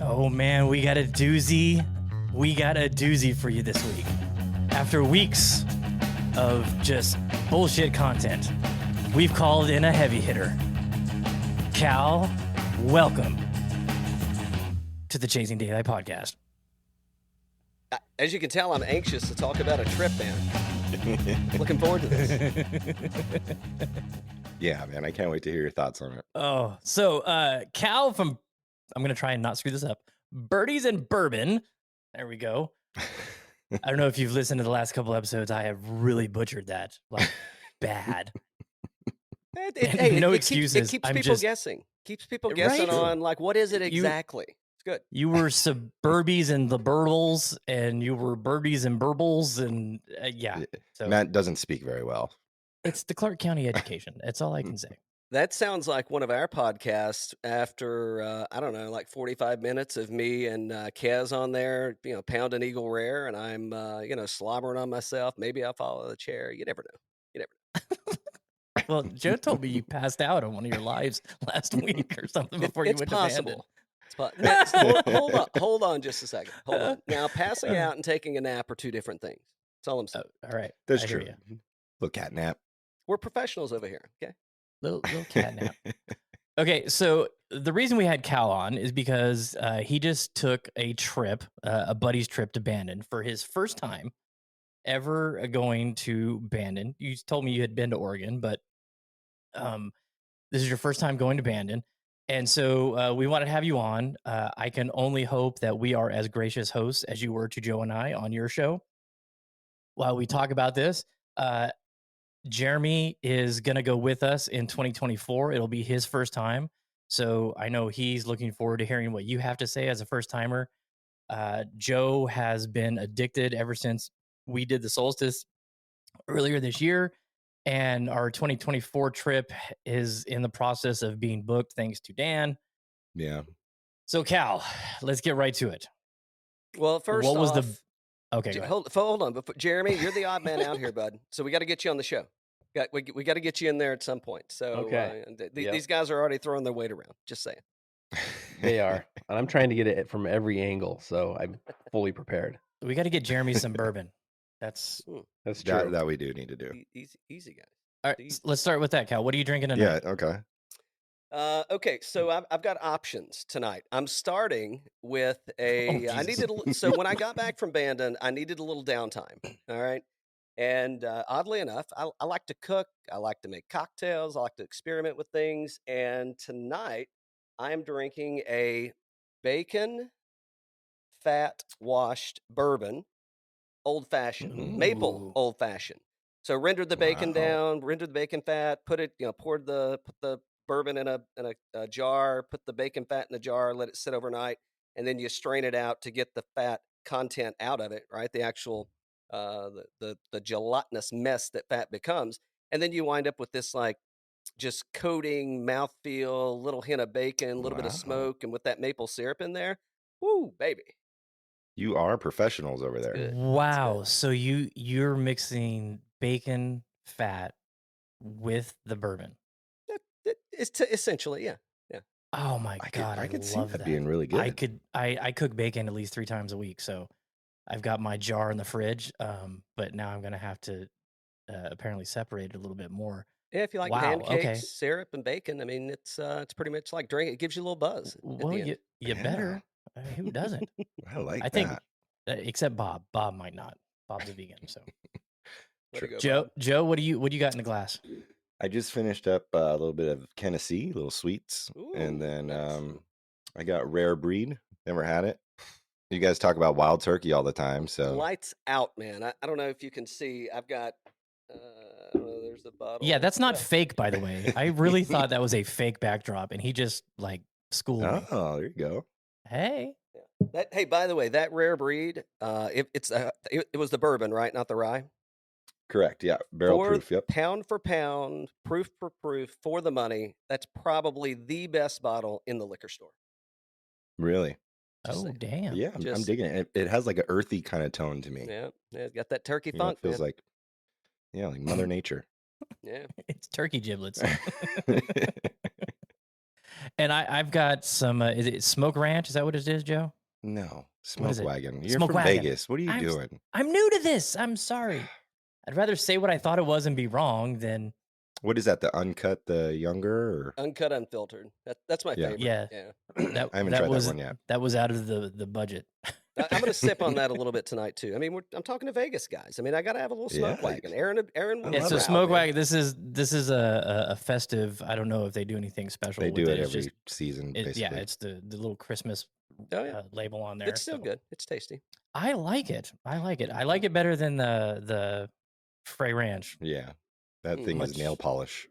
Oh man, we got a doozy. We got a doozy for you this week. After weeks of just bullshit content, we've called in a heavy hitter. Cal, welcome to the Chasing Daylight podcast. As you can tell, I'm anxious to talk about a trip, man. Looking forward to this. Yeah, man, I can't wait to hear your thoughts on it. Oh, so Cal from, I'm going to try and not screw this up, Birdies and Bourbon. There we go. I don't know if you've listened to the last couple episodes. I have really butchered that, like, bad. No excuses. It keeps people guessing. Keeps people guessing on, like, what is it exactly? It's good. You were Suburbies and the Burbles, and you were Birdies and Burbles, and yeah. So Matt doesn't speak very well. it's the Clark County education. That's all I can say. That sounds like one of our podcasts after, I don't know, like 45 minutes of me and Kez on there, pounding Eagle Rare, and I'm, slobbering on myself. Maybe I'll follow the chair. You never know. Well, Joe told me you passed out on one of your lives last week or something before you went to Bandon. It's possible. Hold on just a second. Hold on. Now, passing out and taking a nap are two different things. That's all I'm saying. All right. That's true. Little cat nap. We're professionals over here, okay? Little cat nap. Okay, so the reason we had Cal on is because he just took a trip, a buddy's trip to Bandon for his first time ever going to Bandon. You told me you had been to Oregon, but this is your first time going to Bandon. And so we wanted to have you on. I can only hope that we are as gracious hosts as you were to Joe and I on your show. While we talk about this, Jeremy is going to go with us in 2024. It'll be his first time. So I know he's looking forward to hearing what you have to say as a first timer. Joe has been addicted ever since we did the solstice earlier this year. And our 2024 trip is in the process of being booked thanks to Dan. Yeah. So Cal, let's get right to it. Well, first what was off, Okay, hold on. But Jeremy, you're the odd man out here, bud. So we got to get you on the show. We got to get you in there at some point. So okay. These guys are already throwing their weight around. Just saying. They are. And I'm trying to get it from every angle, so I'm fully prepared. we got to get Jeremy some bourbon. That's true. That we do need to do. Easy guys. all right. Let's start with that, Cal. What are you drinking tonight? Yeah, okay. Okay, so I've got options tonight. I'm starting with so when I got back from Bandon, I needed a little downtime. All right. And oddly enough, I like to cook. I like to make cocktails. I like to experiment with things. And tonight, I'm drinking a bacon fat washed bourbon, old fashioned, maple old fashioned. So rendered the bacon down, rendered the bacon fat, put the bourbon in a jar, put the bacon fat in the jar, let it sit overnight, and then you strain it out to get the fat content out of it, right? The actual the gelatinous mess that fat becomes, and then you wind up with this like just coating, mouthfeel, little hint of bacon, a little bit of smoke, and with that maple syrup in there, woo, baby. You are professionals over there. Good. Wow. So you're mixing bacon fat with the bourbon. It's essentially, yeah. Oh my God. I could see love that being really good. I cook bacon at least 3 times a week. So I've got my jar in the fridge. But now I'm going to have to apparently separate it a little bit more. Yeah, if you like pancakes, syrup, and bacon, I mean, it's pretty much like drink. It gives you a little buzz. Well, you better. Who doesn't? I like that. I think, except Bob. Bob might not. Bob's a vegan. So, Joe, what do you got in the glass? I just finished up a little bit of Tennessee, little sweets, and then I got Rare Breed. Never had it. You guys talk about wild turkey all the time, so lights out, man. I don't know if you can see. I've got. I don't know, there's the bottle. Yeah, that's not fake, by the way. I really thought that was a fake backdrop, and he just like schooled me. Oh, there you go. Hey. Yeah. Hey, by the way, that Rare Breed, it was the bourbon, right? Not the rye. Correct. Yeah, barrel proof. Yep. Pound for pound, proof for proof, for the money. That's probably the best bottle in the liquor store. Really? Damn. Yeah, I'm digging it. It has like an earthy kind of tone to me. Yeah, it's got that turkey funk. It feels like Mother Nature. Yeah, it's turkey giblets. And I've got some. Is it Smoke Ranch? Is that what it is, Joe? No, What is Smoke it? Wagon. You're Smoke from Wagon. Vegas. What are you doing? I'm new to this. I'm sorry. I'd rather say what I thought it was and be wrong than. What is that? The uncut, the younger, or Uncut, unfiltered. That's my favorite. Yeah. I haven't tried that one yet. That was out of the budget. I'm going to sip on that a little bit tonight too. I mean, I'm talking to Vegas guys. I mean, I got to have a little Smoke Yeah. Wagon. Aaron. Yeah, so Smoke Wagon. This is a festive. I don't know if they do anything special. They with do it It's every just, season, yeah, basically. it's the little Christmas label on there. It's still good. It's tasty. I like it. I like it better than the Frey Ranch. Yeah, that thing is nail polish.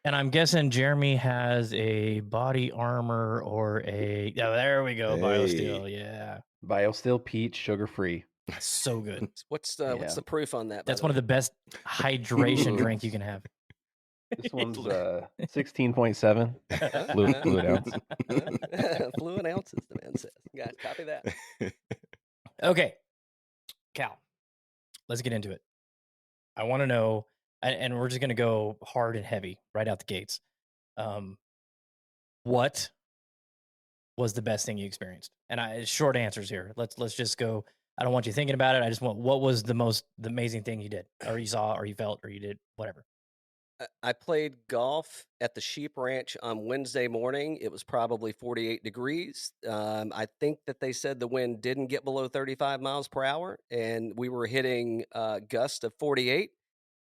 And I'm guessing Jeremy has a body armor or a. Oh, there we go. BioSteel. Yeah. BioSteel peach, sugar free. So good. What's the proof on that? That's one of the best hydration drink you can have. This one's 16.7 fluid ounce. Fluid ounces, the man says. Guys, copy that. Okay, Cal, let's get into it. I want to know, and we're just going to go hard and heavy right out the gates. What was the best thing you experienced? And short answers here. Let's just go. I don't want you thinking about it. I just want, what was the amazing thing you did, or you saw, or you felt, or you did, whatever. I played golf at the Sheep Ranch on Wednesday morning. It was probably 48 degrees. I think that they said the wind didn't get below 35 miles per hour, and we were hitting a gust of 48,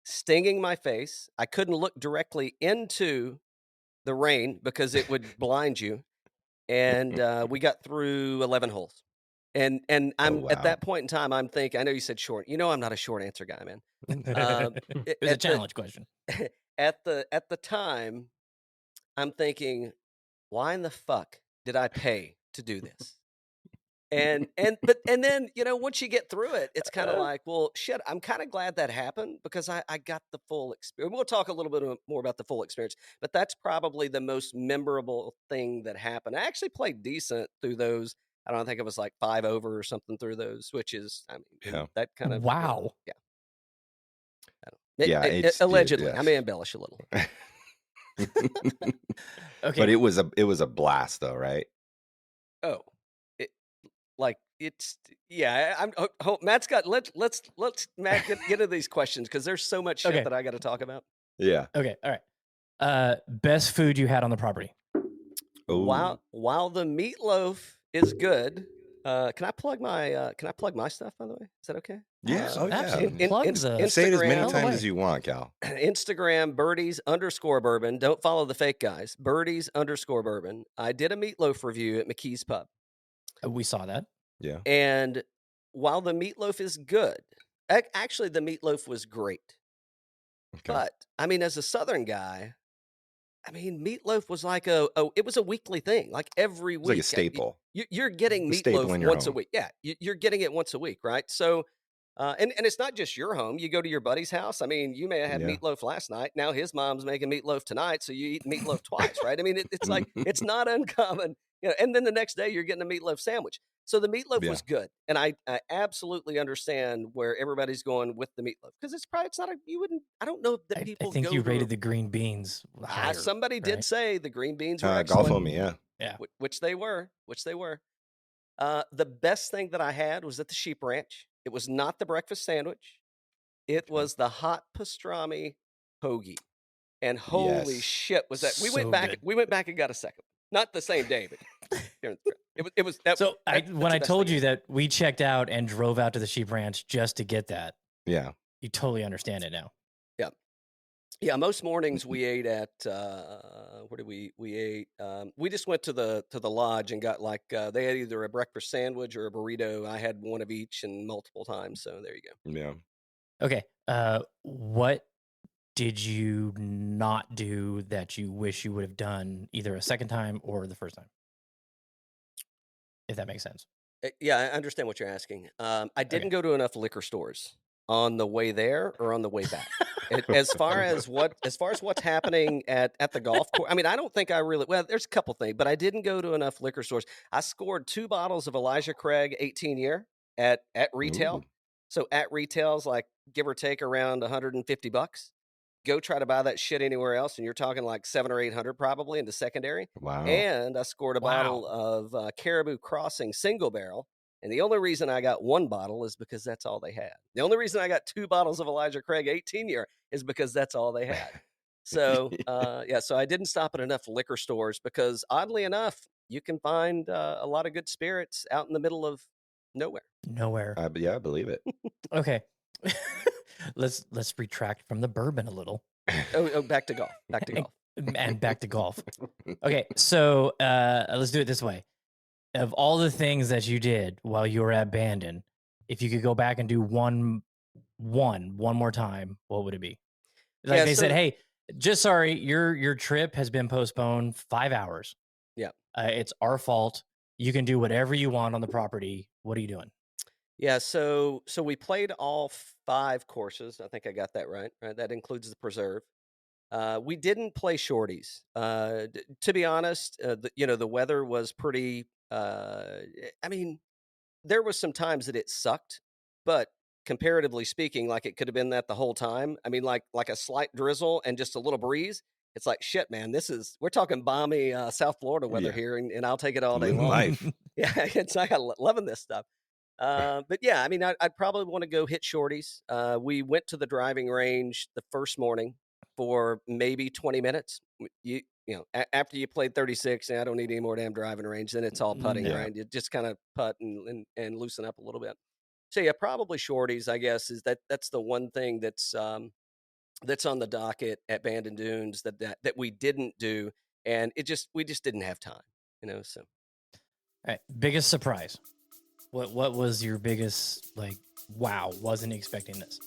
stinging my face. I couldn't look directly into the rain because it would blind you. And we got through 11 holes. And I'm at that point in time, I'm thinking, I know you said short. You know, I'm not a short answer guy, man. It was a challenge question. At the time, I'm thinking, why in the fuck did I pay to do this? And then, you know, once you get through it, it's kind of like, well, shit, I'm kind of glad that happened because I got the full experience. We'll talk a little bit more about the full experience, but that's probably the most memorable thing that happened. I actually played decent through those. I don't think it was like 5 over or something through those, which is, I mean, that kind of, wow. Allegedly. I may embellish a little. Okay. But it was a blast though, right? Oh, Matt's got, let's Matt get into these questions because there's so much shit that I got to talk about. Yeah. Okay. All right. Best food you had on the property? While the meatloaf is good, can I plug my stuff, by the way? Is that okay? Yeah. Plug say it as many times as you want, Cal. Instagram, Birdies_Bourbon. Don't follow the fake guys. Birdies_Bourbon. I did a meatloaf review at McKee's Pub. We saw that. Yeah. And while the meatloaf is good, actually the meatloaf was great. Okay. But I mean, as a Southern guy, I mean, meatloaf was like it was a weekly thing, like every week. It's like a staple. You're getting meatloaf once a week. Yeah, you're getting it once a week, right? So, and it's not just your home. You go to your buddy's house. I mean, you may have had meatloaf last night. Now his mom's making meatloaf tonight, so you eat meatloaf twice, right? I mean, it's like it's not uncommon, you know. And then the next day you're getting a meatloaf sandwich. So the meatloaf was good, and I absolutely understand where everybody's going with the meatloaf because it's not I don't know that people. I think you rated the green beans higher. Somebody did say the green beans were excellent. Golf on me, yeah, which they were. The best thing that I had was at the Sheep Ranch. It was not the breakfast sandwich; it was the hot pastrami hoagie, and holy shit, was that! We went back and got a second. Not the same day, but it was that. So when I told you that we checked out and drove out to the Sheep Ranch just to get that, you totally understand it now. Yeah. Most mornings we ate at where did we ate? We just went to the lodge and got like they had either a breakfast sandwich or a burrito. I had one of each and multiple times. So there you go. Yeah. Okay. What did you not do that you wish you would have done either a second time or the first time? If that makes sense. Yeah, I understand what you're asking. I didn't go to enough liquor stores on the way there or on the way back. As far as what's happening at the golf course, I mean, I don't think there's a couple things, but I didn't go to enough liquor stores. I scored 2 bottles of Elijah Craig 18-year at retail. Ooh. So at retail's like give or take around $150. go try to buy that shit anywhere else, and you're talking like 700 or 800 probably into secondary. Wow. And I scored a bottle of Caribou Crossing single barrel. And the only reason I got one bottle is because that's all they had. The only reason I got 2 bottles of Elijah Craig 18-year is because that's all they had. So, so I didn't stop at enough liquor stores because, oddly enough, you can find a lot of good spirits out in the middle of nowhere. Yeah, I believe it. Okay. Let's retract from the bourbon a little. Back to golf. Back to golf. And back to golf. Okay, so let's do it this way. Of all the things that you did while you were at Bandon, if you could go back and do one more time, what would it be? Like they said, hey, just sorry, your trip has been postponed 5 hours. Yeah. It's our fault. You can do whatever you want on the property. What are you doing? Yeah, so we played all 5 courses. I think I got that right. That includes the preserve. We didn't play shorties. To be honest, the weather was pretty. I mean, there was some times that it sucked, but comparatively speaking, like it could have been that the whole time. I mean, like a slight drizzle and just a little breeze. It's like, shit, man, we're talking balmy South Florida weather here, and I'll take it all day long. Life. Yeah, it's like loving this stuff. But yeah, I mean, I'd probably want to go hit shorties. We went to the driving range the first morning for maybe 20 minutes. After you played 36, and I don't need any more damn driving range, then it's all putting, right? You just kind of putt and loosen up a little bit. So yeah, probably shorties, I guess, that's the one thing that's on the docket at Bandon Dunes that we didn't do, and we just didn't have time, so. All right, biggest surprise. What was your biggest, like, wow, wasn't expecting this?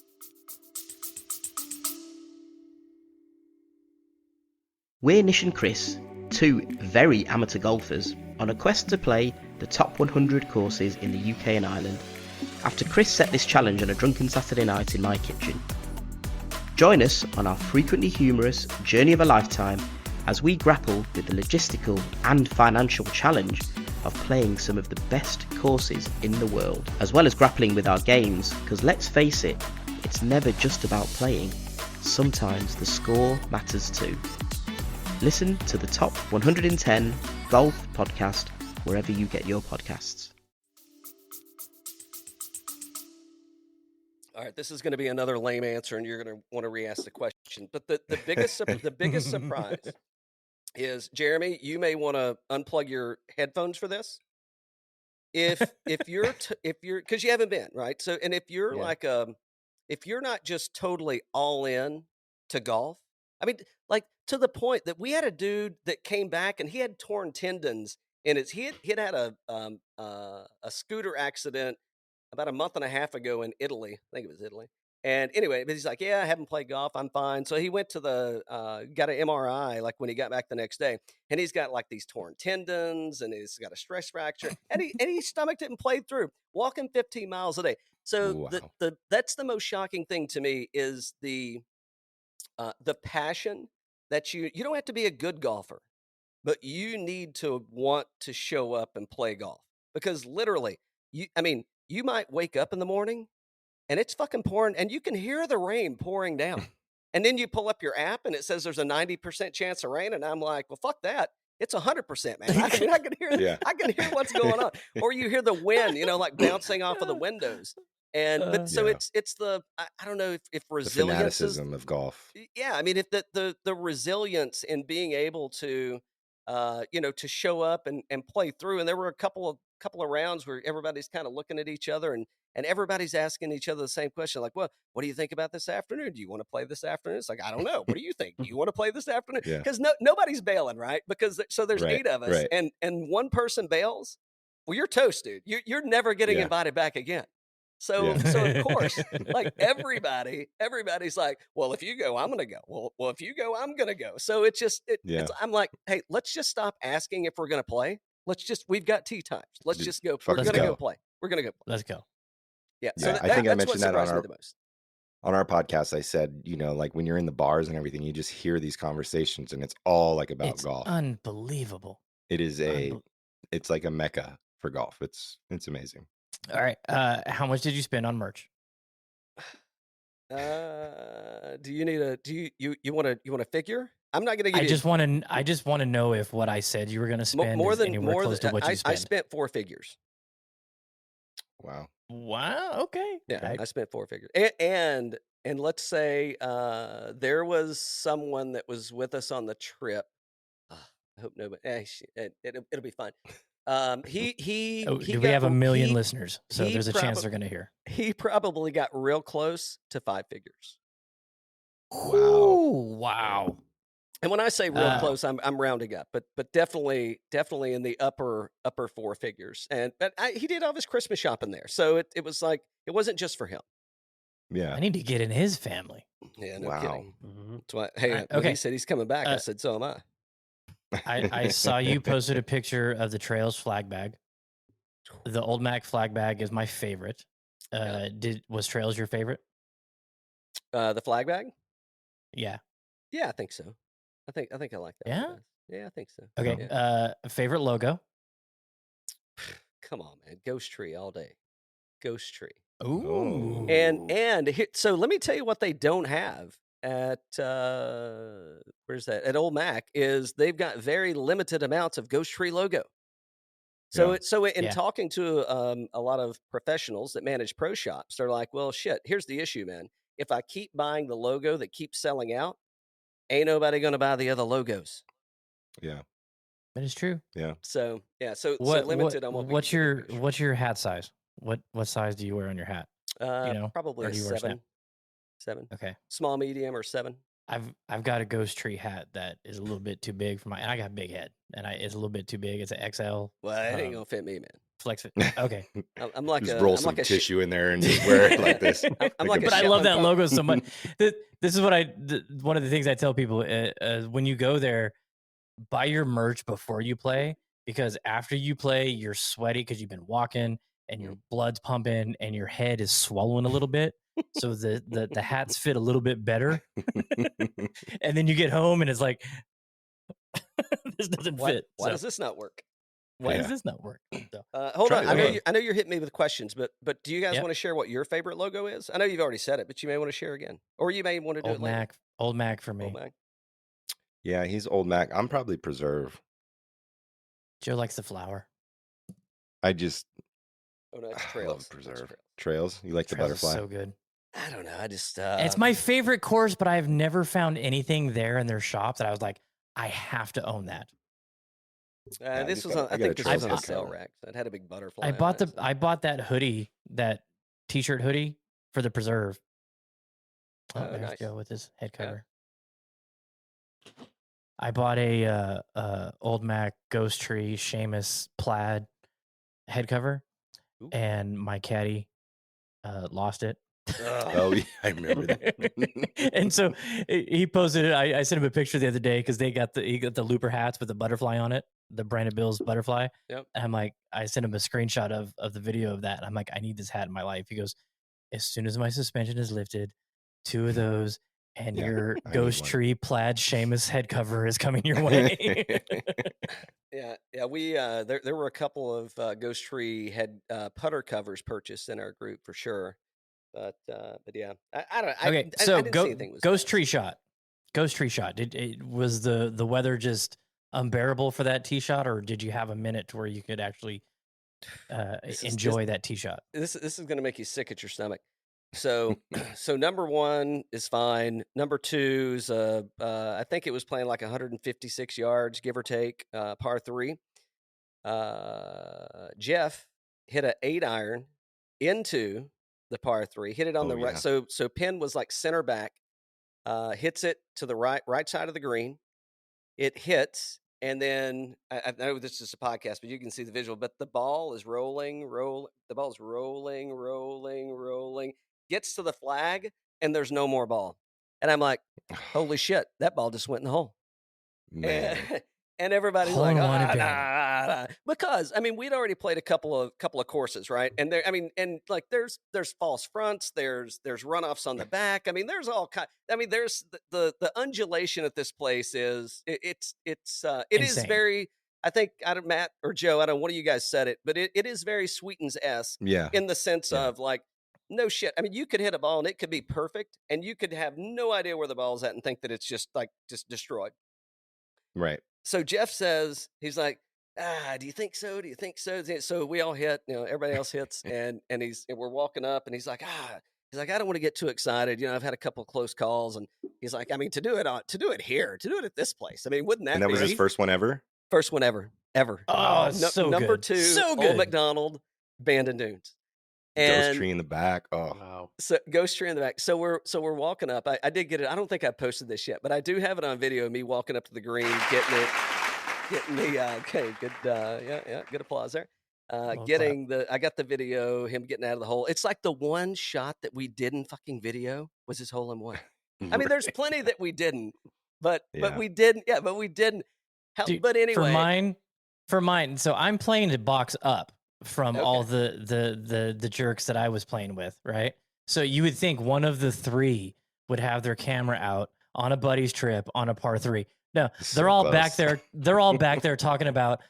We're Nish and Chris, 2 very amateur golfers, on a quest to play the top 100 courses in the UK and Ireland, after Chris set this challenge on a drunken Saturday night in my kitchen. Join us on our frequently humorous journey of a lifetime as we grapple with the logistical and financial challenge of playing some of the best courses in the world, as well as grappling with our games, because let's face it, it's never just about playing. Sometimes the score matters too. Listen to the Top 110 Golf Podcast wherever you get your podcasts. All right, this is going to be another lame answer, and you're going to want to re-ask the question. But the biggest surprise is, Jeremy, you may want to unplug your headphones for this. If you're because you haven't been, right? So, and if you're if you're not just totally all in to golf, I mean, like to the point that we had a dude that came back and he had torn tendons in his. He had a scooter accident about a month and a half ago in Italy. I think it was Italy. And anyway, but he's like, yeah, I haven't played golf. I'm fine. So he went to got an MRI like when he got back the next day, and he's got like these torn tendons and he's got a stress fracture, and he stomached it and played through, walking 15 miles a day. So wow. That's the most shocking thing to me is the passion that you don't have to be a good golfer, but you need to want to show up and play golf, because literally you might wake up in the morning and it's fucking pouring and you can hear the rain pouring down. And then you pull up your app and it says there's a 90% chance of rain. And I'm like, well, fuck that. It's 100%, man. I mean, I can hear what's going on. Or you hear the wind, like bouncing off of the windows. And it's the I don't know if resilience, the fanaticism of golf. Yeah, I mean, if the resilience in being able to to show up and play through. And there were a couple of rounds where everybody's kind of looking at each other and everybody's asking each other the same question, like, well, what do you think about this afternoon? Do you want to play this afternoon? It's like, I don't know. What do you think? Do you want to play this afternoon? Because nobody's bailing, right? Because there's 8 of us, and one person bails. Well, you're toast, dude. You're never getting invited back again. So of course, like everybody's like, well, if you go, I'm going to go. Well, if you go, I'm going to go. So it's I'm like, hey, let's just stop asking if we're going to play. We've got tee times. Let's just go. We're going to go play. We're going to go play. Let's go. Yeah. So I think I mentioned that on our podcast. I said, like when you're in the bars and everything, you just hear these conversations and it's all like about golf. Unbelievable. It is it's like a mecca for golf. It's amazing. All right. How much did you spend on merch? Do you need a? Do you want a figure? I'm not going to give you. I just want to know if what I said you were going to spend is anywhere close to what you spent. I spent 4 figures. Wow. Wow. Okay. Yeah, I spent 4 figures. And let's say there was someone that was with us on the trip. I hope nobody. It'll be fine. Do we have a million listeners? So there's a chance they're going to hear. He probably got real close to 5 figures. Wow. And when I say real close, I'm rounding up, but definitely in the upper 4 figures. But he did all his Christmas shopping there, so it was like it wasn't just for him. Yeah, I need to get in his family. Yeah, no wow. kidding. That's why. When he said he's coming back, I said so am I. I saw you posted a picture of the Trails flag bag. The Old Mac flag bag is my favorite. Was Trails your favorite? The flag bag? Yeah. Yeah, I think so. I think I like that. Yeah? Yeah, I think so. Okay. Yeah. Favorite logo? Come on, man. Ghost Tree all day. Ghost Tree. Ooh. And so let me tell you what they don't have at where's that? At Old Mac is they've got very limited amounts of Ghost Tree logo. So in talking to a lot of professionals that manage pro shops, they're like, well, shit, here's the issue, man. If I keep buying the logo that keeps selling out, ain't nobody going to buy the other logos. Yeah. That is true. Yeah. So limited on what what's your hat size? What size do you wear on your hat? Probably a 7. 7. Okay. Small, medium, or 7. I've got a Ghost Tree hat that is a little bit too big for and I got a big head, and it's a little bit too big. It's an XL. Well, it ain't gonna fit me, man. Flex it. Okay. I'm like just roll some tissue in there and just wear it like this. But I love that logo so much. This is what one of the things I tell people when you go there, buy your merch before you play, because after you play, you're sweaty because you've been walking and your blood's pumping and your head is swollen a little bit. So the hats fit a little bit better. And then you get home and it's like, this doesn't fit. Why does this not work? Why does this not work? So, hold on. I know you're hitting me with questions, but do you guys want to share what your favorite logo is? I know you've already said it, but you may want to share again, or you may want to do it later. Old Mac for me. Old Mac. Yeah, he's Old Mac. I'm probably Preserve. Joe likes the flower. I just it's Trails. love Preserve. Trails. You like Trails the butterfly? Is so good. I don't know. I just it's my favorite course, but I've never found anything there in their shop that I was like, I have to own that. I think this was on a sale rack. So it had a big butterfly. I bought that hoodie, that t-shirt hoodie for the Preserve. There's nice. Joe with his head cover. Yeah. I bought a Old Mac Ghost Tree Seamus plaid head cover. Ooh. And my caddy lost it. Oh yeah, I remember that. And so he posted it. I sent him a picture the other day because he got the looper hats with the butterfly on it, the Brandon Bills butterfly. Yep. And I'm like, I sent him a screenshot of the video of that. I'm like, I need this hat in my life. He goes, as soon as my suspension is lifted, 2 of those and your Ghost Tree plaid Seamus head cover is coming your way. Yeah. We there were a couple of Ghost Tree head putter covers purchased in our group for sure. But yeah, I don't. Okay, so Ghost Tree shot. Ghost Tree shot. Was the weather just unbearable for that tee shot, or did you have a minute to where you could actually enjoy that tee shot? This is going to make you sick at your stomach. So number 1 is fine. Number 2 is I think it was playing like 156 yards, give or take, par 3. Jeff hit an 8-iron into the par 3, hit it on the right. So pin was like center back, hits it to the right side of the green. It hits, and then I know this is a podcast, but you can see the visual. But the ball is rolling. The ball is rolling. Gets to the flag, and there's no more ball. And I'm like, holy shit, that ball just went in the hole. Man. And everybody's like, because I mean, we'd already played a couple of courses, right? And there, I mean, and like there's false fronts, there's runoffs on the back. I mean, there's all kind. I mean, there's the undulation at this place is it is very. I think Matt or Joe, I don't know, one of you guys said it, but it is very Sweetens-esque. Yeah. In the sense of like no shit. I mean, you could hit a ball and it could be perfect, and you could have no idea where the ball's at and think that it's just destroyed. Right. So Jeff says, he's like, do you think so? Do you think so? So we all hit, everybody else hits, and we're walking up, and he's like, I don't want to get too excited. I've had a couple of close calls, and he's like, I mean, to do it here, to do it at this place. I mean, wouldn't that? And that be was his first one ever. First one ever. Oh, so number good. 2, So good. Old McDonald, Bandon Dunes. Ghost tree in the back. Oh, Wow. So ghost tree in the back. So we're walking up. I did get it. I don't think I posted this yet, but I do have it on video of me walking up to the green, getting the okay, good good applause there. I got the video, him getting out of the hole. It's like the one shot that we didn't fucking video was his hole in one. I mean, there's plenty that we didn't, but we didn't. Yeah, but we didn't. Dude, but anyway, for mine. So I'm playing to box up from all the jerks that I was playing with, right? So you would think one of the 3 would have their camera out on a buddy's trip on a par 3. No, they're all back there. They're all back there talking about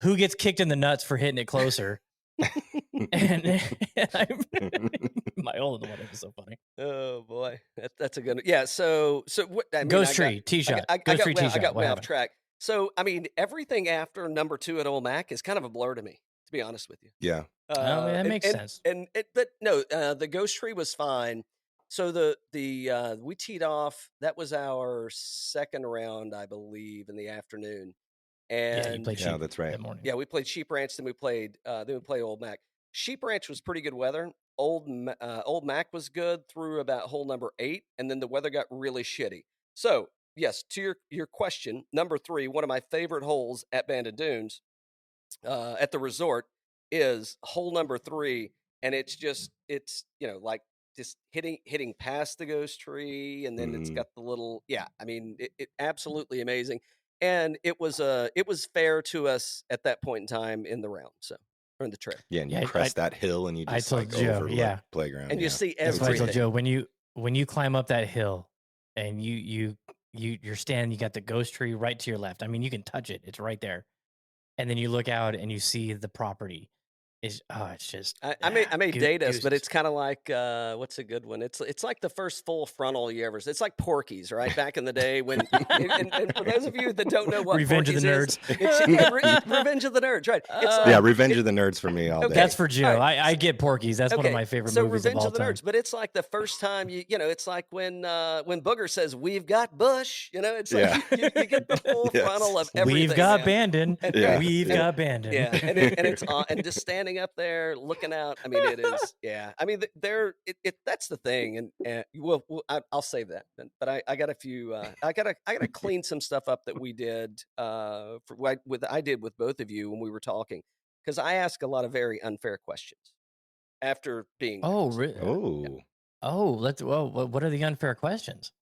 who gets kicked in the nuts for hitting it closer. and my old one was so funny. Oh boy, that's a good. Yeah. So what? I mean, Ghost tree tee shot. I got way off happened? track. So I mean, everything after number 2 at Old Mac is kind of a blur to me, to be honest with you. Yeah. That makes sense. But no, the ghost tree was fine. So we teed off. That was our second round, I believe, in the afternoon. And you played Yeah, that's right. that morning. yeah, we played Sheep Ranch. Then we played Old Mac. Sheep Ranch was pretty good weather. Old Mac was good through about hole number 8, and then the weather got really shitty. So yes, to your question, number 3, one of my favorite holes at Bandon Dunes, at the resort, is hole number 3, and it's like just hitting past the ghost tree, and then it's got the little I mean, it absolutely amazing. And it was fair to us at that point in time in the round, or in the trip. Yeah, and you crest that hill, and you just I told Joe, over the playground, and you see That's why I everything. told Joe, when you climb up that hill, and you're standing, you got the ghost tree right to your left. I mean, you can touch it; it's right there. And then you look out and you see the property. It's just. I may date us, but it's kind of like what's a good one? It's like the first full frontal you ever. It's like Porky's, right? Back in the day when. and for those of you that don't know what Revenge Porky's of the Nerds, Revenge of the Nerds, right? Revenge of the Nerds for me all day. That's for Joe. Right. I get Porky's. That's one of my favorite movies Revenge of all of the time. Nerds, but it's like the first time it's like when Booger says, "We've got Bush," it's like you get the full frontal of everything. We've got Bandon. Yeah. We've got Bandon. Yeah, and it's and just standing up there looking out. I mean, it is. Yeah, I mean, that's the thing, and I'll save that. But I got a few. I gotta clean some stuff up that we did. I did with both of you when we were talking, because I ask a lot of very unfair questions after being. Oh, really? Oh. Oh, what are the unfair questions?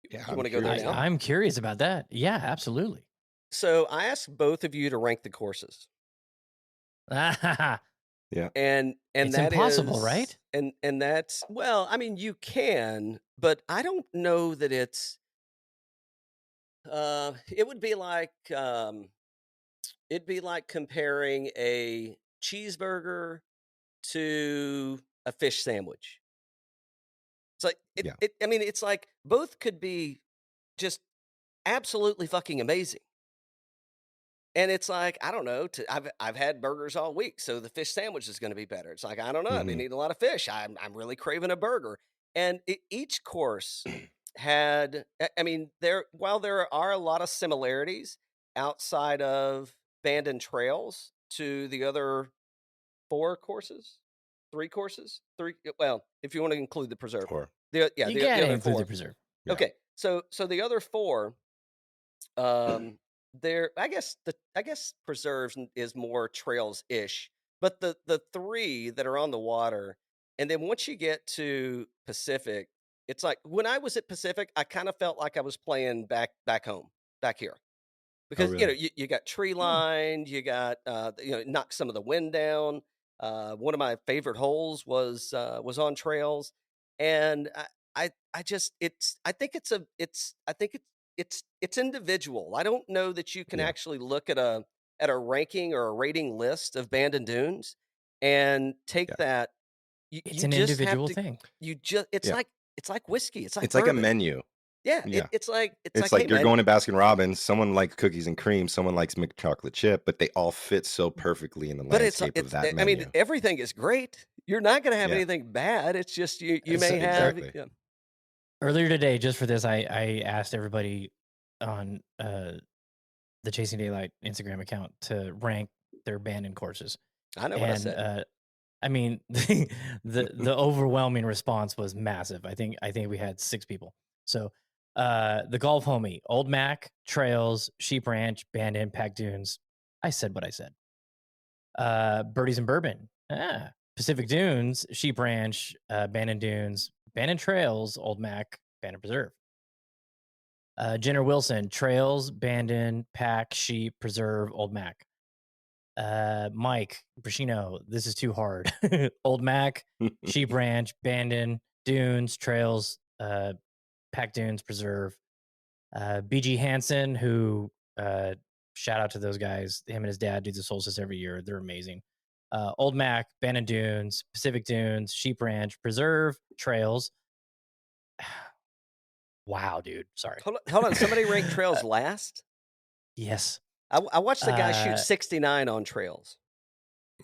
Yeah, You want to go there now? I'm curious about that. Yeah, absolutely. So I asked both of you to rank the courses. Yeah. And it's that impossible, is, right? And that's, well, I mean, you can, but I don't know that it's it would be like it'd be like comparing a cheeseburger to a fish sandwich. It's like I mean, it's like both could be just absolutely fucking amazing. And it's like, I don't know. I've had burgers all week, so the fish sandwich is going to be better. It's like, I don't know. I've been eating a lot of fish. I'm really craving a burger. And each course had. I mean, while there are a lot of similarities outside of Bandon Trails to the other 3 courses. Well, if you want to include the preserve, 4. the You other gotta include 4. the preserve. Yeah. Okay, so the other 4. I guess preserves is more trails-ish, but the 3 that are on the water, and then once you get to Pacific, it's like when I was at Pacific, I kind of felt like I was playing back home, back here, because really? you got tree lined, you got knock some of the wind down. One of my favorite holes was on trails, and I think it's individual. I don't know that you can actually look at a ranking or a rating list of Bandon Dunes and take that It's you an just have individual to. thing. It's Yeah. like whiskey. It's like It's like a bourbon. menu. Yeah, Yeah. it's like It's hey like you're man, going to Baskin Robbins. Someone likes cookies and cream. Someone likes milk chocolate chip, but they all fit so perfectly in the but landscape of that I mean, menu. everything is great. You're not going to have Yeah. anything bad. It's just you So- may have. Exactly. Yeah. Earlier today, just for this, I asked everybody on the Chasing Daylight Instagram account to rank their Bandon courses. I know what I And said. I mean, the overwhelming response was massive. I think we had 6 people. So the golf homie, Old Mac, Trails, Sheep Ranch, Bandon, Pack Dunes. I said what I said. Birdies and Bourbon, Pacific Dunes, Sheep Ranch, Bandon Dunes, Bandon Trails, Old Mac, Bandon Preserve. Jenner Wilson, Trails, Bandon, Pack, Sheep, Preserve, Old Mac. Mike Brashino, this is too hard. Old Mac, Sheep Ranch, Bandon, Dunes, Trails, Pack Dunes, Preserve. BG Hansen, who shout out to those guys. Him and his dad do the solstice every year. They're amazing. Old Mac, Bandon Dunes, Pacific Dunes, Sheep Ranch, Preserve, Trails. Wow, dude. Sorry. Hold on. Somebody ranked Trails last. Yes. I watched the guy shoot 69 on Trails.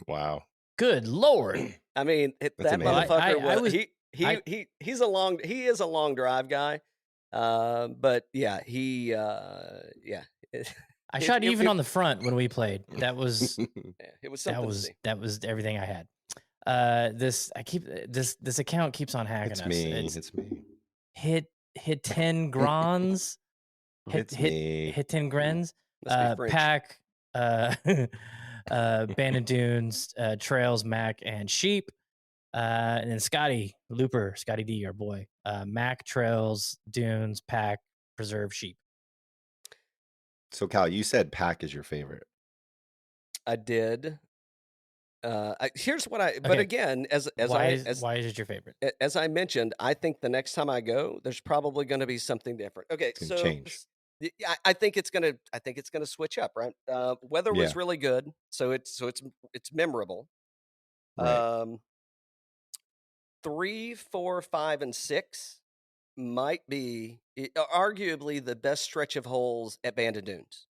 Wow. Good Lord. I mean, that amazing. motherfucker he's he is a long drive guy. But yeah, I shot even on the front when we played. That was it was something to see. that was everything I had. This account keeps on hacking It's us. me. It's me. Hit 10 grans. It's me. Hit 10 grens. Must be French. Pack, Bandon Dunes, Trails, Mac, and Sheep. And then Scotty D, our boy. Mac, Trails, Dunes, Pack, Preserve, Sheep. So Cal, you said Pack is your favorite. I did. Here's what Okay. but again, why is it your favorite? As I mentioned, I think the next time I go, there's probably going to be something different. Okay, It's so gonna change. I think it's gonna switch up, right? Weather was really good, so it's memorable. Right. 3, 4, 5, and 6 might be arguably the best stretch of holes at Bandon Dunes.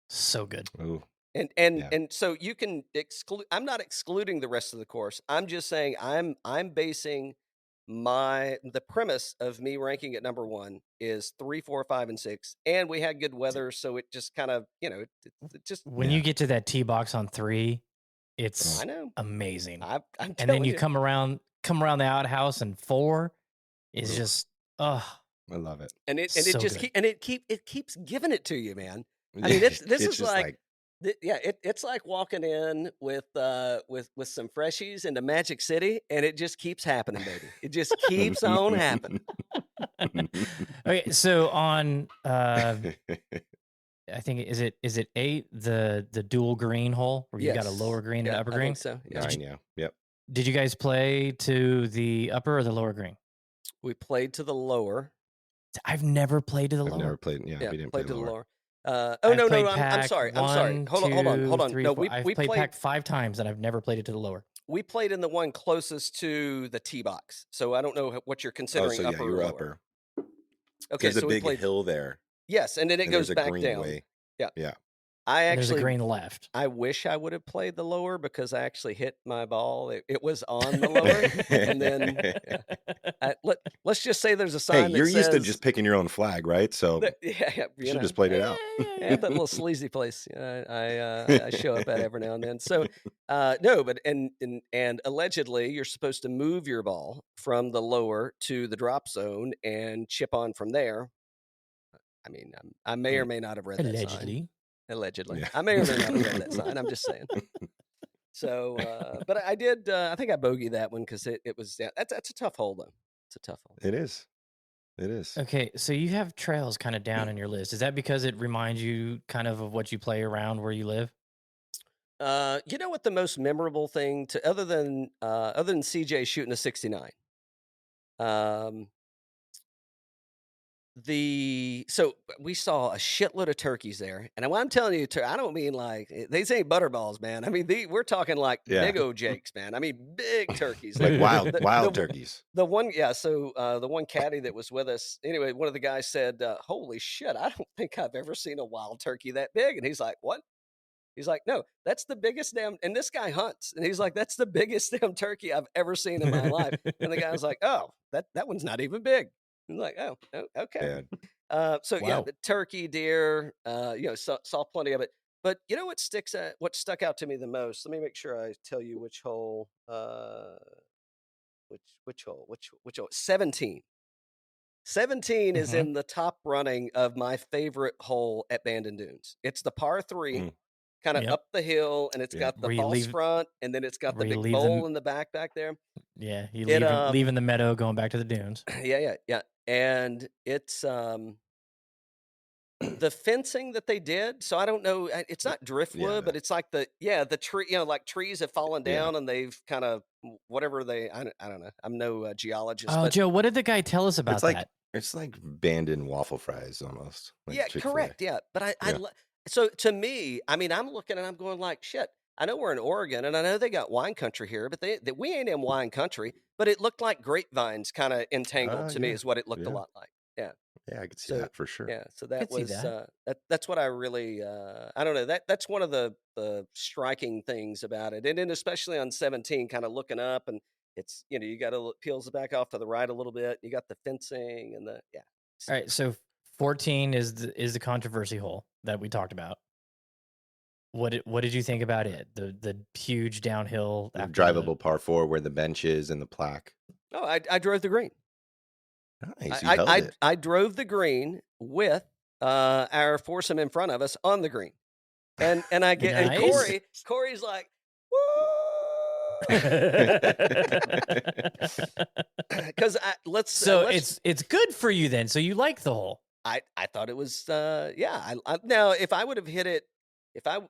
So good. Ooh. And so you can exclude. I'm not excluding the rest of the course. I'm just saying I'm basing the premise of me ranking at number 1 is 3, 4, 5, and 6, and we had good weather, so it just kind of it just when you get to that tee box on 3, it's I know amazing. I'm and then you come around the outhouse, and 4 is just I love it. And it so just good. it keeps giving it to you, man. I mean, this is like it's like walking in with some freshies into Magic City, and it just keeps happening, baby. It just keeps on happening. Okay, so on I think is it 8 the dual green hole where you got a lower green and upper green? I think so. Yeah. 9, Yep. Did you guys play to the upper or the lower green? We played to the lower. I've never played to the I've lower. never played. Yeah, we didn't play played to the lower. I've No, played I'm Pack sorry. I'm sorry. 1, Hold on. 2, No, 3, 4. I've we played Pack 5 times and I've never played it to the lower. We played in the one closest to the tee box, so I don't know what you're considering. So upper you're or lower. upper. Okay, There's so a we big played. hill there. Yes, and then it goes there's a back green down. way. Yeah. Yeah. There's a green left. I wish I would have played the lower because I actually hit my ball. It was on the lower, and then let's just say there's a sign. Hey, you're that used to says, just picking your own flag, right? So you you should just played it out. Yeah, that little sleazy place I show up at every now and then. So no, but and allegedly you're supposed to move your ball from the lower to the drop zone and chip on from there. I mean, I may or may not have read that sign. Allegedly. Yeah. I may or may not have read that sign. I'm just saying. So, but I did. I think I bogeyed that one because it was. Yeah, that's a tough hole though. It's a tough hole. It is. Okay, so you have Trails kind of down in your list. Is that because it reminds you kind of what you play around where you live? You know what the most memorable thing to other than CJ shooting a 69. So we saw a shitload of turkeys there, and I'm telling you, I don't mean like these ain't butterballs, man. I mean, we're talking like big old jakes, man. I mean, big turkeys, like wild turkeys. The one, yeah. So the one caddy that was with us, anyway, one of the guys said, "Holy shit, I don't think I've ever seen a wild turkey that big." And he's like, "What?" He's like, "No, that's the biggest damn." And this guy hunts, and he's like, "That's the biggest damn turkey I've ever seen in my life." And the guy was like, "Oh, that one's not even big." I'm like, "Oh, okay." So yeah, the turkey, deer, saw plenty of it. But you know what stuck out to me the most? Let me make sure I tell you which hole. Which hole? 17. 17 is in the top running of my favorite hole at Bandon Dunes. It's the par 3, kind of up the hill, and it's got the false front, and then it's got the big bowl in the back there. Yeah, you leaving the meadow, going back to the dunes. Yeah. And it's the fencing that they did. So I don't know. It's not driftwood, but it's like the tree. Like trees have fallen down, and they've kind of whatever they. I don't know. I'm no geologist. Oh, but Joe, what did the guy tell us about that? It's like Bandon waffle fries almost. Like yeah, Chick-fil-A. correct. Yeah, but so to me, I mean, I'm looking and I'm going like, shit. I know we're in Oregon, and I know they got wine country here, but we ain't in wine country. But it looked like grapevines kind of entangled to me, is what it looked a lot like. Yeah. Yeah, I could see that for sure. Yeah, so that was that's what I really I don't know, that's one of the striking things about it, and then especially on 17, kind of looking up, and it's you got to peels back off to the right a little bit. You got the fencing and the All right, so 14 is the controversy hole that we talked about. What did you think about it? The huge downhill, drivable par 4 where the bench is and the plaque. Oh, I drove the green. Nice. I drove the green with our foursome in front of us on the green, and I get nice. and Corey's like, because it's good for you then. So you like the hole. I thought it was now if I would have hit it a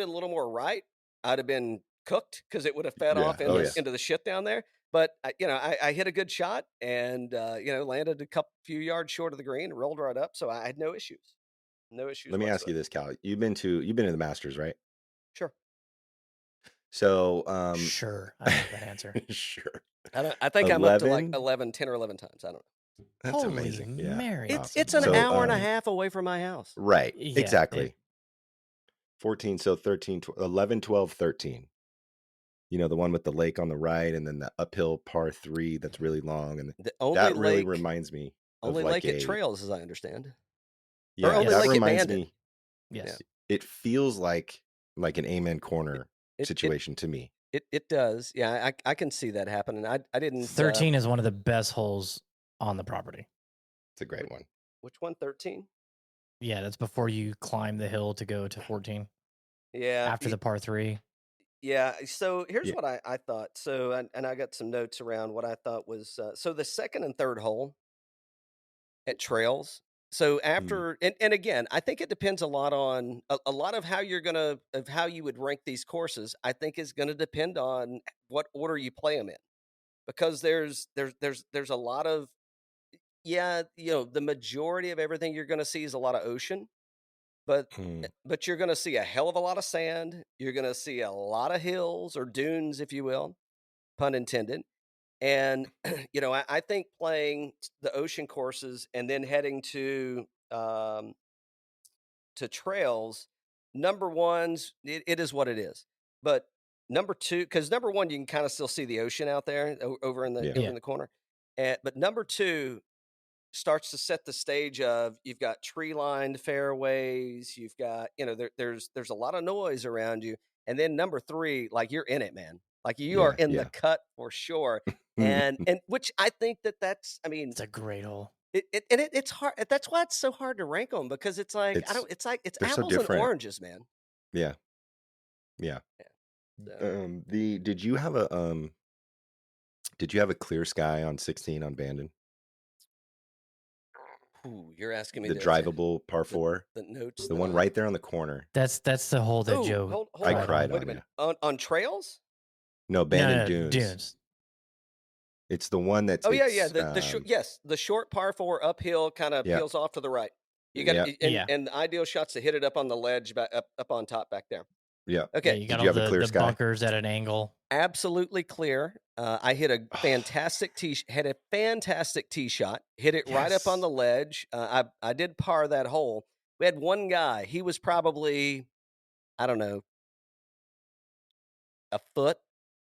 little more right, I'd have been cooked because it would have fed off into the shit down there. But I hit a good shot and landed a few yards short of the green, rolled right up, so I had no issues. No issues. Let me ask you this, Cal. You've been to the Masters, right? Sure. So sure, I know that answer. Sure. I think 11? I'm up to like 10 or 11 times. I don't know. That's Holy amazing. Mary. Yeah. It's an hour and a half away from my house. Right. Yeah, exactly. 14, so 13, 11, 12, 13. The one with the lake on the right, and then the uphill par 3 that's really long, and that really reminds me of only like lake at Trails, as I understand. Yeah, or only that lake reminds at Bandon. me. Yes, it feels like an Amen Corner situation to me. It does. Yeah, I can see that happening. I didn't. 13 is one of the best holes on the property. It's a great one. Which one? 13. Yeah, that's before you climb the hill to go to 14. Yeah, after the par 3. Yeah, so here's what I thought. So, and I got some notes around what I thought was, so the second and third hole at Trails. So after, and again, I think it depends a lot on a lot of how how you would rank these courses. I think is going to depend on what order you play them in, because there's a lot of, the majority of everything you're going to see is a lot of ocean. But you're going to see a hell of a lot of sand. You're going to see a lot of hills or dunes, if you will, pun intended. And I think playing the ocean courses and then heading to Trails, number ones, it is what it is. But number two, because number one, you can kind of still see the ocean out there over in the corner. But number two starts to set the stage of, you've got tree lined fairways, you've got there's a lot of noise around you, and then number three, like, you're in it, man, like you are in the cut for sure. and which I think that's, I mean, it's a great hole. It's hard. That's why it's so hard to rank them, because it's like it's apples and oranges, man. Yeah. So. Did you have a clear sky on 16 on Bandon? Ooh, you're asking me the drivable par 4, the notes, the one right there on the corner. That's the hole that Joe. I cried on. Wait a minute. On Trails? No, Bandon Dunes. It's the one that's. Oh yeah. The short par 4 uphill kind of peels off to the right. You got and the ideal shot's to hit it up on the ledge, up on top back there. Yeah. Okay. You got all the bunkers at an angle. Absolutely clear. I hit a fantastic tee shot. Hit it right up on the ledge. I did par that hole. We had one guy. He was probably, I don't know, a foot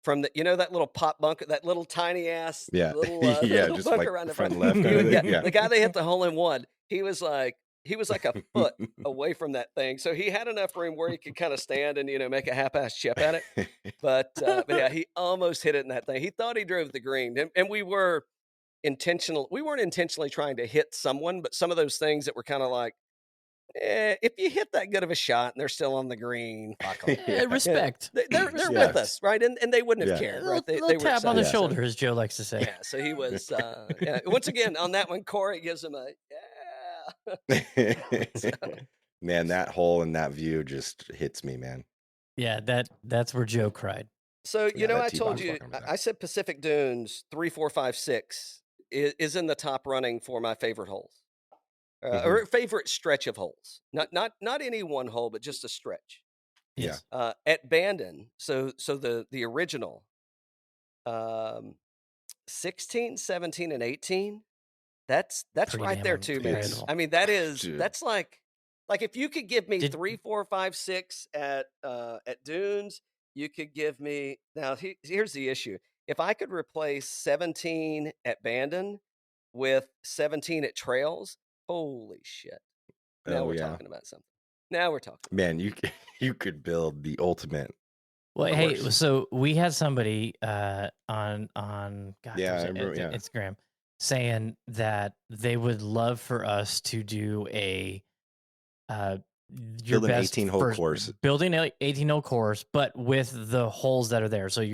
from that little pop bunker, that little tiny ass, little just bunker like around the front front. left. The guy that hit the hole in one, he was like a foot away from that thing, so he had enough room where he could kind of stand and make a half-ass chip at it. But yeah, he almost hit it in that thing. He thought he drove the green, and we weren't intentionally trying to hit someone, but some of those things that were kind of like, if you hit that good of a shot and they're still on the green, fuck them. Respect. They're with us, right? And they wouldn't have cared, right? They were tap on the shoulder, as Joe likes to say. Yeah, so he was. Once again, on that one, Corey gives him a Man, that hole and that view just hits me, man. Yeah, that's where Joe cried. So I told you, I said Pacific Dunes 3, 4, 5, 6 is in the top running for my favorite holes. Or favorite stretch of holes, not any one hole, but just a stretch. Yes. At Bandon, so the original, 16, 17, and 18. That's right there too, man. I mean, that's like if you could give me 3, 4, 5, 6 at Dunes, you could give me. Now here's the issue: if I could replace 17 at Bandon with 17 at Trails. Holy shit. Now we're talking about something. Now we're talking. Man, you could build the ultimate. Well, hey, so we had somebody on Instagram saying that they would love for us to do a build an 18-hole course. Building an 18-hole course, but with the holes that are there. So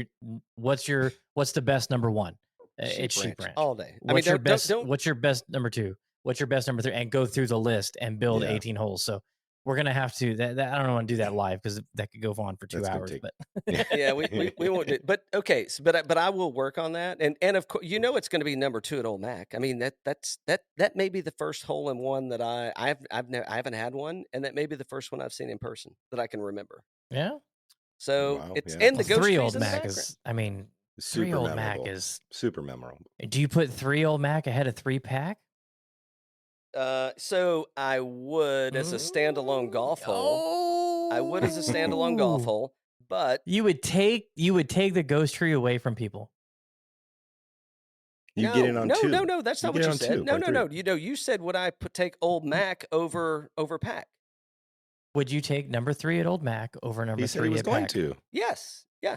what's the best number one? It's Sheep Ranch all day. What's your best number two? What's your best number three? And go through the list and build 18 holes. So we're gonna have to. I don't want to do that live because that could go on for 2 hours. But yeah, we won't do. But okay, but I will work on that. And of course, it's going to be number 2 at Old Mac. I mean that may be the first hole in one that I haven't had one, and that may be the first one I've seen in person that I can remember. Yeah. So it's and the Ghost 3 Old Mac is. I mean, super 3 Old Mac is super memorable. Do you put 3 Old Mac ahead of 3 Pack? So I would as a standalone golf hole. I would as a standalone golf hole, but you would take the Ghost Tree away from people. Get it on 2. No, that's not what you said. No. You said would I take Old Mac over Pack? Would you take number 3 at Old Mac over number 3 at Pack? He was going to. Yes. Yeah.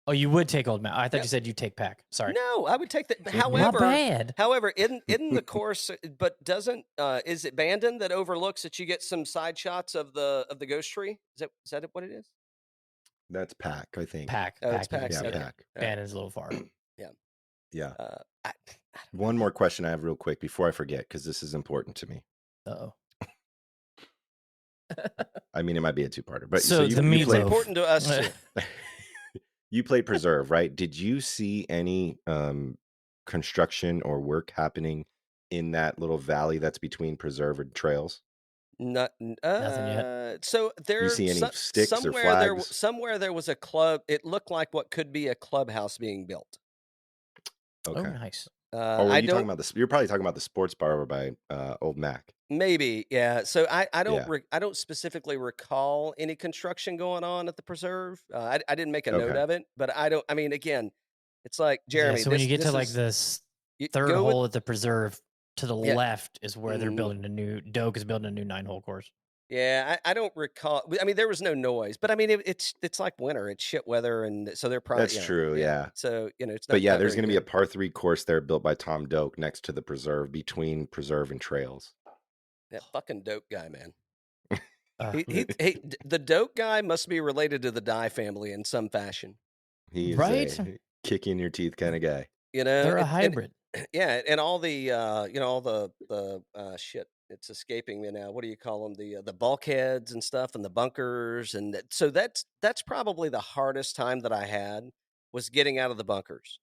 Oh, you would take Old Mac. I thought you said you'd take Pack. Sorry. No, I would take that. However, not bad. However, in the course, but doesn't is it Bandon that overlooks that you get some side shots of the Ghost Tree? Is that what it is? That's Pack, I think. Pack. It's Pack. Yeah, Pack. Bandon's a little far. Yeah. One more question I have real quick before I forget, because this is important to me. Uh-oh. I mean, it might be a 2-parter, but so you it's important to us too. You played Preserve, right? Did you see any construction or work happening in that little valley that's between Preserve and Trails? Nothing yet. So there. You see any sticks or flags? Somewhere there was a club. It looked like what could be a clubhouse being built. Okay. Oh, nice. Talking about you're probably talking about the sports bar over by Old Mac. Maybe, yeah. So I don't specifically recall any construction going on at the Preserve. I didn't make a note of it, but I don't. I mean, again, it's like Jeremy. So when you get to like this third hole at the Preserve, to the left is where they're building a new. Doak is building a new 9-hole course. Yeah, I don't recall. I mean, there was no noise, but I mean, it's like winter. It's shit weather, and so they're probably that's true. Yeah. So it's. But yeah, there's going to be a par 3 course there built by Tom Doak next to the Preserve, between Preserve and Trails. That fucking Doak guy, man. The Doak guy must be related to the Dye family in some fashion. He's a kick in your teeth kind of guy. They're a hybrid. And all the shit. It's escaping me now. What do you call them? The bulkheads and stuff, and the bunkers, and so that's probably the hardest time that I had was getting out of the bunkers,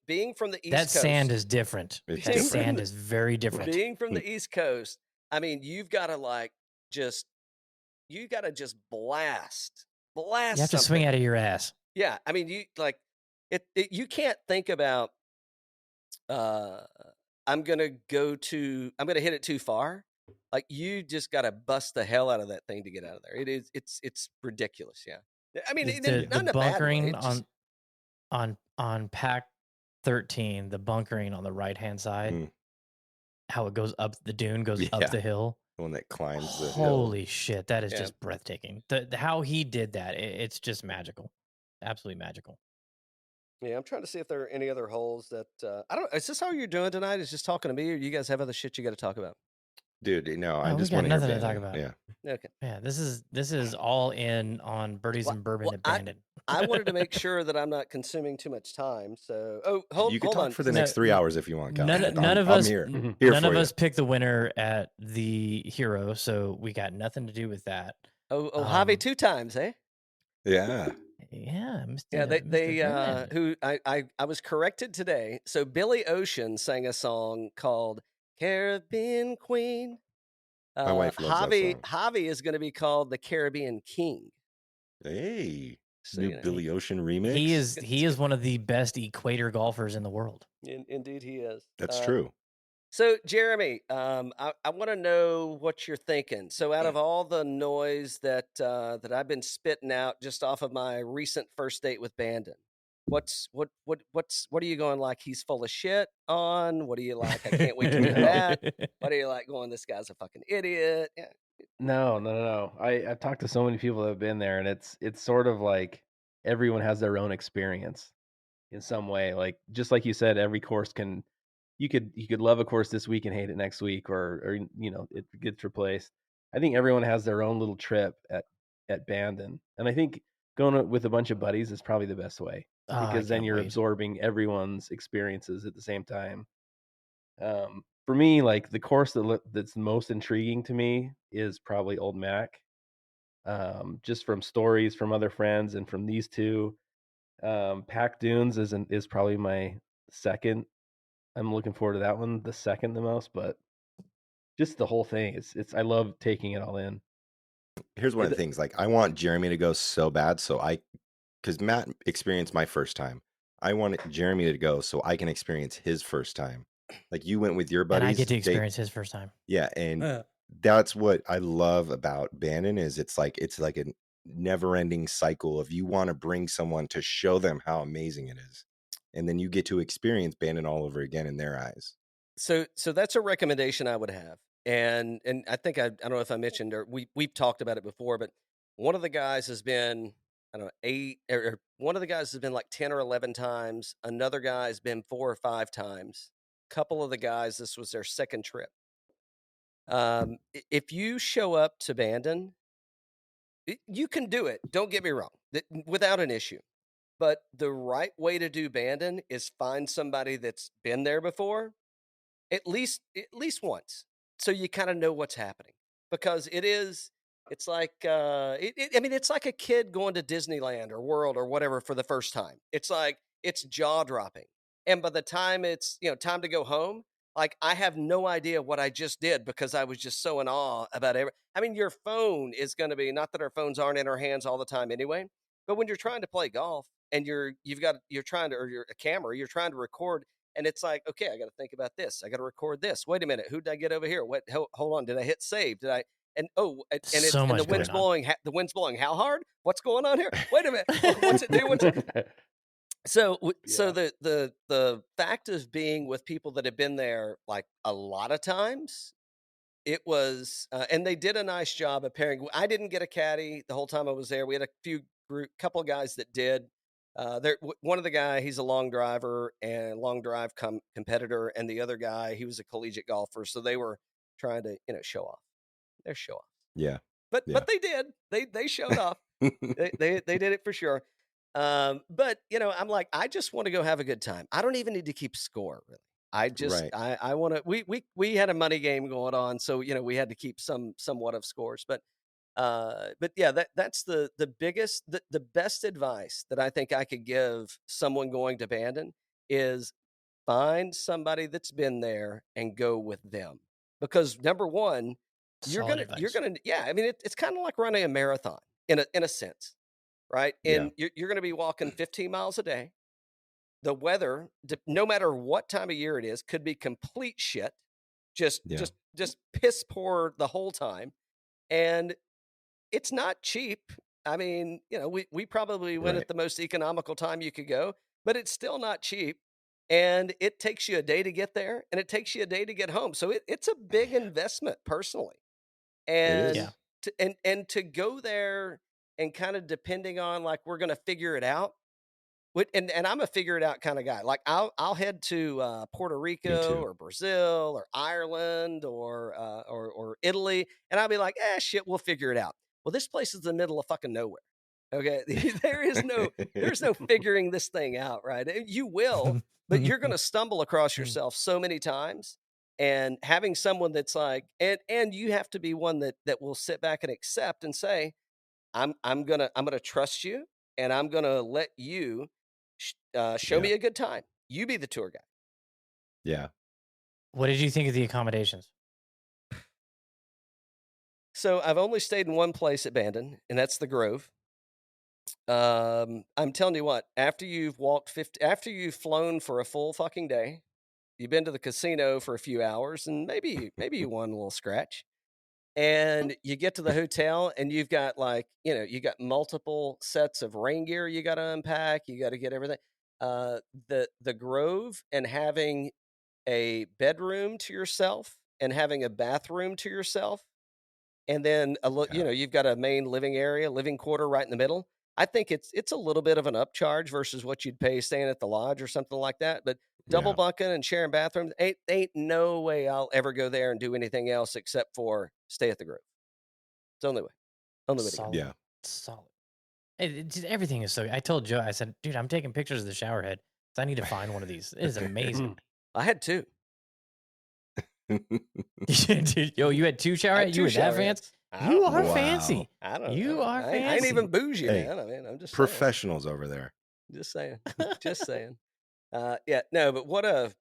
being from the East that Coast, sand is different. That sand is very different. Being from the East Coast, I mean, you've got to just blast. You have to swing out of your ass. Yeah, I mean, you you can't think about I'm gonna hit it too far. Like, you just got to bust the hell out of that thing to get out of there. It's ridiculous. Yeah, I mean, the bunkering on pack 13, the bunkering on the right hand side, how it goes up the dune, goes up the hill. The one that climbs the hill. Holy shit, that is just breathtaking. How he did that, it's just magical, absolutely magical. Yeah, I'm trying to see if there are any other holes that I don't. Is this all you're doing tonight? Is just talking to me, or you guys have other shit you got to talk about? Dude, no, I just got want nothing to talk about. Yeah. Okay. Yeah, this is all in on Birdies and Bourbon at Bandon. I wanted to make sure that I'm not consuming too much time. So, you can talk for the next 3 hours if you want. None of us picked the winner at the Hero, so we got nothing to do with that. Javi 2 times, eh? Yeah. Yeah, they who I was corrected today. So Billy Ocean sang a song called Caribbean Queen. My wife loves that song. Javi is going to be called the Caribbean King. Hey, new Billy Ocean remix. He is one of the best equator golfers in the world. Indeed, he is. That's true. So, Jeremy, I want to know what you're thinking. So, out of all the noise that I've been spitting out just off of my recent first date with Bandon, what are you going like? He's full of shit on. What are you like? I can't wait to do that. What are you like? Going, this guy's a fucking idiot. Yeah. No. I've talked to so many people that have been there, and it's sort of like everyone has their own experience in some way. Like, just like you said, every course can. You could love a course this week and hate it next week, or it gets replaced. I think everyone has their own little trip at Bandon, and I think going with a bunch of buddies is probably the best way, because then you're absorbing everyone's experiences at the same time. For me, like, the course that's most intriguing to me is probably Old Mac, just from stories from other friends and from these two. Pack Dunes is probably my second. I'm looking forward to that one, the second the most, but just the whole thing. It's I love taking it all in. Here's one of the things, like, I want Jeremy to go so bad, because Matt experienced my first time. I want Jeremy to go so I can experience his first time. Like, you went with your buddies. And I get to experience his first time. Yeah, and that's what I love about Bandon is it's like a never-ending cycle of you want to bring someone to show them how amazing it is. And then you get to experience Bandon all over again in their eyes. So that's a recommendation I would have. And I think I don't know if I mentioned, or we've talked about it before, but one of the guys has been, I don't know, 8, or one of the guys has been like 10 or 11 times. Another guy's been 4 or 5 times. A couple of the guys, this was their second trip. If you show up to Bandon, you can do it. Don't get me wrong, without an issue. But the right way to do Bandon is find somebody that's been there before, at least once, so you kind of know what's happening. Because it's like it's like a kid going to Disneyland or World or whatever for the first time. It's like, it's jaw dropping, and by the time it's time to go home, like, I have no idea what I just did because I was just so in awe about everything. I mean, your phone is going to be, not that our phones aren't in our hands all the time anyway, but when you're trying to play golf and you're trying to, or you're a camera, you're trying to record, and it's like, okay, I got to think about this. I got to record this. Wait a minute. Who did I get over here? What? Hold on. Did I hit save? Did I? And the wind's blowing. The wind's blowing how hard? What's going on here? Wait a minute. What's it do? So the fact of being with people that have been there like a lot of times, it was, and they did a nice job of pairing. I didn't get a caddy the whole time I was there. We had a couple of guys that did. One of the guy, he's a long driver and long drive competitor, and the other guy, he was a collegiate golfer. So they were trying to show off. They're show off. Yeah, but they did. They showed off. they did it for sure. But I'm like, I just want to go have a good time. I don't even need to keep score, really. I just, right. I want to, we had a money game going on. So, we had to keep somewhat of scores, but yeah, that's the biggest, the best advice that I think I could give someone going to Bandon is find somebody that's been there and go with them. Because number one, you're gonna, yeah. I mean, it's kind of like running a marathon in a sense, right? And you're gonna be walking 15 miles a day. The weather, no matter what time of year it is, could be complete shit. Just piss poor the whole time, and it's not cheap. I mean, we probably went at the most economical time you could go, but it's still not cheap. And it takes you a day to get there, and it takes you a day to get home. So it's a big investment personally. And and to go there and kind of depending on like we're going to figure it out. And I'm a figure it out kind of guy. Like I'll head to Puerto Rico or Brazil or Ireland or Italy, and I'll be like, shit, we'll figure it out. Well, this place is in the middle of fucking nowhere. Okay, there's no figuring this thing out, right? You will, but you're going to stumble across yourself so many times. And having someone that's like, and you have to be one that will sit back and accept and say, I'm gonna trust you, and I'm gonna let you show me a good time. You be the tour guide. Yeah. What did you think of the accommodations? So I've only stayed in one place at Bandon, and that's the Grove. I'm telling you what, after you've after you've flown for a full fucking day, you've been to the casino for a few hours, and maybe you won a little scratch, and you get to the hotel, and you've got like, you got multiple sets of rain gear you got to unpack, you got to get everything. The Grove and having a bedroom to yourself and having a bathroom to yourself, and then you've got a main living quarter right in the middle. I think it's a little bit of an upcharge versus what you'd pay staying at the lodge or something like that. But double bunking and sharing bathrooms, ain't no way I'll ever go there and do anything else except for stay at the Grove. It's the only way. Only way to go. Yeah. Solid. Everything is so. I told Joe, I said, dude, I'm taking pictures of the shower head. I need to find one of these. It is amazing. I had two. Dude, yo, you had two shower heads? You were that fancy? You are fancy. I don't know. You are fancy. I ain't even bougie, man. I mean, I'm just professionals over there. Just saying. Just saying. No, but what a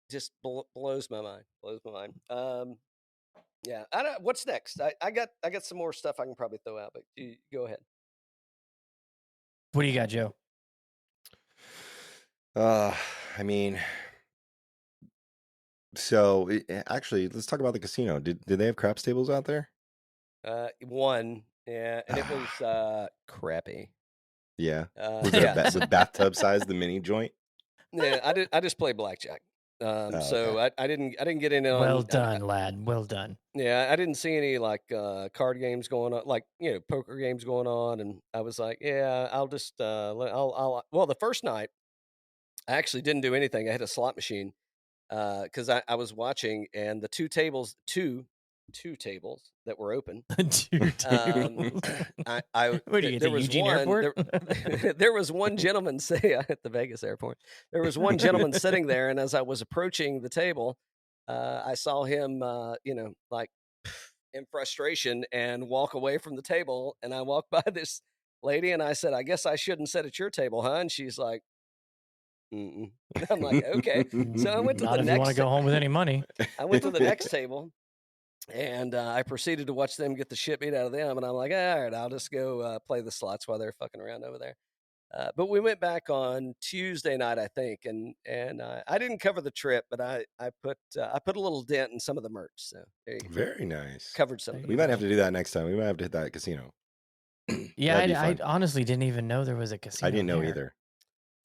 just blows my mind. Blows my mind. I don't. What's next? I got some more stuff I can probably throw out, but you go ahead. What do you got, Joe? I mean, so actually, let's talk about the casino. Did they have craps tables out there? One, and it was crappy. Yeah, was it with bathtub size, the mini joint? Yeah, I just play blackjack. So okay. I didn't get in on. Well done, lad. Well done. Yeah, I didn't see any like card games going on, like poker games going on, and I was like, yeah, I'll just I'll. Well, the first night, I actually didn't do anything. I had a slot machine because I was watching, and the two tables that were open. Two tables. What do you there think, was Eugene one. Airport? There was one gentleman at the Vegas airport. There was one gentleman sitting there, and as I was approaching the table, I saw him, like in frustration, and walk away from the table. And I walked by this lady, and I said, "I guess I shouldn't sit at your table, huh?" And she's like, "Mm-mm." I'm like, "Okay." So I went to Not the if next. You want to go home with any money. I went to the next table. And I proceeded to watch them get the shit beat out of them. And I'm like, all right, I'll just go play the slots while they're fucking around over there. But we went back on Tuesday night, I think, and I didn't cover the trip, but I put a little dent in some of the merch. So there you go. Very nice. Covered some. We might have to do that next time. We might have to hit that casino. Yeah, I honestly didn't even know there was a casino. I didn't know either.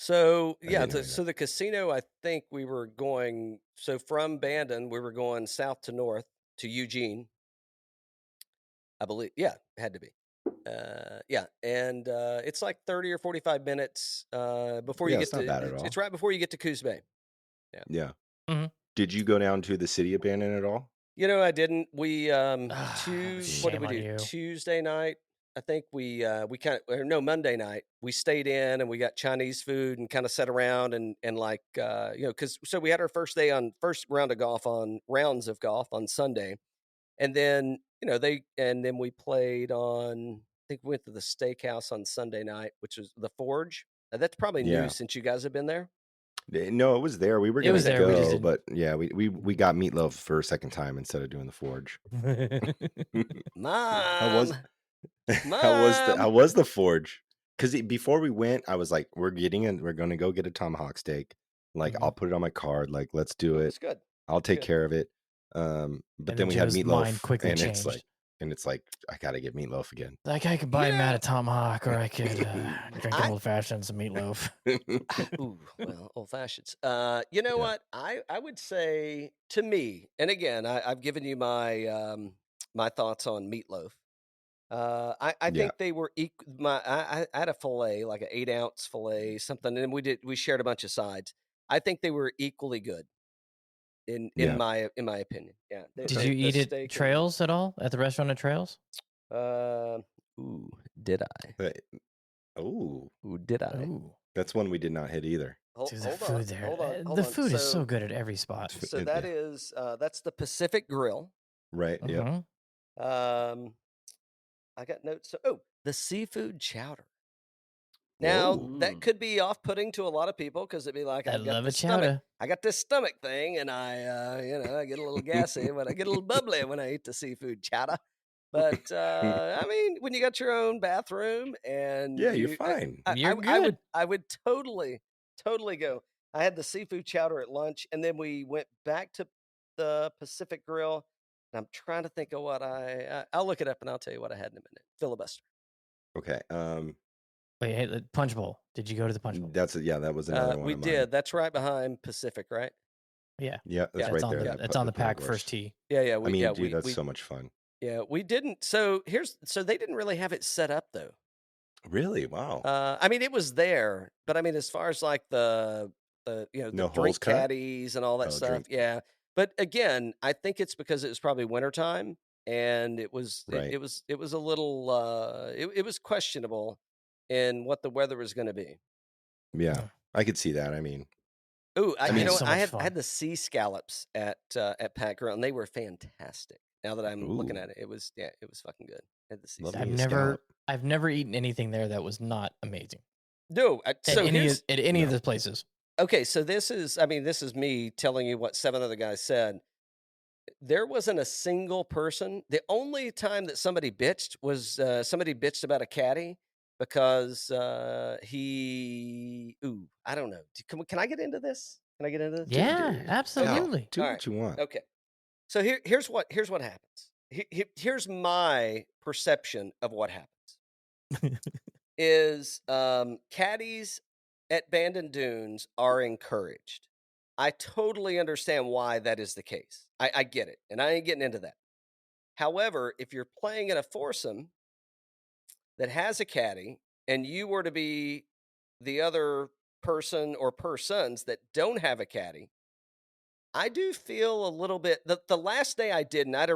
So so the casino, I think we were going. So from Bandon, we were going south to north to Eugene, I believe. Yeah, it had to be. And it's like 30 or 45 minutes before you get to. It's right before you get to Coos Bay. Yeah. Mm-hmm. Did you go down to the city of Bandon at all? I didn't. We what did we do? Tuesday night, I think Monday night we stayed in and we got Chinese food and kind of sat around and like because we had our first rounds of golf on Sunday, and then then we played on. I think we went to the steakhouse on Sunday night, which was the Forge. That's probably new since you guys have been there. No, it was there. We were It gonna was there. We just go, didn't. but yeah, we got meatloaf for a second time instead of doing the Forge. How was Mom. how was the Forge? Because before we went, I was like, we're gonna go get a tomahawk steak. Like, I'll put it on my card. Like, let's do it. It's good. I'll take care of it. But And then we had Joe's mind meatloaf, quickly and changed. it's like I gotta get meatloaf again. Like, I could buy Matt a tomahawk, or I could drink an old fashioned, some meatloaf. Ooh, well, old fashions. You know what? I would say, to me, and again, I've given you my my thoughts on meatloaf. I think they were I had a fillet, like an 8-ounce fillet, something, and we shared a bunch of sides. I think they were equally good. In my opinion, yeah. Did you eat at Trails at all, at the restaurant at Trails? Ooh, did I? Ooh, did I? Ooh. That's one we did not hit either. Hold the food on, there. hold on. The food is so good at every spot. So that is that's the Pacific Grill. Right. Yeah. I got notes. Oh, the seafood chowder. Now that could be off-putting to a lot of people because it'd be like, I got this stomach thing, and I get a little gassy when I get a little bubbly when I eat the seafood chowder. But I mean, when you got your own bathroom and you're fine. You're good. I would totally go. I had the seafood chowder at lunch, and then we went back to the Pacific Grill. And I'm trying to think of what I'll look it up and I'll tell you what I had in a minute. Filibuster. Okay. Wait, hey, the Punch Bowl. Did you go to the Punch Bowl? That was another one. We did. That's right behind Pacific, right? Yeah. Yeah, that's right there. That's on the pack first tee. Yeah. Dude, that's so much fun. Yeah, we didn't. So they didn't really have it set up though. Really? Wow. I mean, it was there, but I mean, as far as like the the drink caddies and all that stuff, yeah. But again, I think it's because it was probably wintertime and it was it was a little it was questionable in what the weather was going to be. Yeah, I could see that. I mean, I had the sea scallops at Pat Grill, and they were fantastic. Now that I'm looking at it, it was fucking good. Had the sea scallops. I've never eaten anything there that was not amazing. No, at any of the places. Okay, so this is me telling you what 7 other guys said. There wasn't a single person. The only time that somebody bitched was somebody bitched about a caddy because I don't know. Can I get into this? Yeah, absolutely. Do what you want. Okay. So here's what happens. Here's my perception of what happens. Is caddies at Bandon Dunes are encouraged. I totally understand why that is the case. I get it, and I ain't getting into that. However, if you're playing in a foursome that has a caddy, and you were to be the other person or persons that don't have a caddy, I do feel a little bit. The last day I did, and I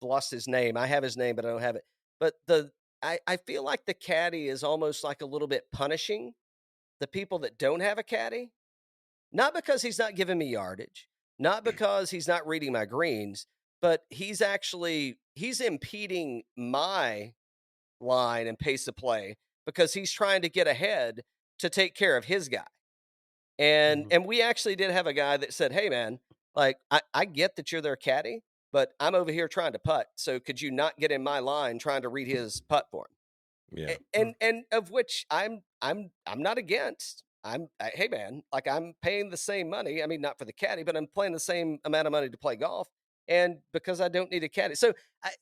lost his name. I have his name, but I don't have it. But I feel like the caddy is almost like a little bit punishing the people that don't have a caddy. Not because he's not giving me yardage, not because he's not reading my greens, but he's impeding my line and pace of play because he's trying to get ahead to take care of his guy. And we actually did have a guy that said, "Hey man, like I get that you're their caddy, but I'm over here trying to putt. So could you not get in my line trying to read his putt for him?" Yeah. And of which I'm not against. Hey man, like I'm paying the same money. I mean, not for the caddy, but I'm paying the same amount of money to play golf, and because I don't need a caddy. So,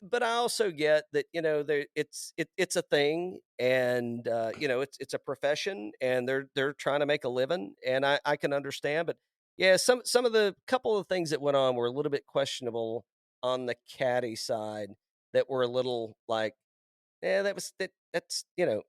but I also get that it's a thing, and it's a profession, and they're trying to make a living, and I can understand. But yeah, some of the couple of things that went on were a little bit questionable on the caddy side. That were a little like, yeah, that's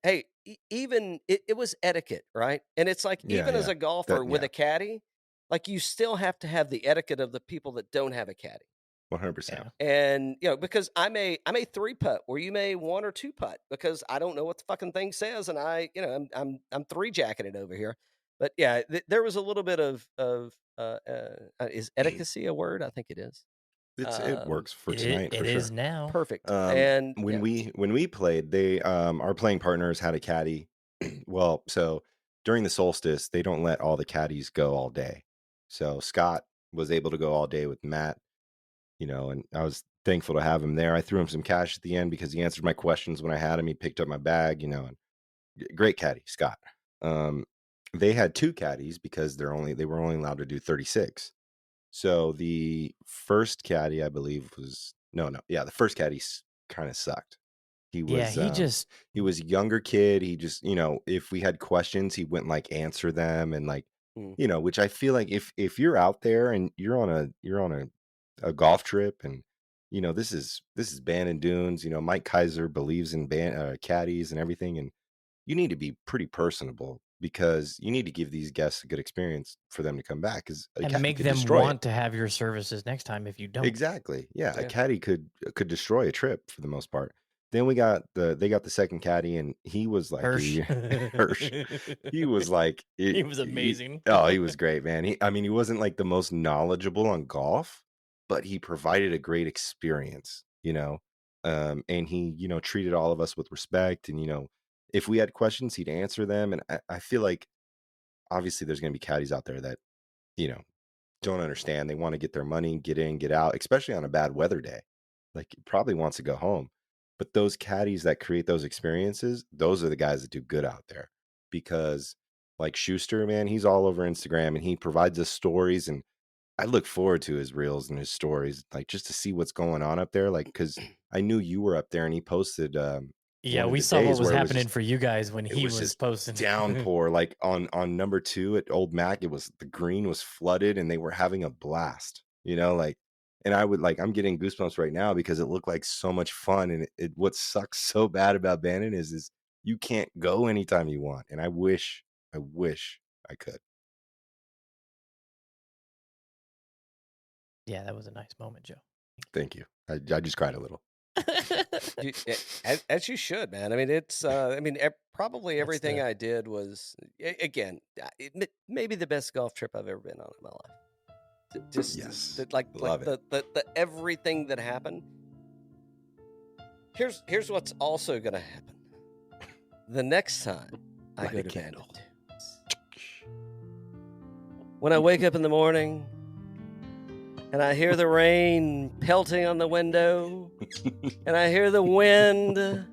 hey. Even it was etiquette, right? And it's like, even as a golfer with a caddy, like you still have to have the etiquette of the people that don't have a caddy. 100%. And because I may 3-putt where you may 1 or 2-putt because I don't know what the fucking thing says, and I'm 3-jacking it over here. But yeah, there was a little bit of is etiquette a word? I think it is. It works for tonight. It is now. Perfect. And when we played, they our playing partners had a caddy. Well, so during the solstice, they don't let all the caddies go all day. So Scott was able to go all day with Matt, and I was thankful to have him there. I threw him some cash at the end because he answered my questions when I had him. He picked up my bag, and great caddy, Scott. They had 2 caddies because they were only allowed to do 36. So the first caddy, I believe, was the first caddy kind of sucked. He was he was a younger kid. He just, if we had questions, he wouldn't like answer them, and like, which I feel like if you're out there and you're on a golf trip, and this is Bandon Dunes, Mike Kaiser believes in caddies and everything, and you need to be pretty personable because you need to give these guests a good experience for them to come back, because and make them want to have your services next time if you don't. Exactly. Yeah. A caddy could destroy a trip for the most part. Then they got the second caddy, and he was like Hirsch. Hirsch. He was like he was amazing. He was great, man. He wasn't like the most knowledgeable on golf, but he provided a great experience, and he treated all of us with respect, and if we had questions, he'd answer them. And I feel like obviously there's going to be caddies out there that don't understand. They want to get their money, get in, get out, especially on a bad weather day. Like, probably wants to go home. But those caddies that create those experiences, those are the guys that do good out there. Because like Schuster, man, he's all over Instagram, and he provides us stories, and I look forward to his reels and his stories, like just to see what's going on up there. Like, because I knew you were up there, and he posted we saw what was happening for you guys when he was posting downpour. Like on number 2 at Old Mac, the green was flooded, and they were having a blast, like, and I'm getting goosebumps right now because it looked like so much fun. And what sucks so bad about Bandon is you can't go anytime you want. And I wish I could. Yeah, that was a nice moment, Joe. Thank you. I just cried a little. As you should, man. I mean, it's probably everything I did was, again, maybe the best golf trip I've ever been on in my life. Just love it. The everything that happened. Here's what's also gonna happen. The next time I go to Bandon, when I wake up in the morning and I hear the rain pelting on the window, and I hear the wind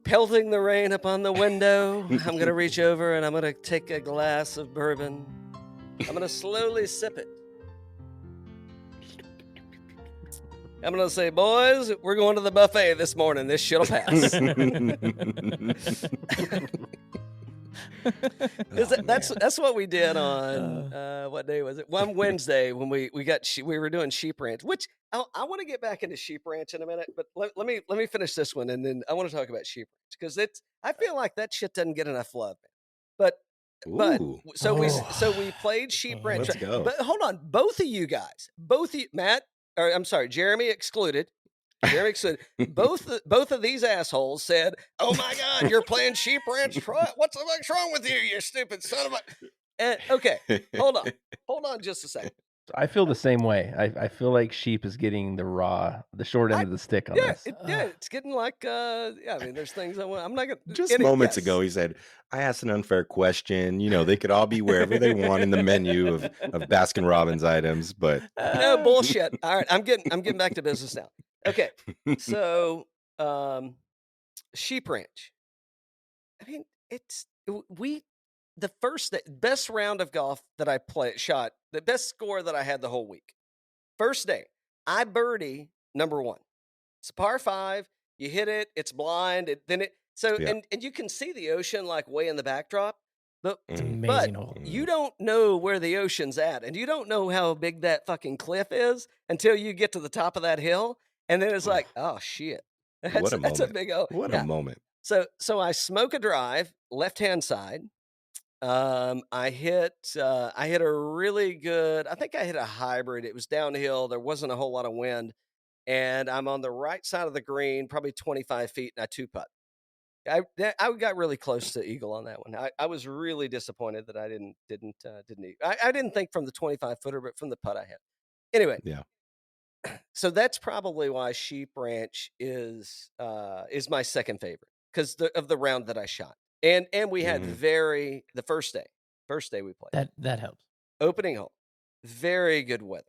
pelting the rain upon the window, I'm going to reach over and I'm going to take a glass of bourbon. I'm going to slowly sip it. I'm going to say, boys, we're going to the buffet this morning. This shit'll pass. That's what we did on what day was it? One Wednesday when we were doing Sheep Ranch, which I want to get back into Sheep Ranch in a minute, but let me finish this one, and then I want to talk about Sheep Ranch because I feel like that shit doesn't get enough love, man. We played Sheep Ranch. Let's go. But hold on, both of you guys, Jeremy excluded. Both of these assholes said, "Oh my God, you're playing Sheep Ranch! What's the fuck's wrong with you, you stupid son of a?" And okay, hold on, just a second. I feel the same way. I feel like Sheep is getting the short end of the stick on this. It's getting like, I mean, there's things I'm not gonna. Just moments ago, he said, "I asked an unfair question. They could all be wherever they want in the menu of Baskin Robbins items, but no bullshit." All right, I'm getting back to business now. Okay, so Sheep Ranch. I mean, the best round of golf that I shot, the best score that I had the whole week. First day, I birdie number 1. It's a par 5. You hit it. It's blind. And you can see the ocean like way in the backdrop. But you don't know where the ocean's at, and you don't know how big that fucking cliff is until you get to the top of that hill. And then it's like, oh shit, that's a big a moment. So I smoke a drive left-hand side. I hit a really good. I think I hit a hybrid. It was downhill. There wasn't a whole lot of wind, and I'm on the right side of the green, probably 25 feet, and I 2-putt. I got really close to eagle on that one. I was really disappointed that I didn't. I didn't think from the 25-footer, but from the putt I had. Anyway, yeah. So that's probably why Sheep Ranch is my second favorite because of the round that I shot. And we had the first day we played. That helps. Opening hole, very good weather,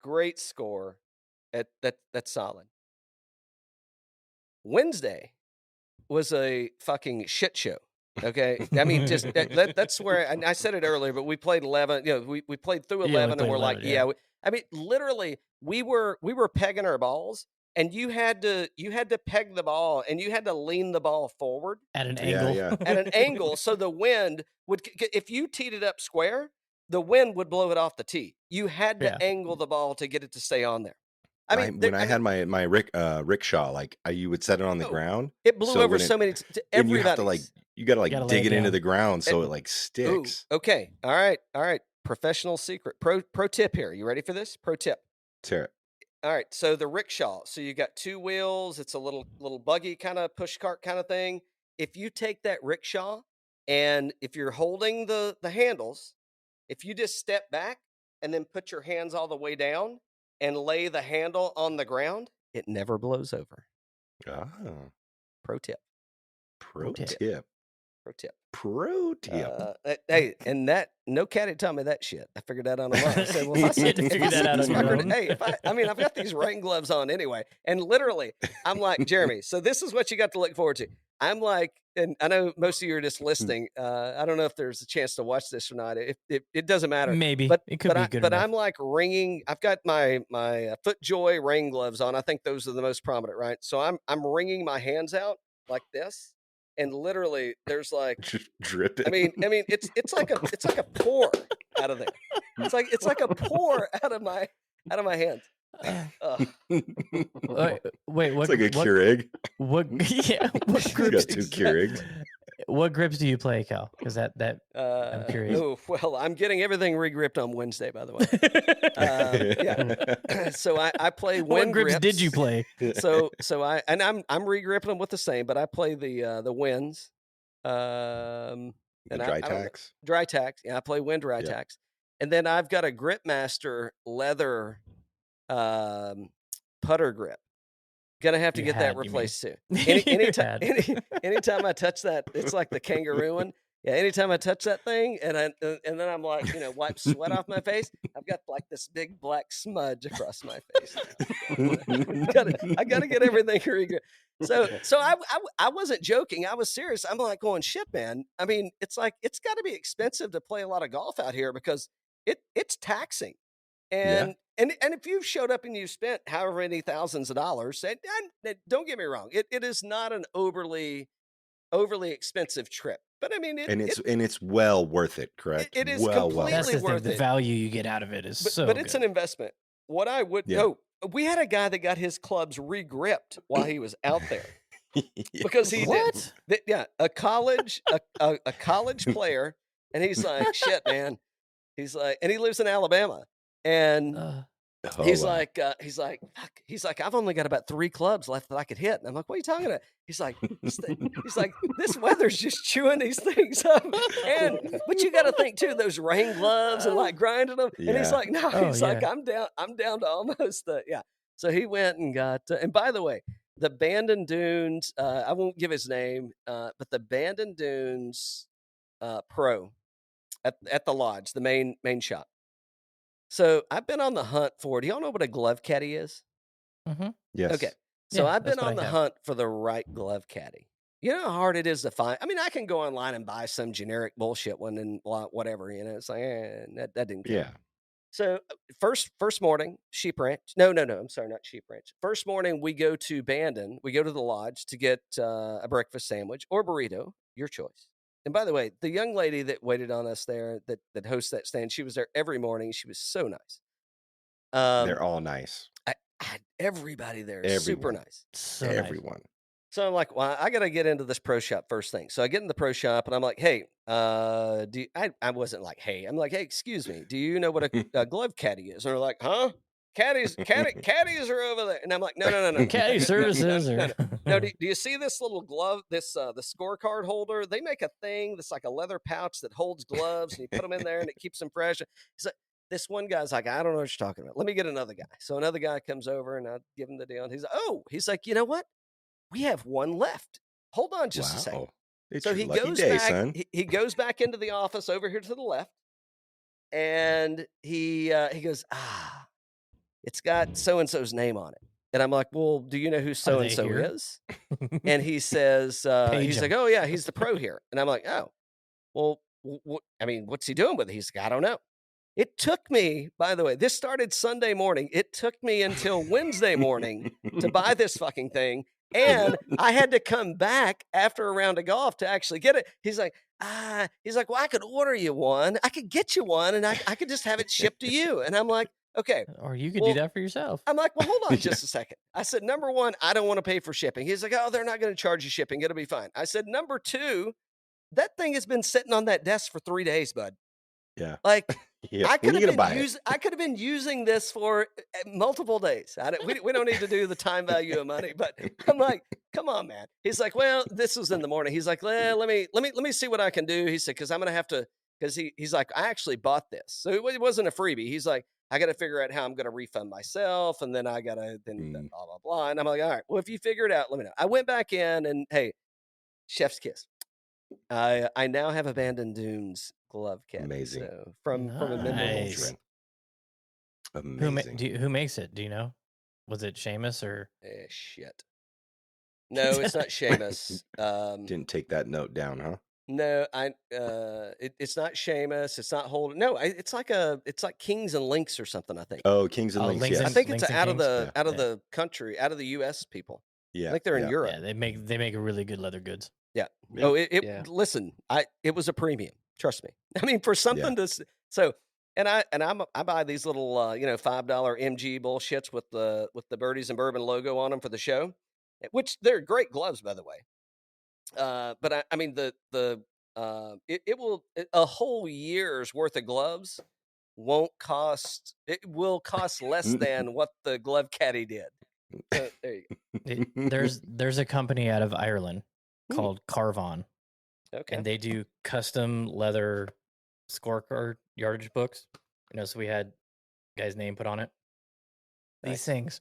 great score. That's solid. Wednesday was a fucking shit show. Okay, I mean, just that's where I said it earlier, but we played 11. You know, we played through 11, and we're 11, like, yeah. I mean, literally, we were pegging our balls, and you had to peg the ball, and you had to lean the ball forward at an angle, at an angle, so the wind would. If you teed it up square, the wind would blow it off the tee. You had to angle the ball to get it to stay on there. I mean, when I had my rickshaw, like you would set it on the ground. It blew over so many. And you have to you got to dig it into the ground so it like sticks. Ooh, okay, all right. Professional secret, pro tip here. You ready for this? Pro tip. Tear it. All right. So the rickshaw. So you got 2 wheels. It's a little buggy kind of push cart kind of thing. If you take that rickshaw and if you're holding the handles, if you just step back and then put your hands all the way down and lay the handle on the ground, it never blows over. Ah. Pro tip. Pro tip. Hey, and no caddy taught me that shit. I figured that out on my own. I said, well, I had to figure that out on your own. Hey, I've got these rain gloves on anyway. And literally, I'm like, Jeremy, so this is what you got to look forward to. I'm like, and I know most of you are just listening. I don't know if there's a chance to watch this or not. It doesn't matter. Maybe. But it could be good But enough. I'm like ringing. I've got my FootJoy rain gloves on. I think those are the most prominent, right? So I'm wringing my hands out like this. And literally, there's like just dripping. I mean, it's like a pour out of there. It's like a pour out of my hands. Wait, what? It's like a Keurig. What? Yeah. What got grips? 2 Keurigs. What grips do you play, Cal? Because that I'm curious. Oh, well, I'm getting everything re-gripped on Wednesday, by the way. Yeah. So I play wind What grips grips. did you play? So I'm re-gripping them with the same, but I play the winds. And dry tacks. Dry tacks. Yeah, I play wind dry tacks. And then I've got a Gripmaster leather putter grip. Gonna have to get that replaced too. Anytime I touch that, it's like the kangaroo one. Yeah, anytime I touch that thing, and then I'm like, wipe sweat off my face. I've got like this big black smudge across my face. I gotta get everything re-gripped. So I wasn't joking. I was serious. I'm like going, shit, man. I mean, it's like it's got to be expensive to play a lot of golf out here because it's taxing. And if you've showed up and you've spent however many thousands of dollars, and don't get me wrong, it is not an overly expensive trip. But I mean, it's well worth it, correct? It is completely worth it. The value you get out of it is so but good. it's an investment. What I would we had a guy that got his clubs re-gripped while he was out there. Because he did. A college player, and he's like, shit, man. He's like, and he lives in Alabama. And he's like, fuck. I've only got about 3 clubs left that I could hit. And I'm like, what are you talking about? He's like, this weather's just chewing these things up. But you got to think too, those rain gloves and like grinding them. Yeah. And he's like, no, like, I'm down to almost, So he went and got, and by the way, the Bandon Dunes, I won't give his name, but the Bandon Dunes pro at the lodge, the main shop. So I've been on the hunt for, do y'all know what a glove caddy is? Mm-hmm. Yes. Okay. So I've been on the hunt for the right glove caddy. You know how hard it is to find? I mean, I can go online and buy some generic bullshit one and whatever, It's like, that didn't count. Yeah. So first morning, Sheep Ranch. No, I'm sorry, not Sheep Ranch. First morning, we go to Bandon. We go to the lodge to get a breakfast sandwich or burrito, your choice. And by the way, the young lady that waited on us there, that hosts that stand, she was there every morning. She was so nice. They're all nice. Everybody there is super nice. So everyone. Nice. So I'm like, well, I got to get into this pro shop first thing. So I get in the pro shop and I'm like, hey, I wasn't like, hey, I'm like, hey, excuse me, do you know what a glove caddy is? And they're like, huh? Caddies are over there. And I'm like, no. Caddy services. No, do you see this little glove, the scorecard holder? They make a thing that's like a leather pouch that holds gloves and you put them in there and it keeps them fresh. He's like, this one guy's like, I don't know what you're talking about. Let me get another guy. So another guy comes over and I give him the deal. And he's like, you know what? We have one left. Hold on just a second. It's So your he lucky goes day, back. son. He goes back into the office over here to the left, and he goes, it's got so and so's name on it. And I'm like, well, do you know who so and so is? And he says, he's like, oh yeah, he's the pro here. And I'm like, oh, well, I mean, what's he doing with it? He's like, I don't know. It took me, by the way, this started Sunday morning. It took me until Wednesday morning to buy this fucking thing. And I had to come back after a round of golf to actually get it. He's like, well, I could order you one. I could get you one, and I could just have it shipped to you. And I'm like, okay. Or you could do that for yourself. I'm like, well, hold on just a second. I said, number one, I don't want to pay for shipping. He's like, oh, they're not going to charge you shipping. It'll be fine. I said, number two, that thing has been sitting on that desk for 3 days, bud. Yeah. Like, yeah. I could have been using this for multiple days. We don't need to do the time value of money, but I'm like, come on, man. He's like, well, this was in the morning. He's like, well, let me see what I can do. He said, because I'm gonna have to, because he's like, I actually bought this, so it wasn't a freebie. He's like, I got to figure out how I'm gonna refund myself, and then I gotta blah blah blah. And I'm like, all right, well, if you figure it out, let me know. I went back in, and hey, chef's kiss. I now have a Bandon Dunes glove kit. Amazing. So from a memorable. Amazing. Who makes it? Do you know? Was it Seamus or? Shit. No, it's not Seamus. Didn't take that note down, huh? No, it's not Seamus. It's not Holden. No, it's like Kings and Links or something. I think. Oh, Kings and Links. Yeah, I think it's out of the country, out of the U.S. people. Yeah, I think they're in Europe. Yeah, they make a really good leather goods. Yeah. Oh, listen, it was a premium. Trust me. I mean, for something I buy these little $5 MG bullshits with the Birdies and Bourbon logo on them for the show, which they're great gloves, by the way. But I mean it will a whole year's worth of gloves will cost less than what the glove caddy did. So, there you go. There's a company out of Ireland called Carvon. Okay. And they do custom leather scorecard yardage books. So we had a guy's name put on it. These things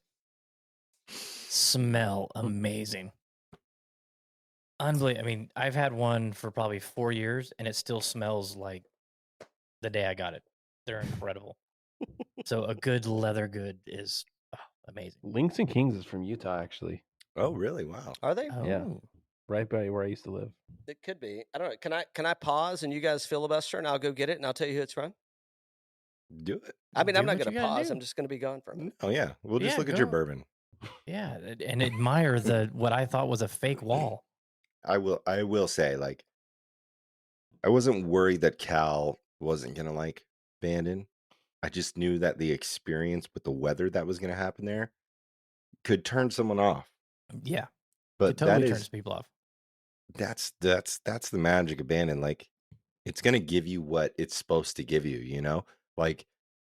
smell amazing. Unbelievable. I mean, I've had one for probably 4 years, and it still smells like the day I got it. They're incredible. So a good leather good is amazing. Links and Kings is from Utah, actually. Oh, really? Wow. Are they? Oh. Yeah. Right by where I used to live. It could be. I don't know. Can I pause and you guys filibuster and I'll go get it and I'll tell you who it's from? Do it. I mean, I'm not going to pause. I'm just going to be gone for a minute. Oh yeah, we'll just look at your bourbon. Yeah, and admire what I thought was a fake wall. I will say, like, I wasn't worried that Cal wasn't gonna like Bandon. I just knew that the experience with the weather that was gonna happen there could turn someone off. Yeah, but it totally turns people off. That's the magic of Bandon. Like, it's gonna give you what it's supposed to give you. Like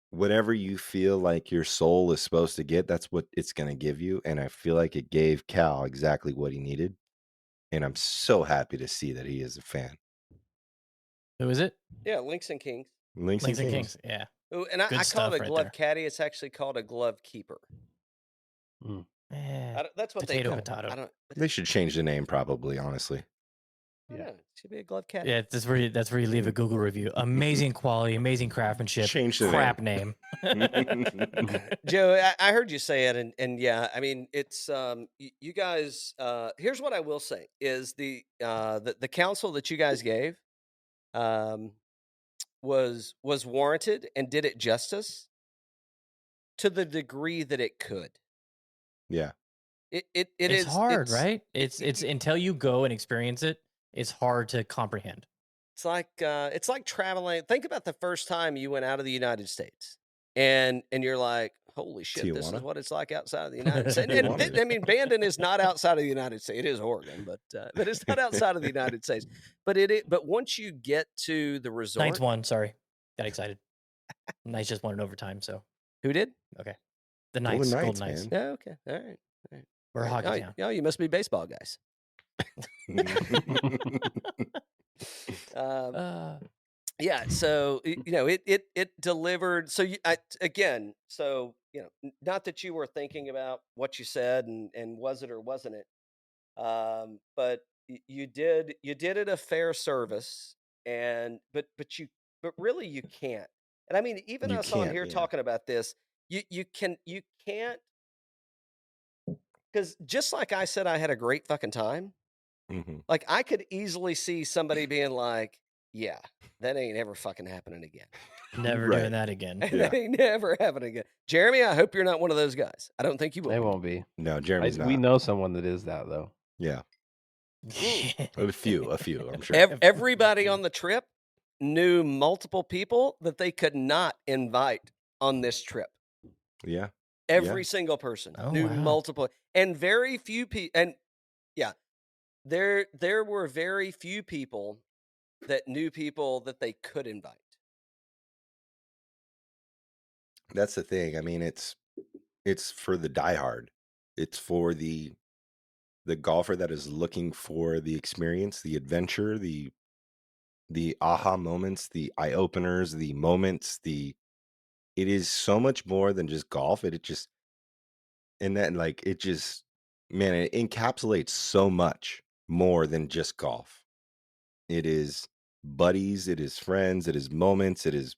whatever you feel like your soul is supposed to get, that's what it's gonna give you. And I feel like it gave Cal exactly what he needed. And I'm so happy to see that he is a fan. Who is it? Yeah, Links and Kings. Links and Kings. Yeah. Ooh, and I call it a glove caddy. It's actually called a glove keeper. That's what they call it. I don't. They should change the name, probably. Honestly. Yeah, it should be a glove caddy. Yeah, that's where you leave a Google review. Amazing quality, amazing craftsmanship. Change the crap name. Joe, I heard you say it, and yeah, I mean, it's you guys. Here's what I will say: is the counsel that you guys gave, was warranted and did it justice to the degree that it could. Yeah. It's is hard, right? It's until you go and experience it, it's hard to comprehend. It's like traveling. Think about the first time you went out of the United States, and you're like, holy shit, Tijuana? This is what it's like outside of the United States. And I mean, Bandon is not outside of the United States. It is Oregon, but it's not outside of the United States. But but once you get to the resort, Knights won. Sorry, got excited. Knights just won in overtime. So who did? Okay, the Knights. Golden Knights. Yeah, okay, all right. We're hockey town. You must be baseball guys. Yeah, so it delivered. So not that you were thinking about what you said and was it or wasn't it, but you did it a fair service, but really you can't. And I mean, even You us on can't, here yeah. talking about this, you can't, because just like I said, I had a great fucking time. Mhm. Like I could easily see somebody being like, "Yeah, that ain't ever fucking happening again. Never Right. doing that again. Yeah. That ain't never happening again." Jeremy, I hope you're not one of those guys. I don't think you will. They be. won't be. No, Jeremy's not. We know someone that is that though. Yeah. Mm. A few, I'm sure. Everybody on the trip knew multiple people that they could not invite on this trip. Yeah. Every single person knew multiple, and very few people. And yeah, there were very few people that knew people that they could invite. That's the thing. I mean, it's for the diehard. It's for the golfer that is looking for the experience, the adventure, the aha moments, the eye openers, the moments. It is so much more than just golf. It just man, it encapsulates so much more than just golf. It is buddies, it is friends, it is moments, it's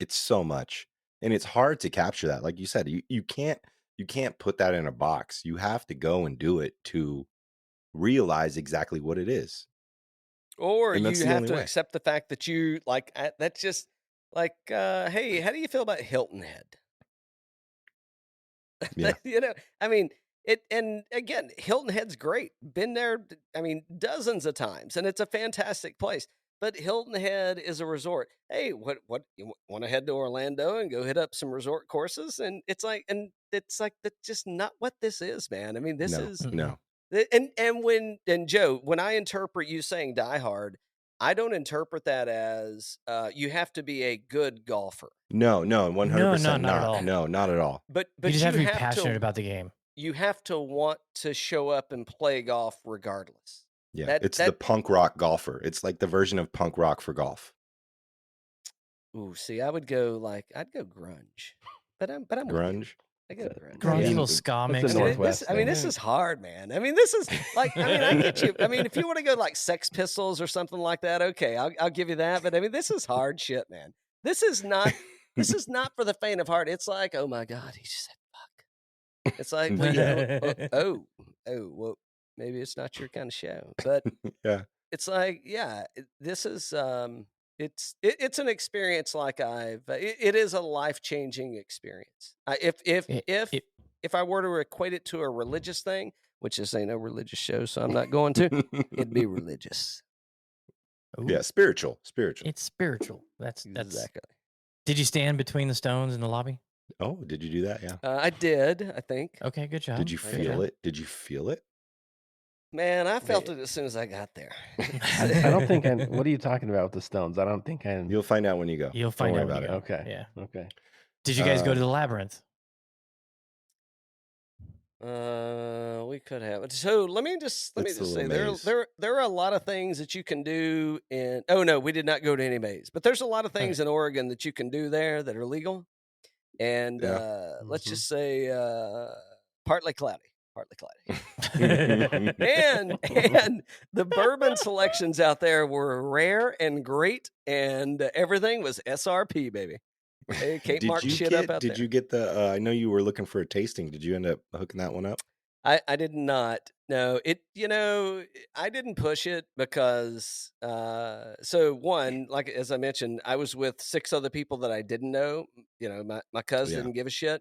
so much. And it's hard to capture that. Like you said, you can't put that in a box. You have to go and do it to realize exactly what it is. Or you have to accept the fact that you like that's just like hey, how do you feel about Hilton Head? Yeah. I mean, it, and again, Hilton Head's great. Been there, I mean, dozens of times, and it's a fantastic place. But Hilton Head is a resort. Hey, what you want to head to Orlando and go hit up some resort courses? And it's like that's just not what this is, man. I mean, this is no. And Joe, when I interpret you saying die hard, I don't interpret that as you have to be a good golfer. No, 100% not at all. No, not at all. But you just have to be passionate about the game. You have to want to show up and play golf regardless. Yeah, it's the punk rock golfer. It's like the version of punk rock for golf. Ooh, see, I'd go grunge, but I'm grunge. I go grunge. Grunge, little ska mix. Northwest. This is hard, man. I mean, this is like, I get you. I mean, if you want to go like Sex Pistols or something like that, okay, I'll give you that. But I mean, this is hard shit, man. This is not for the faint of heart. It's like, oh my God, he just said fuck. It's like, well, maybe it's not your kind of show, but yeah, it's like, yeah, this is it's an experience like it is a life-changing experience. If I were to equate it to a religious thing, which this ain't no religious show, so I'm not going to, it'd be religious. Ooh. Yeah, spiritual. It's spiritual. That's exactly. Did you stand between the stones in the lobby? Oh, did you do that? Yeah. I did, I think. Okay, good job. Did you feel it? Did you feel it? Man, I felt it as soon as I got there. I don't think what are you talking about with the stones? I don't think I. You'll find out when you go. You'll find out about it. Okay. Yeah. Okay. Did you guys go to the labyrinth? We could have. So let me just say there are a lot of things that you can do in. Oh no, we did not go to any maze, but there's a lot of things in Oregon that you can do there that are legal, and let's just say partly cloudy. and the bourbon selections out there were rare and great, and everything was SRP, baby. Hey, Kate Mark shit up out there. Did you get the? I know you were looking for a tasting. Did you end up hooking that one up? I did not. No, I didn't push it because so one, like as I mentioned, I was with 6 other people that I didn't know. My cousin didn't give a shit.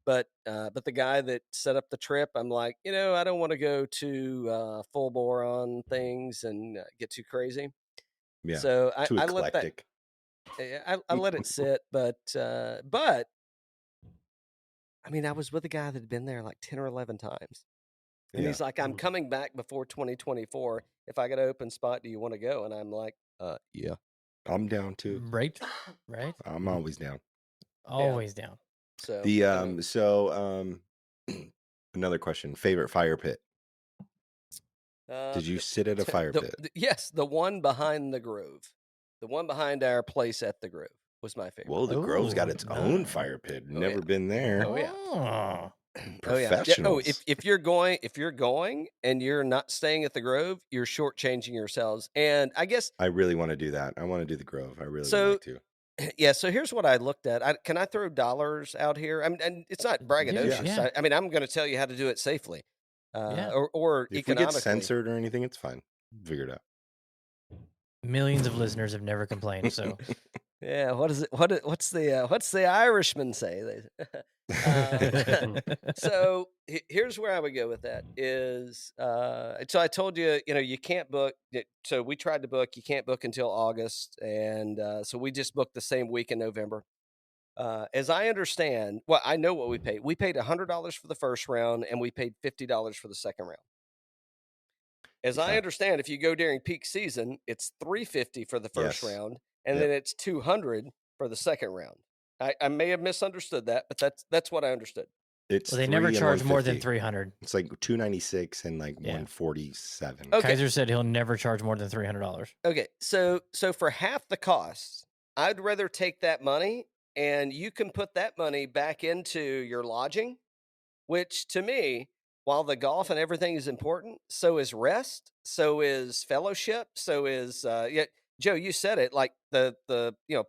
But the guy that set up the trip, I'm like, I don't want to go too full bore on things and get too crazy. Yeah. So too eclectic. I let it sit, but I mean, I was with a guy that had been there like 10 or 11 times. And he's like, I'm coming back before 2024. If I get an open spot, do you want to go? And I'm like, yeah. I'm down too. Right. I'm always down. Always down. So another question. Favorite fire pit? Did you sit at a fire pit? Yes, the one behind the Grove. The one behind our place at the Grove was my favorite. Well, the Grove's got its own fire pit. Never been there. Oh, yeah. Professionals. Oh, if you're going and you're not staying at the Grove, you're shortchanging yourselves. And I guess I really want to do that. I want to do the Grove. I really would like to. Yeah, so here's what I looked at. Can I throw dollars out here? I mean, and it's not braggadocious. Yeah. I mean, I'm going to tell you how to do it safely, or if economically. we get censored or anything, it's fine. Figure it out. Millions of listeners have never complained. So, yeah. What is it? What's the Irishman say? So here's where I would go with that is, so I told you, you can't book. So we tried to book. You can't book until August, and so we just booked the same week in November. As I understand, well, I know what we paid. We paid $100 for the first round, and we paid $50 for the second round. As I understand, if you go during peak season, it's $350 for the first round, and then it's $200 for the second round. I may have misunderstood that, but that's what I understood. They never charge more than $300. It's like $296 and like $147. Okay. Kaiser said he'll never charge more than $300. Okay, so for half the cost, I'd rather take that money, and you can put that money back into your lodging, which to me, while the golf and everything is important, so is rest, so is fellowship, so is Joe, you said it, like the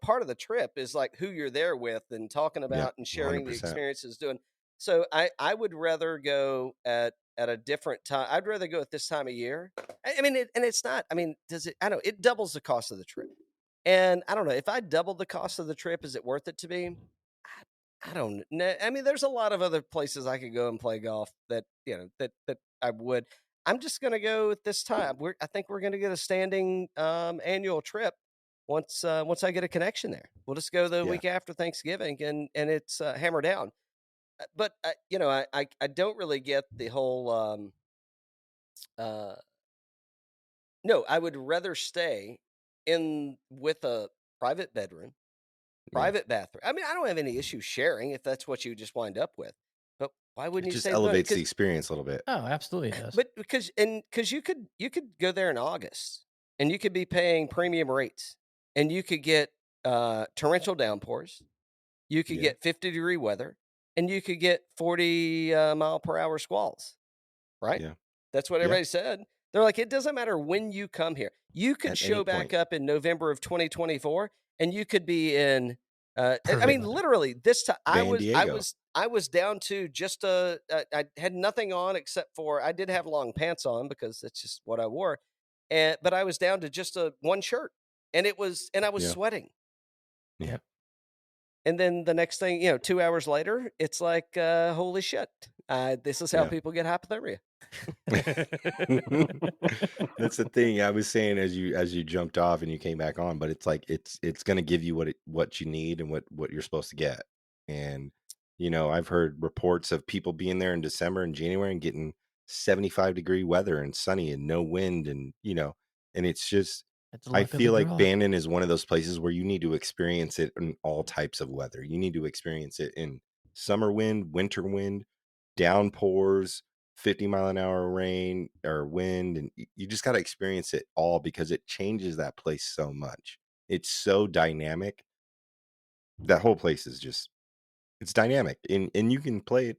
part of the trip is like who you're there with and talking about and sharing 100%. The experiences doing. So I would rather go at a different time. I'd rather go at this time of year. I mean, it's not, I mean, does it, I don't know, it doubles the cost of the trip. And I don't know, if I doubled the cost of the trip, is it worth it to me? I don't know. I mean, there's a lot of other places I could go and play golf that, that I would. I'm just going to go at this time. I think we're going to get a standing annual trip once I get a connection there. We'll just go the week after Thanksgiving and it's hammer down. But I don't really get the whole. No, I would rather stay with a private bedroom, private bathroom. I mean, I don't have any issue sharing if that's what you just wind up with. But why wouldn't you just say elevates the experience a little bit? Oh, absolutely it does. But because you could go there in August and you could be paying premium rates and you could get torrential downpours, you could get 50-degree weather, and you could get 40 mile per hour squalls, right? Yeah, that's what everybody said. They're like, it doesn't matter when you come here. You could show back up in November of 2024, and you could be in. I mean, literally, this time I was down to just I had nothing on except for I did have long pants on because that's just what I wore, but I was down to just one shirt, and I was sweating. Yeah. And then the next thing, 2 hours later, it's like, holy shit! This is how people get hypothermia. That's the thing I was saying as you jumped off and you came back on, but it's like it's going to give you what you need and what you're supposed to get. And I've heard reports of people being there in December and January and getting 75-degree weather and sunny and no wind, and and it's just I feel like Bandon is one of those places where you need to experience it in all types of weather. You need to experience it in summer wind, winter wind, downpours, 50-mile-an-hour rain or wind, and you just got to experience it all because it changes that place so much. It's so dynamic. That whole place is it's dynamic, and you can play it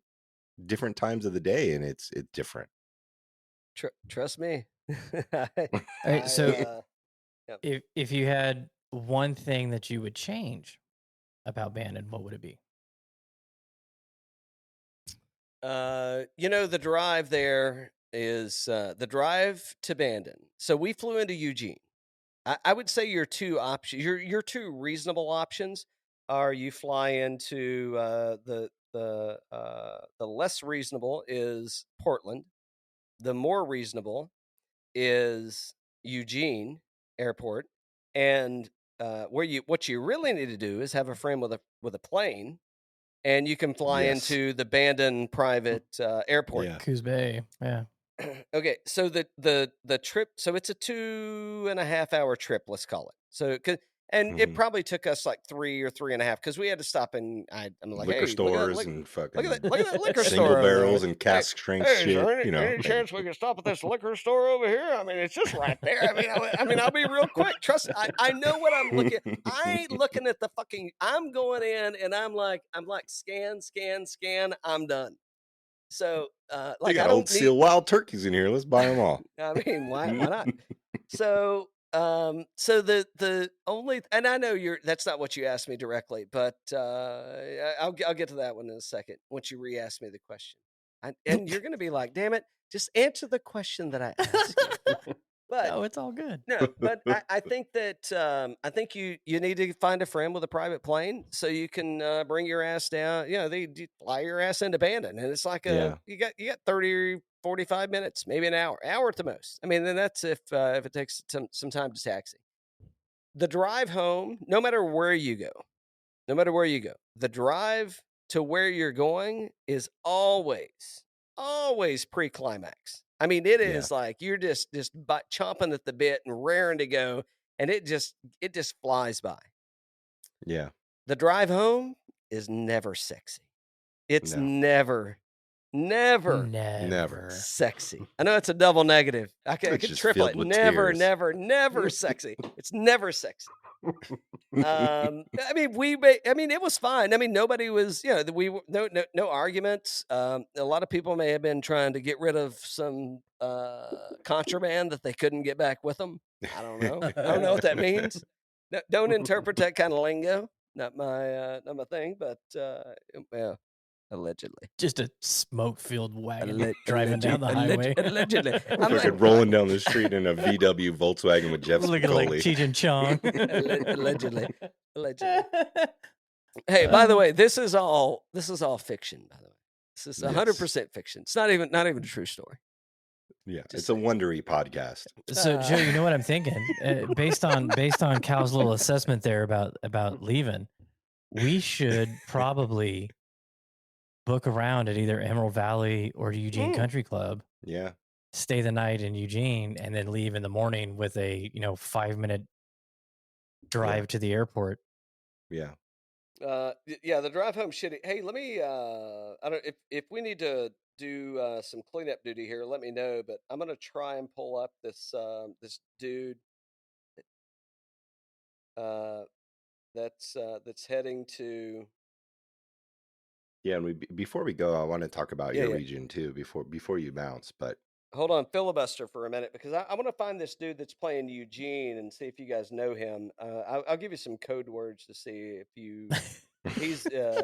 different times of the day, and it's different. Trust me. All right, so if you had one thing that you would change about Bandon, what would it be? The drive there is the drive to Bandon. So we flew into Eugene. I would say your two options, your two reasonable options are you fly into the less reasonable is Portland. The more reasonable is Eugene Airport. And what you really need to do is have a friend with a plane. And you can fly into the Bandon private airport. Yeah. Coos Bay. Yeah. Okay. So the trip, so it's a 2.5 hour trip, let's call it. So, it probably took us like 3 or 3.5 because we had to stop in. I'm like, liquor stores and fucking look at that liquor single store barrels and cask strength shit. Is there any chance we can stop at this liquor store over here? I mean, it's just right there. I mean, I'll be real quick. Trust. I know what I'm looking. I ain't looking at the fucking. I'm going in and I'm like, scan. I'm done. So, They like, got I old don't need. seal wild turkeys in here. Let's buy them all. I mean, why not? So, so the only, and I know that's not what you asked me directly, but I'll get to that one in a second once you re-ask me the question. And you're going to be like, damn it, just answer the question that I asked you. But No, it's all good. no, but I think that I think you need to find a friend with a private plane so you can bring your ass down. You know, they fly your ass into Bandon, and it's like you got 30 or 45 minutes, maybe an hour at the most. I mean, then that's if it takes some time to taxi. The drive home, no matter where you go, the drive to where you're going is always pre-climax. I mean, it is like you're just chomping at the bit and raring to go, and it just flies by. Yeah. The drive home is never sexy. It's never sexy. I know it's a double negative. I could triple it. Never sexy. It's never sexy. I mean, it was fine. I mean, nobody was, no arguments. A lot of people may have been trying to get rid of some contraband that they couldn't get back with them. I don't know. I don't know what that means. No, don't interpret that kind of lingo. Not my thing, but well, allegedly. Just a smoke-filled wagon driving down the highway. Allegedly. I'm like rolling down the street in a VW Volkswagen with Jeff looking Spicoli. like Cheech and Chong. Allegedly. Hey, by the way, this is all fiction. By the way, this is 100% fiction. It's not even a true story. Yeah, it's a Wondery podcast. So, Joe, you know what I'm thinking? Based on Cal's little assessment there about leaving, we should probably book around at either Emerald Valley or Eugene Country Club. Yeah. Stay the night in Eugene and then leave in the morning with a 5-minute drive to the airport. Yeah. The drive home shitty. Hey, let me I don't if we need to do some cleanup duty here, let me know, but I'm gonna try and pull up this this dude that's heading to. Yeah, and before we go, I want to talk about your region too before you bounce. But hold on, filibuster for a minute, because I want to find this dude that's playing Eugene and see if you guys know him. I'll give you some code words to see if he's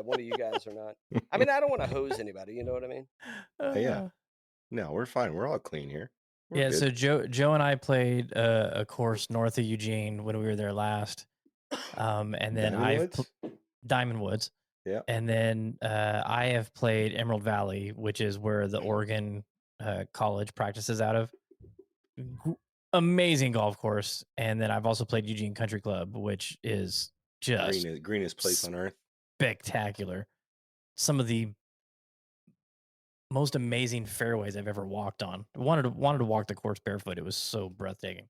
one of you guys or not. I mean, I don't want to hose anybody. You know what I mean? Yeah. No, we're fine. We're all clean here. We're good. So Joe and I played a course north of Eugene when we were there last, and then Diamond Woods. Yeah. And then I have played Emerald Valley, which is where the Oregon college practices out of. Amazing golf course. And then I've also played Eugene Country Club, which is just greenest place on earth. Spectacular. Some of the most amazing fairways I've ever walked on. Wanted to walk the course barefoot. It was so breathtaking.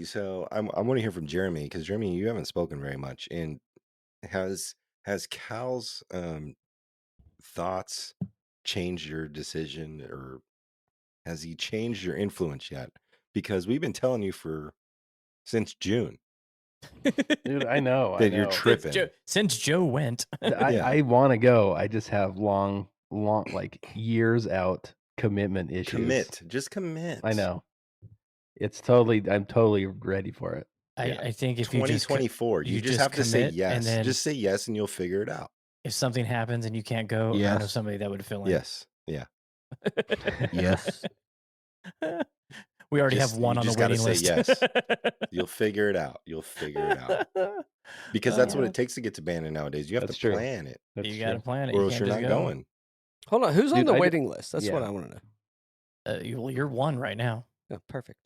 So I want to hear from Jeremy, because Jeremy, you haven't spoken very much. And has Cal's thoughts changed your decision, or has he changed your influence yet? Because we've been telling you since June. Dude, I know that you're tripping. Since Joe went. I want to go. I just have long, like years out commitment issues. Just commit. I know. I'm totally ready for it. I think if 2024, you just have to say yes. And then just say yes, and you'll figure it out. If something happens and you can't go, I know somebody that would fill in. Yes. Yeah. Yes. We already have one on the waiting list. Say yes. You'll figure it out. Because that's what it takes to get to Bandon nowadays. You have to plan it. You got to plan it. Or else you're not going. Hold on. Who's on the waiting list? That's what I want to know. You're one right now. Oh, perfect.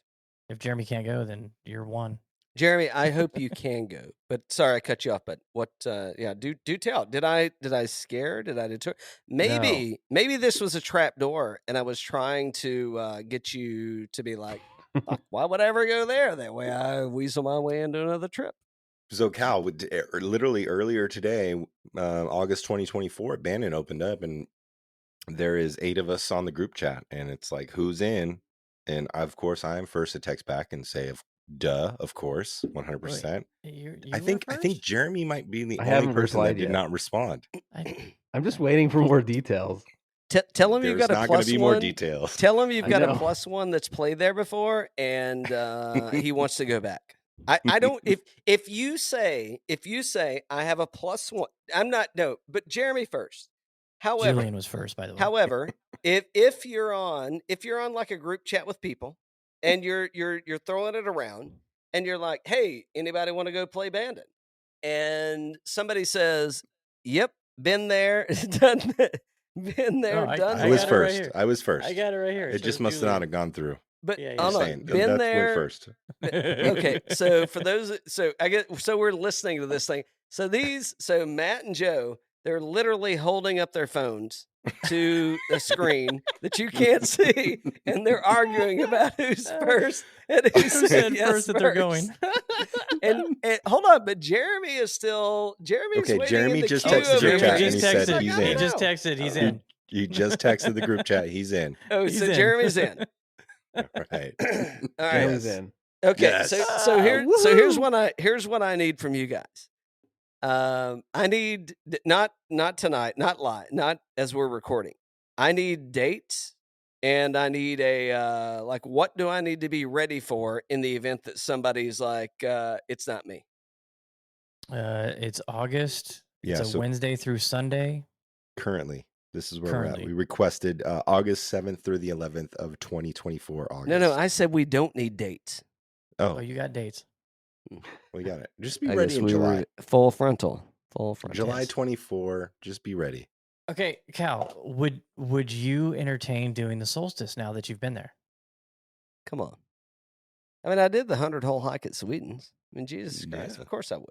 If Jeremy can't go, then you're one. Jeremy, I hope you can go. But sorry, I cut you off. But what? Do tell. Did I scare? Did I deter? Maybe this was a trap door, and I was trying to get you to be like, why would I ever go there? That way, I weasel my way into another trip. So, Cal, literally earlier today, August 2024, Bandon opened up, and there is 8 of us on the group chat, and it's like, who's in? And of course, I am first to text back and say, of course, 100%. I think Jeremy might be the only person that did not respond. I'm just waiting for more details. Tell him you've got a not plus going to be one. more details. Tell him you've got a plus one that's played there before, and he wants to go back. I don't. If you say I have a plus one, I'm not. No, but Jeremy first. However, Julian was first, by the way. However, if you're on like a group chat with people, and you're throwing it around, and you're like, hey, anybody want to go play Bandon? And somebody says, yep, been there, done that. Been there, done that. I was first. I was first. I got it right here. It just must not have gone through. But I'm saying been there first. Okay, so for those, so we're listening to this thing. So Matt and Joe, they're literally holding up their phones to a screen that you can't see, and they're arguing about who's first and who said yes first that they're going. and hold on, but Jeremy is still okay. Jeremy just texted the group chat and he said he's in. He just texted. He's in. You just texted the group chat. He's in. Oh, he's so in. Jeremy's in. All right. All right. Jeremy's in. Okay. Yes. So here's what I need from you guys. I need not tonight, not as we're recording. I need dates, and I need a like, what do I need to be ready for in the event that somebody's like, it's not me. It's August. Yeah, it's a Wednesday through Sunday. Currently, this is where we're at. We requested August 7th through the 11th of 2024. August. No, I said we don't need dates. Oh, you got dates. We got it. Just be ready in July. Full frontal. July 24. Just be ready. Okay, Cal, would you entertain doing the solstice now that you've been there? Come on. I mean, I did the 100-hole hike at Sweetens. I mean, Jesus Christ, of course I would.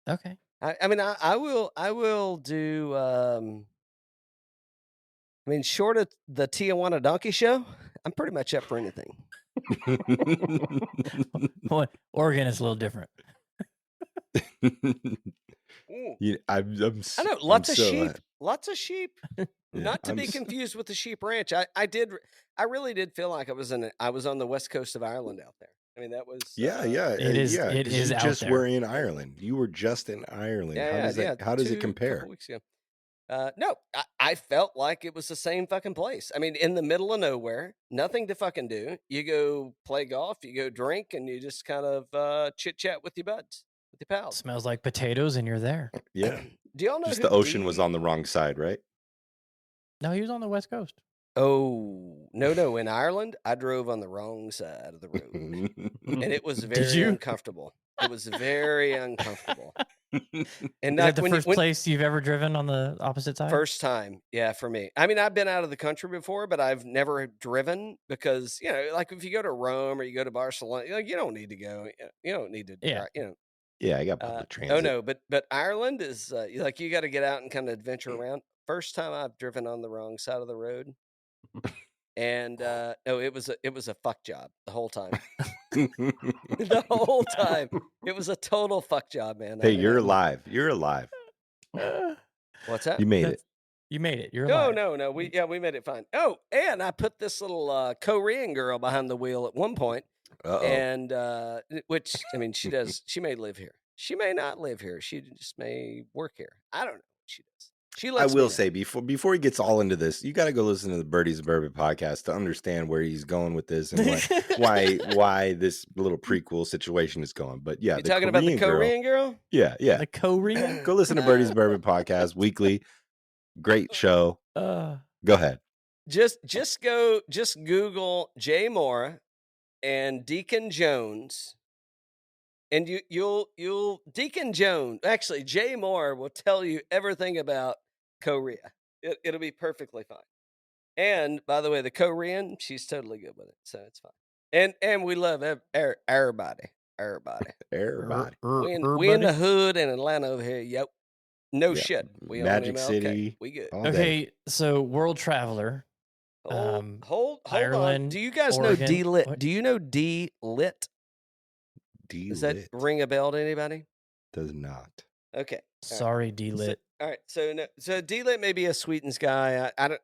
Okay. I mean, I will do. I mean, short of the Tijuana Donkey Show, I'm pretty much up for anything. Oregon is a little different. I know lots of sheep. Lots of sheep. Not to be confused with the sheep ranch. I really did feel like I was on the west coast of Ireland out there. I mean, that was it is. Yeah, it is you out just there. were in Ireland. You were just in Ireland. How does it compare? Couple weeks ago. No, I felt like it was the same fucking place. I mean, in the middle of nowhere, nothing to fucking do. You go play golf, you go drink, and you just kind of chit chat with your buds, with your pals. Smells like potatoes, and you're there. Yeah. Do y'all know? Just the ocean was on the wrong side, right? No, he was on the west coast. Oh, no. In Ireland, I drove on the wrong side of the road. And it was very uncomfortable. It was very uncomfortable. And is that the first place you've ever driven on the opposite side? First time, yeah, for me. I mean, I've been out of the country before, but I've never driven because, like if you go to Rome or you go to Barcelona, like you don't need to go. You don't need to, Yeah, I got public transit. Oh no, but Ireland is like you got to get out and kind of adventure around. First time I've driven on the wrong side of the road. And no, it was a fuck job the whole time. The whole time, it was a total fuck job, man. Hey, you're alive. You're alive. What's that? You made it. You made it. You're alive. No. We made it fine. Oh, and I put this little Korean girl behind the wheel at one point. And which I mean, she may live here. She may not live here. She just may work here. I don't know what she does. I will say before he gets all into this, you got to go listen to the Birdies Bourbon podcast to understand where he's going with this and why this little prequel situation is going. But yeah, you're talking about the Korean girl? Yeah. The Korean. Go listen to Birdies Bourbon podcast weekly. Great show. Go ahead. Just Google Jay Moore and Deacon Jones. And you'll Deacon Jones, actually Jay Moore will tell you everything about Korea. It'll be perfectly fine. And by the way, the Korean, she's totally good with it, so it's fine. And we love everybody. We in the hood in Atlanta over here. Yep. No shit. We Magic own City. We good. Okay, so World Traveler. Hold Ireland, on. Do you guys Oregon, know D-Lit? Do you know D-Lit? D-Lit. Does that ring a bell to anybody? Does not. Okay. Sorry, D-Lit. All right. So D-Lit may be a Sweetens guy. I don't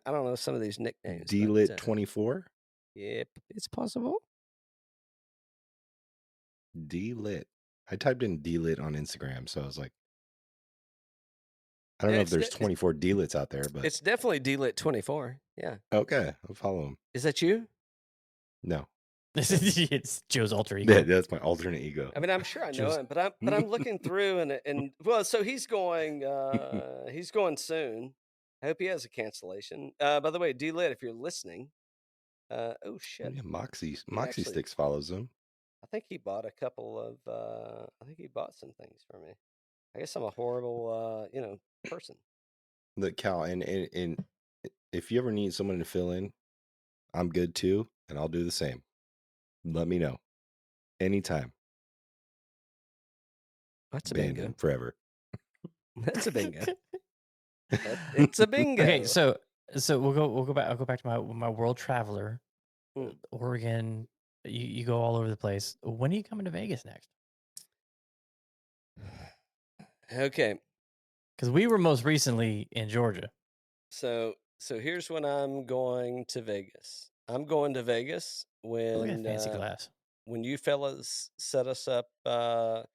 know some of these nicknames. D-Lit 24? Yep. It's possible. D-Lit. I typed in D-Lit on Instagram, so I was like, I don't know if there's 24 D-Lits out there, but it's definitely D-Lit 24. Yeah. Okay, I'll follow him. Is that you? No. It's Joe's alter ego. Yeah, that's my alternate ego. I mean, I'm sure I know him, but I'm looking through and well, so he's going soon. I hope he has a cancellation. By the way, D-Lit, if you're listening, oh shit. Yeah, Moxie Sticks follows him. I think he bought a couple of I think he bought some things for me. I guess I'm a horrible person. Look, Cal, and if you ever need someone to fill in, I'm good too, and I'll do the same. Let me know. Anytime. That's a Bandon bingo. forever. That's a bingo. It's a bingo. Okay, so we'll go back. I'll go back to my world traveler, Oregon. You go all over the place. When are you coming to Vegas next? Okay. Because we were most recently in Georgia. So here's when I'm going to Vegas. I'm going to Vegas when fancy glass. When you fellas set us up. Now,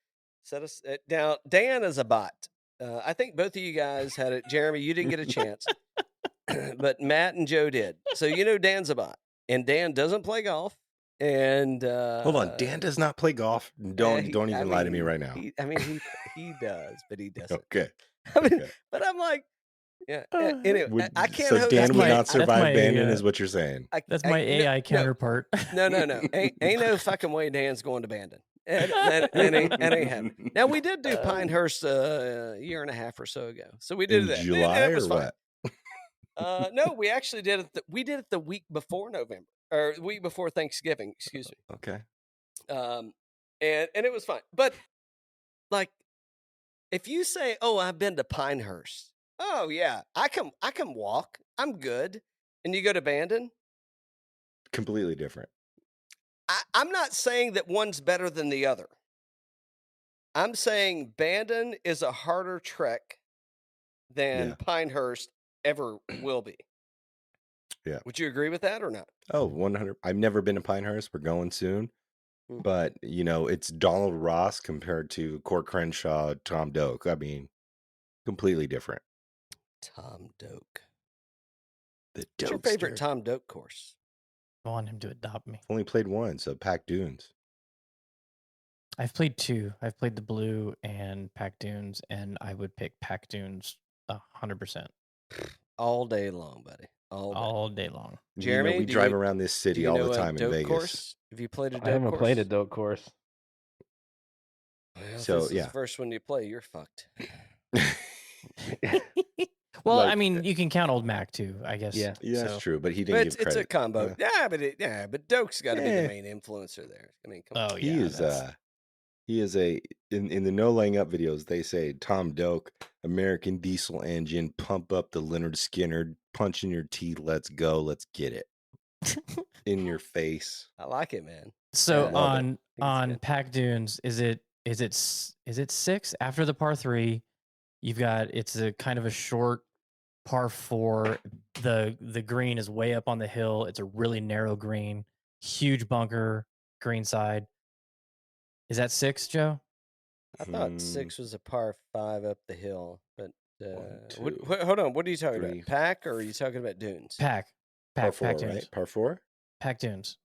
Dan is a bot. I think both of you guys had it. Jeremy, you didn't get a chance, but Matt and Joe did. So Dan's a bot, and Dan doesn't play golf. And hold on, Dan does not play golf. Don't even lie to me right now. He does, but he doesn't. Okay. But I'm like, yeah. Anyway, I can't. So Dan would not survive Bandon, is what you're saying. That's my AI counterpart. No. Ain't no fucking way Dan's going to Bandon. That ain't happening. Now we did do Pinehurst a year and a half or so ago, so we did in that. July and it was or what? No, we actually did it. We did it the week before November, or the week before Thanksgiving. Excuse me. Okay. And it was fine, but like, if you say, "Oh, I've been to Pinehurst," oh yeah, I can walk. I'm good. And you go to Bandon, completely different. I'm not saying that one's better than the other. I'm saying Bandon is a harder trek than Pinehurst ever will be. Yeah. Would you agree with that or not? Oh, 100. I've never been to Pinehurst. We're going soon. But, it's Donald Ross compared to Court Crenshaw, Tom Doak. I mean, completely different. Tom Doak. What's your favorite Tom Doak course? I want him to adopt me. Only played one, so Pack Dunes. I've played two. I've played the Blue and Pack Dunes, and I would pick Pack Dunes 100%. All day long, buddy. All day long. Jeremy, we drive around this city all the time in Vegas. Course? Have you played a Doak course? I haven't played a Doak course. Well, so this is the first one you play, you're fucked. Well, I mean, you can count Old Mac too, I guess. Yeah, that's true. But he didn't give credit. It's a combo. But Doak's got to be the main influencer there. I mean, come on. He is in the no laying up videos. They say Tom Doak, American diesel engine, pump up the Leonard Skinner, punch in your teeth. Let's go. Let's get it in your face. I like it, man. So on Pack Dunes, is it 6 after the par 3? You've got it's a kind of a short par 4. The green is way up on the hill. It's a really narrow green, huge bunker, green side. Is that 6, Joe? I thought 6 was a par 5 up the hill, but hold on. What are you talking about? Pack, or are you talking about Dunes? Pack par 4, Pack Dunes. Right? Par 4? Pack Dunes.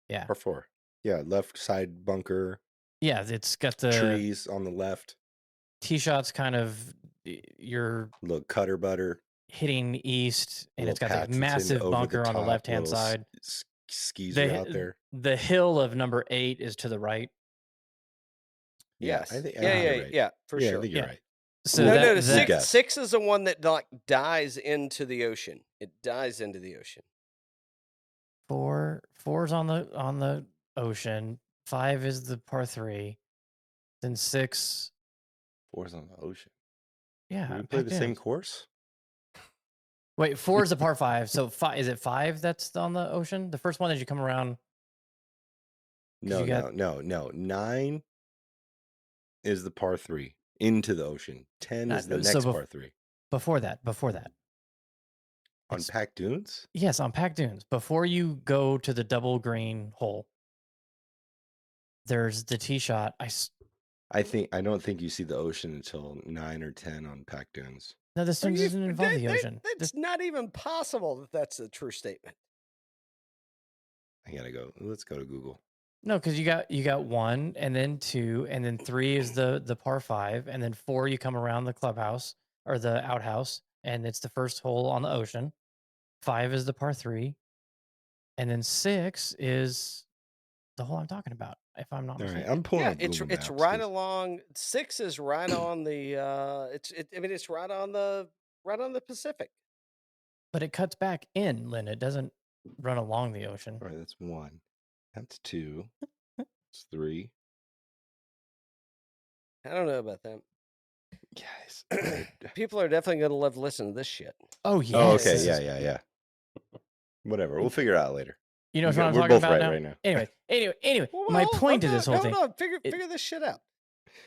Yeah. Par 4. Yeah, left side bunker. Yeah, it's got the trees on the left. Tee shots kind of your little cutter butter hitting east, and it's got the massive bunker on the left-hand side. Skis are out there. The hill of number 8 is to the right. Yes. I think, for sure. I think you're right. So six is the one that like dies into the ocean. It dies into the ocean. 4's on the ocean. 5 is the par 3. Then 6. 4's on the ocean. Yeah. We play the same course? Wait, 4 is a par 5. So is it 5 that's on the ocean? The first one as you come around. No. 9 is the par 3 into the ocean. 10 is the next par 3. Before that. On Pack Dunes? Yes, on Pack Dunes. Before you go to the double green hole, there's the tee shot. I don't think you see the ocean until 9 or 10 on Pack Dunes. No, this one doesn't involve the ocean. That's not even possible that that's a true statement. I gotta go. Let's go to Google. No, because you got 1, and then 2, and then 3 is the par 5, and then 4 you come around the clubhouse or the outhouse, and it's the first hole on the ocean. 5 is the par 3, and then 6 is the hole I'm talking about. If I'm not mistaken. All right, I'm pulling up Google Maps, it's right along. 6 is right on the. It's right on the Pacific. But it cuts back inland. It doesn't run along the ocean. All right, that's 1. That's 2. That's 3. I don't know about that. Guys, people are definitely going to love listening to this shit. Oh yeah. Oh, okay, yeah. Whatever, we'll figure it out later. You know what I'm We're talking both about right now. Anyway. My point to this whole thing. Hold on. Figure this shit out.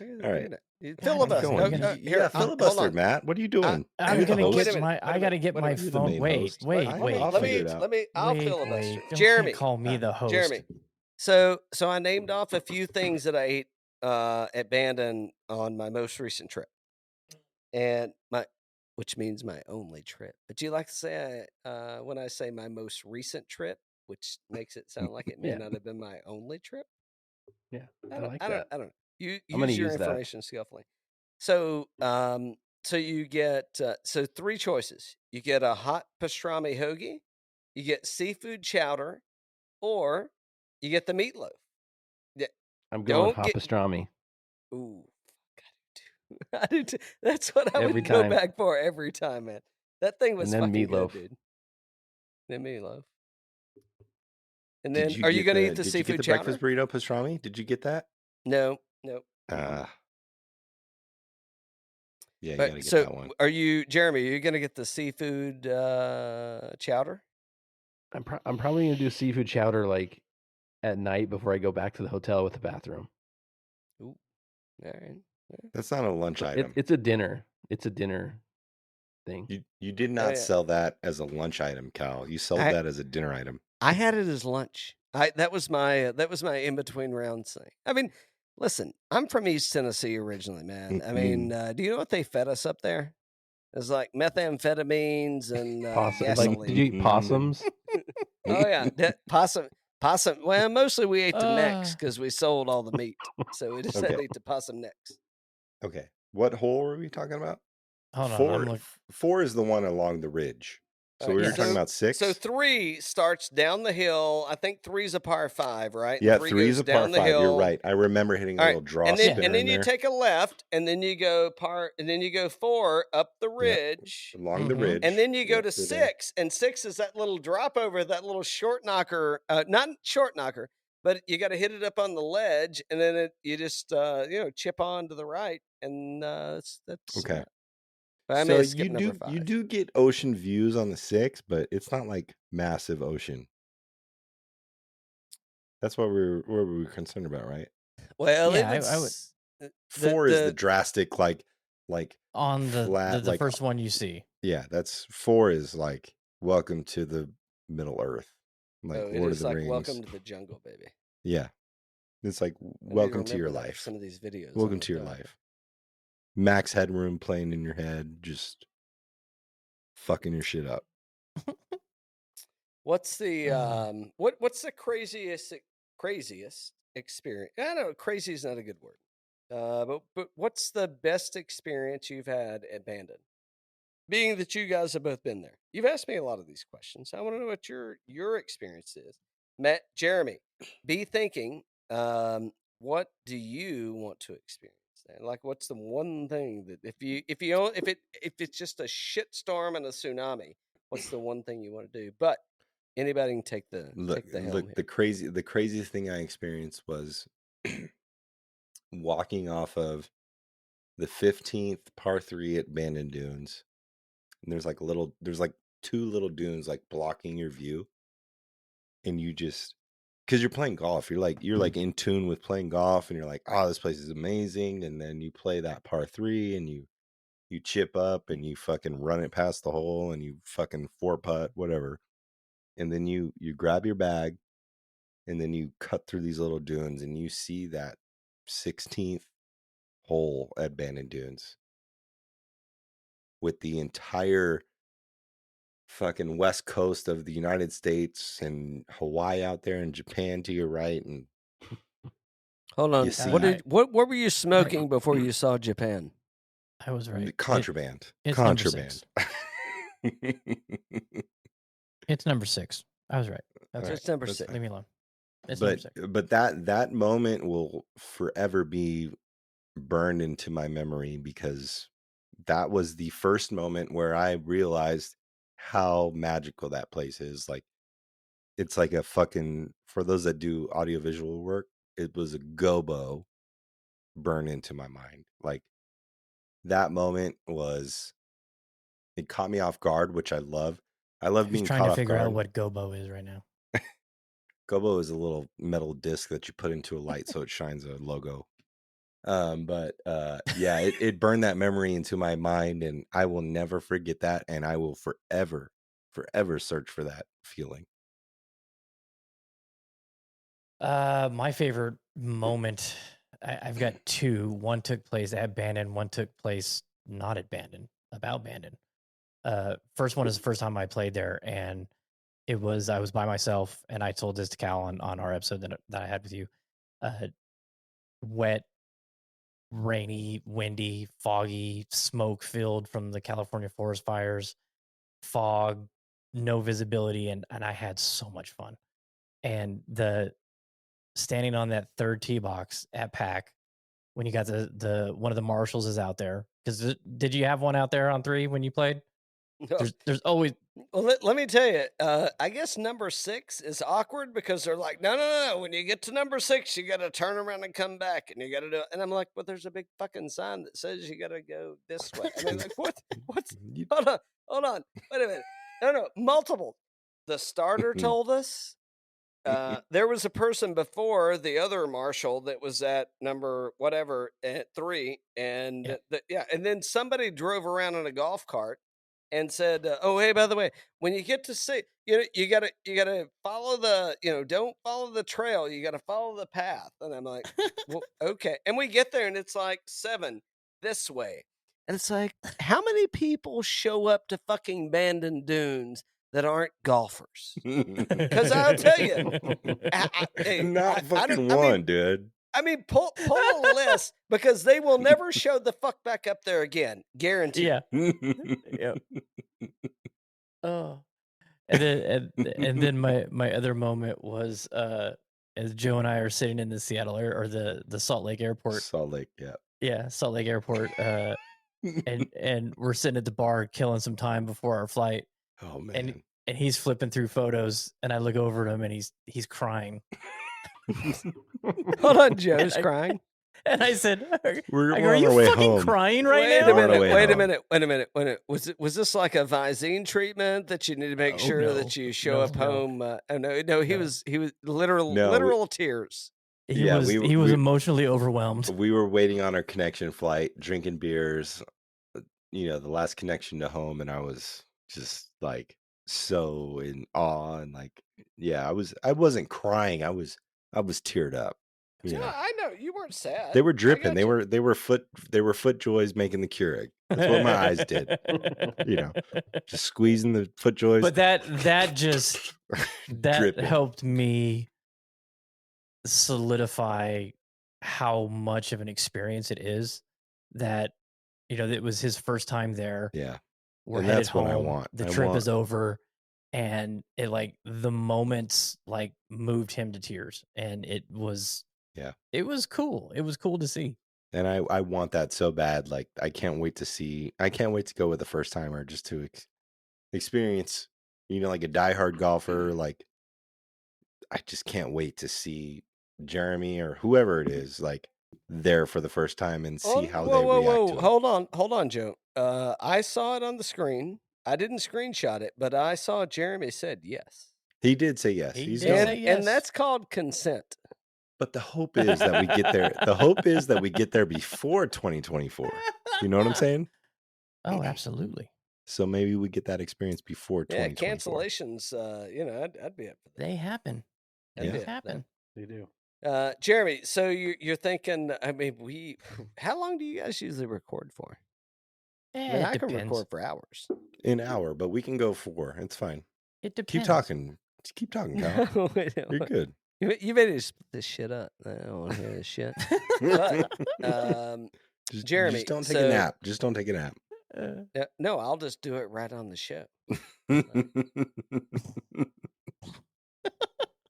All right. Filibuster. Yeah, filibuster, Matt. What are you doing? I'm gonna get I gotta get my phone. Wait. I'll filibuster. Jeremy, call me the host. Jeremy. So I named off a few things that I ate at Bandon on my most recent trip, and which means my only trip. But you like to say when I say my most recent trip, which makes it sound like it may not have been my only trip. Yeah, I don't know. You use your information skillfully. So you get 3 choices. You get a hot pastrami hoagie, you get seafood chowder, or you get the meatloaf. Yeah, I'm going hot pastrami. Ooh, I do too. That's what I would go back for every time, man. That thing was fucking meatloaf, good, dude. Then meatloaf. And then, are you going to eat the seafood chowder? Breakfast burrito pastrami? Did you get that? No. Yeah, you gotta get that one. Jeremy? Are you going to get the seafood chowder? I'm probably going to do seafood chowder like at night before I go back to the hotel with the bathroom. Ooh, all right. That's not a lunch item. It's a dinner. It's a dinner thing. You did not sell that as a lunch item, Cal. You sold that as a dinner item. I had it as lunch. That was my in between rounds thing. I mean, listen, I'm from East Tennessee originally, man. I mean, do you know what they fed us up there? It was like methamphetamines and gasoline. Like, did you eat possums? Oh yeah, possum. Well, mostly we ate the necks because we sold all the meat, so we just had to eat the possum necks. Okay, what hole were we talking about? Hold on. 4 is the one along the ridge. So we were talking about 6. So 3 starts down the hill. I think 3 is a par 5, right? Yeah, 3 is a par 5. You're right. I remember hitting a little draw spinner and then you take a left, and then you go 4 up the ridge, along the ridge, and then you go to 6. And 6 is that little drop over, that little short knocker. Not short knocker, but you got to hit it up on the ledge, and then you just chip on to the right, and that's okay. So you do get ocean views on the 6, but it's not like massive ocean. That's what we were concerned about, right? Well, yeah, I would. 4 is the drastic, like on the flat, the first one you see. Yeah, that's 4 is like welcome to the Middle Earth, like Lord of the Rings. Welcome to the jungle, baby. Yeah, it's like welcome to your life. Some of these videos. Welcome to your life. Max Headroom playing in your head, just fucking your shit up. What's the what's the craziest experience? I don't know, crazy is not a good word. But what's the best experience you've had at Bandon? Being that you guys have both been there. You've asked me a lot of these questions. I want to know what your experience is. Matt, Jeremy, be thinking, what do you want to experience? Like, what's the one thing that if it's just a shitstorm and a tsunami, what's the one thing you want to do? But anybody can take the helm. Look, the craziest thing I experienced was walking off of the 15th par 3 at Bandon Dunes, and there's like 2 little dunes like blocking your view, and you just, because you're playing golf, you're like in tune with playing golf, and you're like, oh, this place is amazing, and then you play that par 3 and you chip up and you fucking run it past the hole and you fucking 4-putt, whatever, and then you grab your bag and then you cut through these little dunes and you see that 16th hole at Bandon Dunes. with the entire fucking west coast of the United States and Hawaii out there and Japan to your right. And hold on, what were you smoking before you saw Japan? I was right. Contraband. It's Contraband. It's number 6. I was right. That's right. It's number 6. Leave me alone. It's but number 6. But that moment will forever be burned into my memory, because that was the first moment where I realized how magical that place is. Like, it's like a fucking, for those that do audiovisual work, it was a gobo burn into my mind. Like, that moment it caught me off guard, which I love. I love being caught off guard. Trying to figure out what gobo is right now. Gobo is a little metal disc that you put into a light so it shines a logo. But yeah, it burned that memory into my mind, and I will never forget that, and I will forever search for that feeling. My favorite moment, I've got 2. One took place at Bandon, one took place not at Bandon, about Bandon. First one is the first time I played there, and I was by myself, and I told this to Cal on our episode that I had with you. Wet, rainy, windy, foggy, smoke filled from the California forest fires, fog, no visibility, and I had so much fun. And standing on that third tee box at Pack, when you got the one of the marshals is out there, because did you have one out there on 3 when you played? No. There's always. Well, let me tell you, I guess number 6 is awkward, because they're like, no. When you get to number 6, you got to turn around and come back, and you got to do it. And I'm like, well, there's a big fucking sign that says you got to go this way. I mean, like, what's? Hold on. Wait a minute. No. Multiple. The starter told us. There was a person before the other marshal that was at number whatever at 3, and and then somebody drove around in a golf cart and said, "Oh, hey, by the way, when you get to 6, you gotta follow the, don't follow the trail. You gotta follow the path." And I'm like, "Well, okay." And we get there, and it's like 7 this way, and it's like, how many people show up to fucking Bandon Dunes that aren't golfers? Because I'll tell you, dude. I mean, pull a list, because they will never show the fuck back up there again. Guaranteed. Yeah. Yep. Oh. And then my other moment was as Joe and I are sitting in the Seattle or the Salt Lake Airport. Salt Lake, yeah. Yeah, Salt Lake Airport. And we're sitting at the bar killing some time before our flight. Oh man. And he's flipping through photos, and I look over at him, and he's crying. Hold on, Joe's crying. And I said, "Are you fucking home. Crying right now?" Wait a minute. Was this like a Visine treatment that you need to make sure that you show up home? No. He was literal tears. He was emotionally overwhelmed. We were waiting on our connection flight, drinking beers, the last connection to home, and I was just like so in awe, and like, yeah, I wasn't crying. I was teared up. I know you weren't sad. They were dripping. They were foot joys making the Keurig. That's what my eyes did. Just squeezing the foot joys. But that just helped me solidify how much of an experience it is. That it was his first time there. Yeah, we're headed home. What I want. The trip is over. And it the moments moved him to tears, and it was cool. It was cool to see. And I want that so bad. Like, I can't wait to go with a first timer just to experience, like a diehard golfer. Like, I just can't wait to see Jeremy or whoever it is there for the first time and see how they react to it. Hold on, Joe. I saw it on the screen. I didn't screenshot it, but I saw Jeremy said yes. He did say yes. And that's called consent. But the hope is that we get there. The hope is that we get there before 2024. You know what I'm saying? Oh, absolutely. So maybe we get that experience before 2024. Yeah, cancellations, I'd be up for that. They happen. They happen. They do. Jeremy, so you're thinking, I mean, how long do you guys usually record for? I mean, I can record for hours. An hour, but we can go 4. It's fine. It depends. Keep talking. Keep talking, Kyle. No, You're good. You ready to split this shit up? I don't want to hear this shit. But, Jeremy, just don't take a nap. Just don't take a nap. No, I'll just do it right on the show.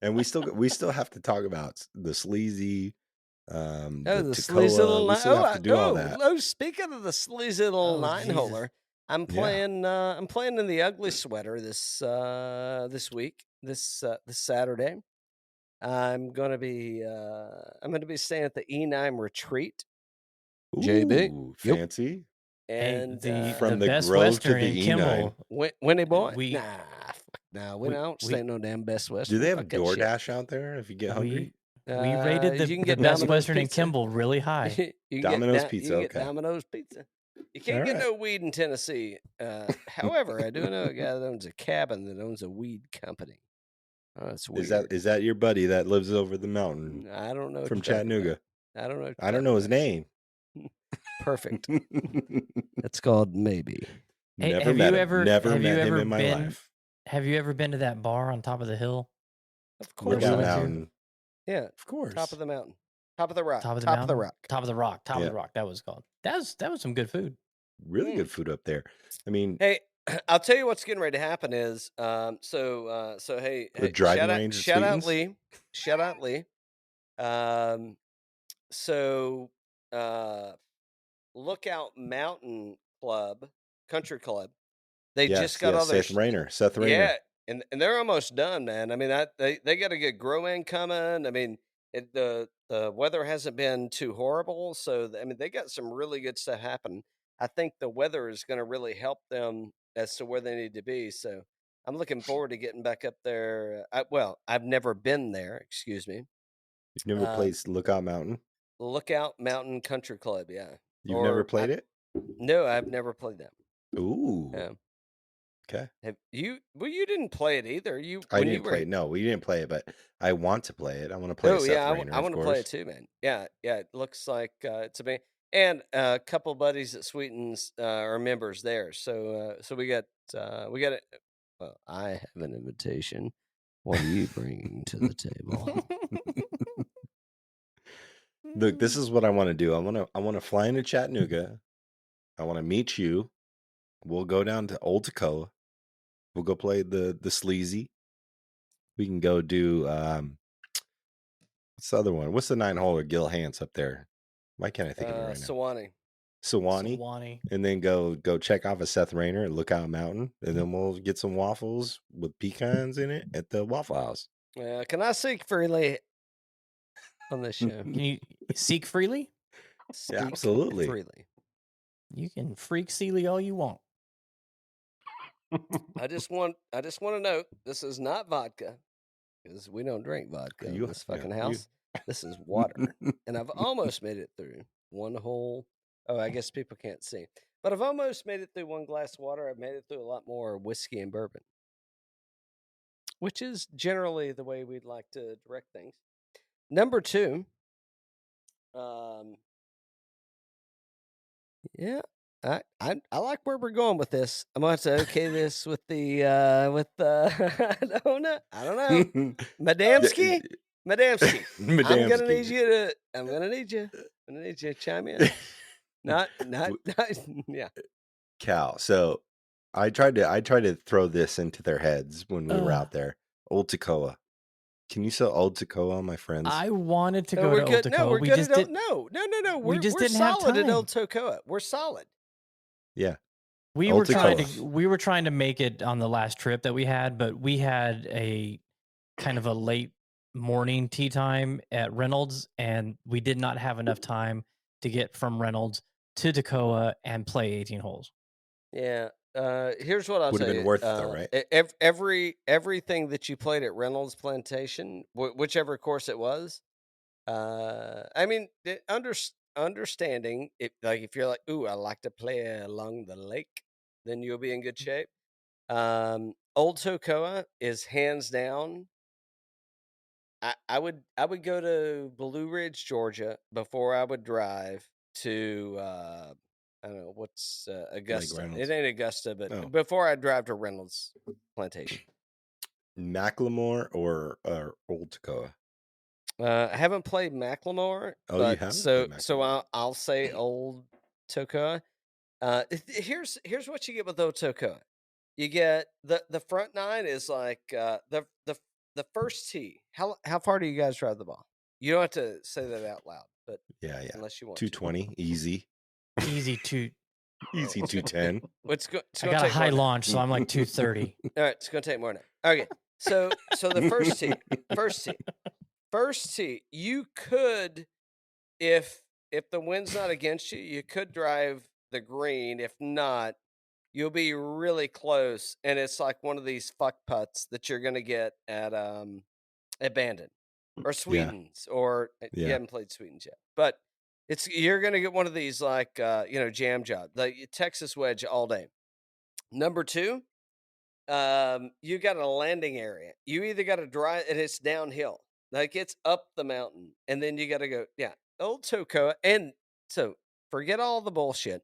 And we still have to talk about the sleazy. The sleazy little nine. Have to do all that. Oh, speaking of the sleazy little 9-holer, I'm playing. I'm playing in the ugly sweater this week. This Saturday, I'm gonna be staying at the E9 retreat. Ooh, JB, fancy. And from the Best Grove Western to the in E9. Winnie boy. We don't stay no damn Best Western. Do they have DoorDash out there if you get hungry? We rated the Best Western in Kimball really high. Domino's Pizza. You can get Domino's Pizza. You can't get no weed in Tennessee. However, I do know a guy that owns a cabin that owns a weed company. Oh, that's weird. Is that your buddy that lives over the mountain? I don't know. From Chattanooga. I don't know. I don't know his name. Perfect. That's called Maybe. Hey, Never met him in my life. Have you ever been to that bar on top of the hill? Of course. Lookout Mountain. Yeah, of course. Top of the mountain. Top of the rock. Top of the rock. Top of the rock. That was called. That was some good food. Really good food up there. I mean, hey, I'll tell you what's getting ready to happen is hey, shout out Lee. Lookout Mountain Club, Country Club. They just got all their Seth Rayner. Yeah, and they're almost done, man. I mean, they got a good grow-in coming. I mean, the weather hasn't been too horrible, so I mean, they got some really good stuff happening. I think the weather is going to really help them as to where they need to be. So I'm looking forward to getting back up there. I've never been there. Excuse me. You've never played Lookout Mountain? Lookout Mountain Country Club, yeah. You've never played it? No, I've never played that. Ooh. Yeah. Okay. Have you? Well, you didn't play it either. I didn't play it. No, we didn't play it, but I want to play it. I want to play it. Yeah, I want to play it too, man. Yeah. It looks like it's a band, and a couple buddies at Sweetens are members there. So we got it. Well, I have an invitation. What are you bringing to the table? Look, this is what I want to do. I want to fly into Chattanooga. I want to meet you. We'll go down to Old Tacoma. We'll go play the sleazy. We can go do what's the other one? What's the 9-holer Gil Hance up there? Why can't I think of it right now? Sewanee. And then go check off a Seth Rayner at Lookout Mountain, and then we'll get some waffles with pecans in it at the Waffle House. Can I seek freely on this show? Can you seek freely? Yeah, absolutely. Freely. You can freak Sealy all you want. I just want to note this is not vodka, because we don't drink vodka in this fucking house. This is water, and I've almost made it through one whole. Oh, I guess people can't see, but I've almost made it through one glass of water. I've made it through a lot more whiskey and bourbon, which is generally the way we'd like to direct things. Number 2. Yeah. I like where we're going with this. I'm going to have to okay this with the I don't know. Madamski. I'm gonna need you to chime in. Not yeah. Cal. So I tried to throw this into their heads when we were out there. Old Tacoma. Can you sell Old Tacoma, my friends? I wanted to go to Old Tacoma. No, we're good. No. We just didn't have solid at Old Tacoma. We're solid. Yeah. We were trying to make it on the last trip that we had, but we had a kind of a late morning tea time at Reynolds, and we did not have enough time to get from Reynolds to Tacoma and play 18 holes. Yeah. Here's what I'll tell you. Would have been worth it, though, right? Everything that you played at Reynolds Plantation, whichever course it was, I mean, understanding if you're like, ooh, I like to play along the lake, then you'll be in good shape. Old Toccoa is hands down. I would go to Blue Ridge, Georgia, before I would drive to I don't know what's Augusta. Reynolds. It ain't Augusta, but before I drive to Reynolds Plantation. Macklemore or Old Toccoa? I haven't played Macklemore. Oh, you haven't? So I'll say Old Toccoa. Here's what you get with Old Toccoa. You get the front nine is like the first tee. How far do you guys drive the ball? You don't have to say that out loud, but yeah, unless you want 220, easy. Easy 210. I got a high launch, so I'm like 230. All right, it's gonna take more now. Okay, so the first tee, you could, if the wind's not against you, you could drive the green. If not, you'll be really close, and it's like one of these fuck putts that you're gonna get at Bandon or Sweetens, or you haven't played Sweetens yet, but you're gonna get one of these like jam job, the Texas wedge all day. Number 2, you got a landing area. You either got to drive, and it's downhill, like it's up the mountain, and then you got to go, Old Toccoa. And so forget all the bullshit.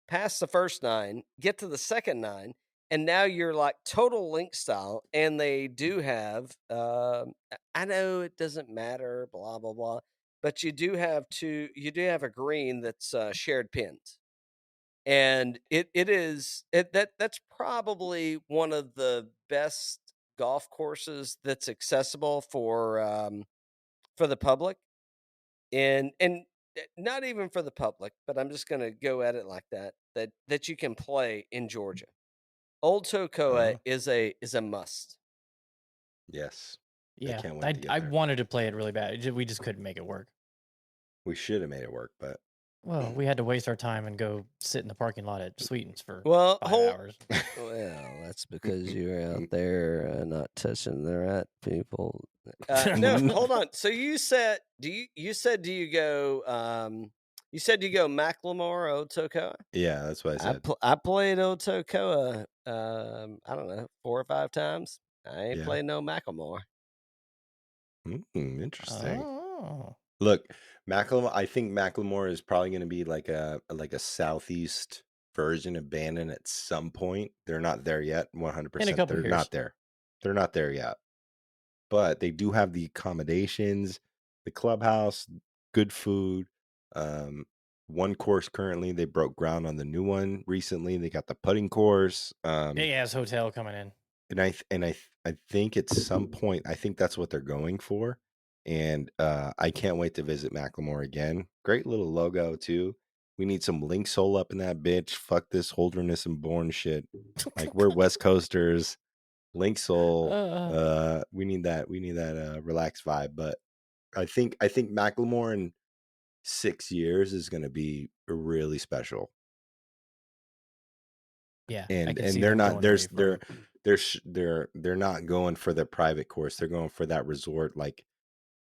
Pass the first 9, get to the second 9, and now you're like total link style. And they do have, I know it doesn't matter, blah blah blah, but you do have a green that's shared pins. And that's probably one of the best golf courses that's accessible for the public, and not even for the public, but I'm just going to go at it like that you can play in Georgia. Old Toccoa is a must. Yes. Yeah, I can't wait to get I there. wanted to play it really bad. We just couldn't make it work. We should have made it work, but well, we had to waste our time and go sit in the parking lot at Sweetens for 5 hours. Well, that's because you're out there not touching the right people. No, hold on. So you said, do you go? You said you go Macklemore, Old Toccoa? Yeah, that's what I said. I played Old Toccoa. I don't know, 4 or 5 times. I ain't played no Macklemore. Interesting. Oh. Look, Macklemore. I think Macklemore is probably going to be like a southeast version of Bandon at some point. They're not there yet. 100%. They're not there. They're not there yet. But they do have the accommodations, the clubhouse, good food. One course currently, they broke ground on the new one recently. They got the putting course. Big ass hotel coming in. And I think at some point, I think that's what they're going for. And I can't wait to visit Macklemore again. Great little logo too. We need some link sole up in that bitch. Fuck this Holderness and Bourne shit. Like, we're West Coasters. Link sole. We need that relaxed vibe. But I think Macklemore in 6 years is going to be really special. Yeah, and they're not they're not going for the private course. They're going for that resort, like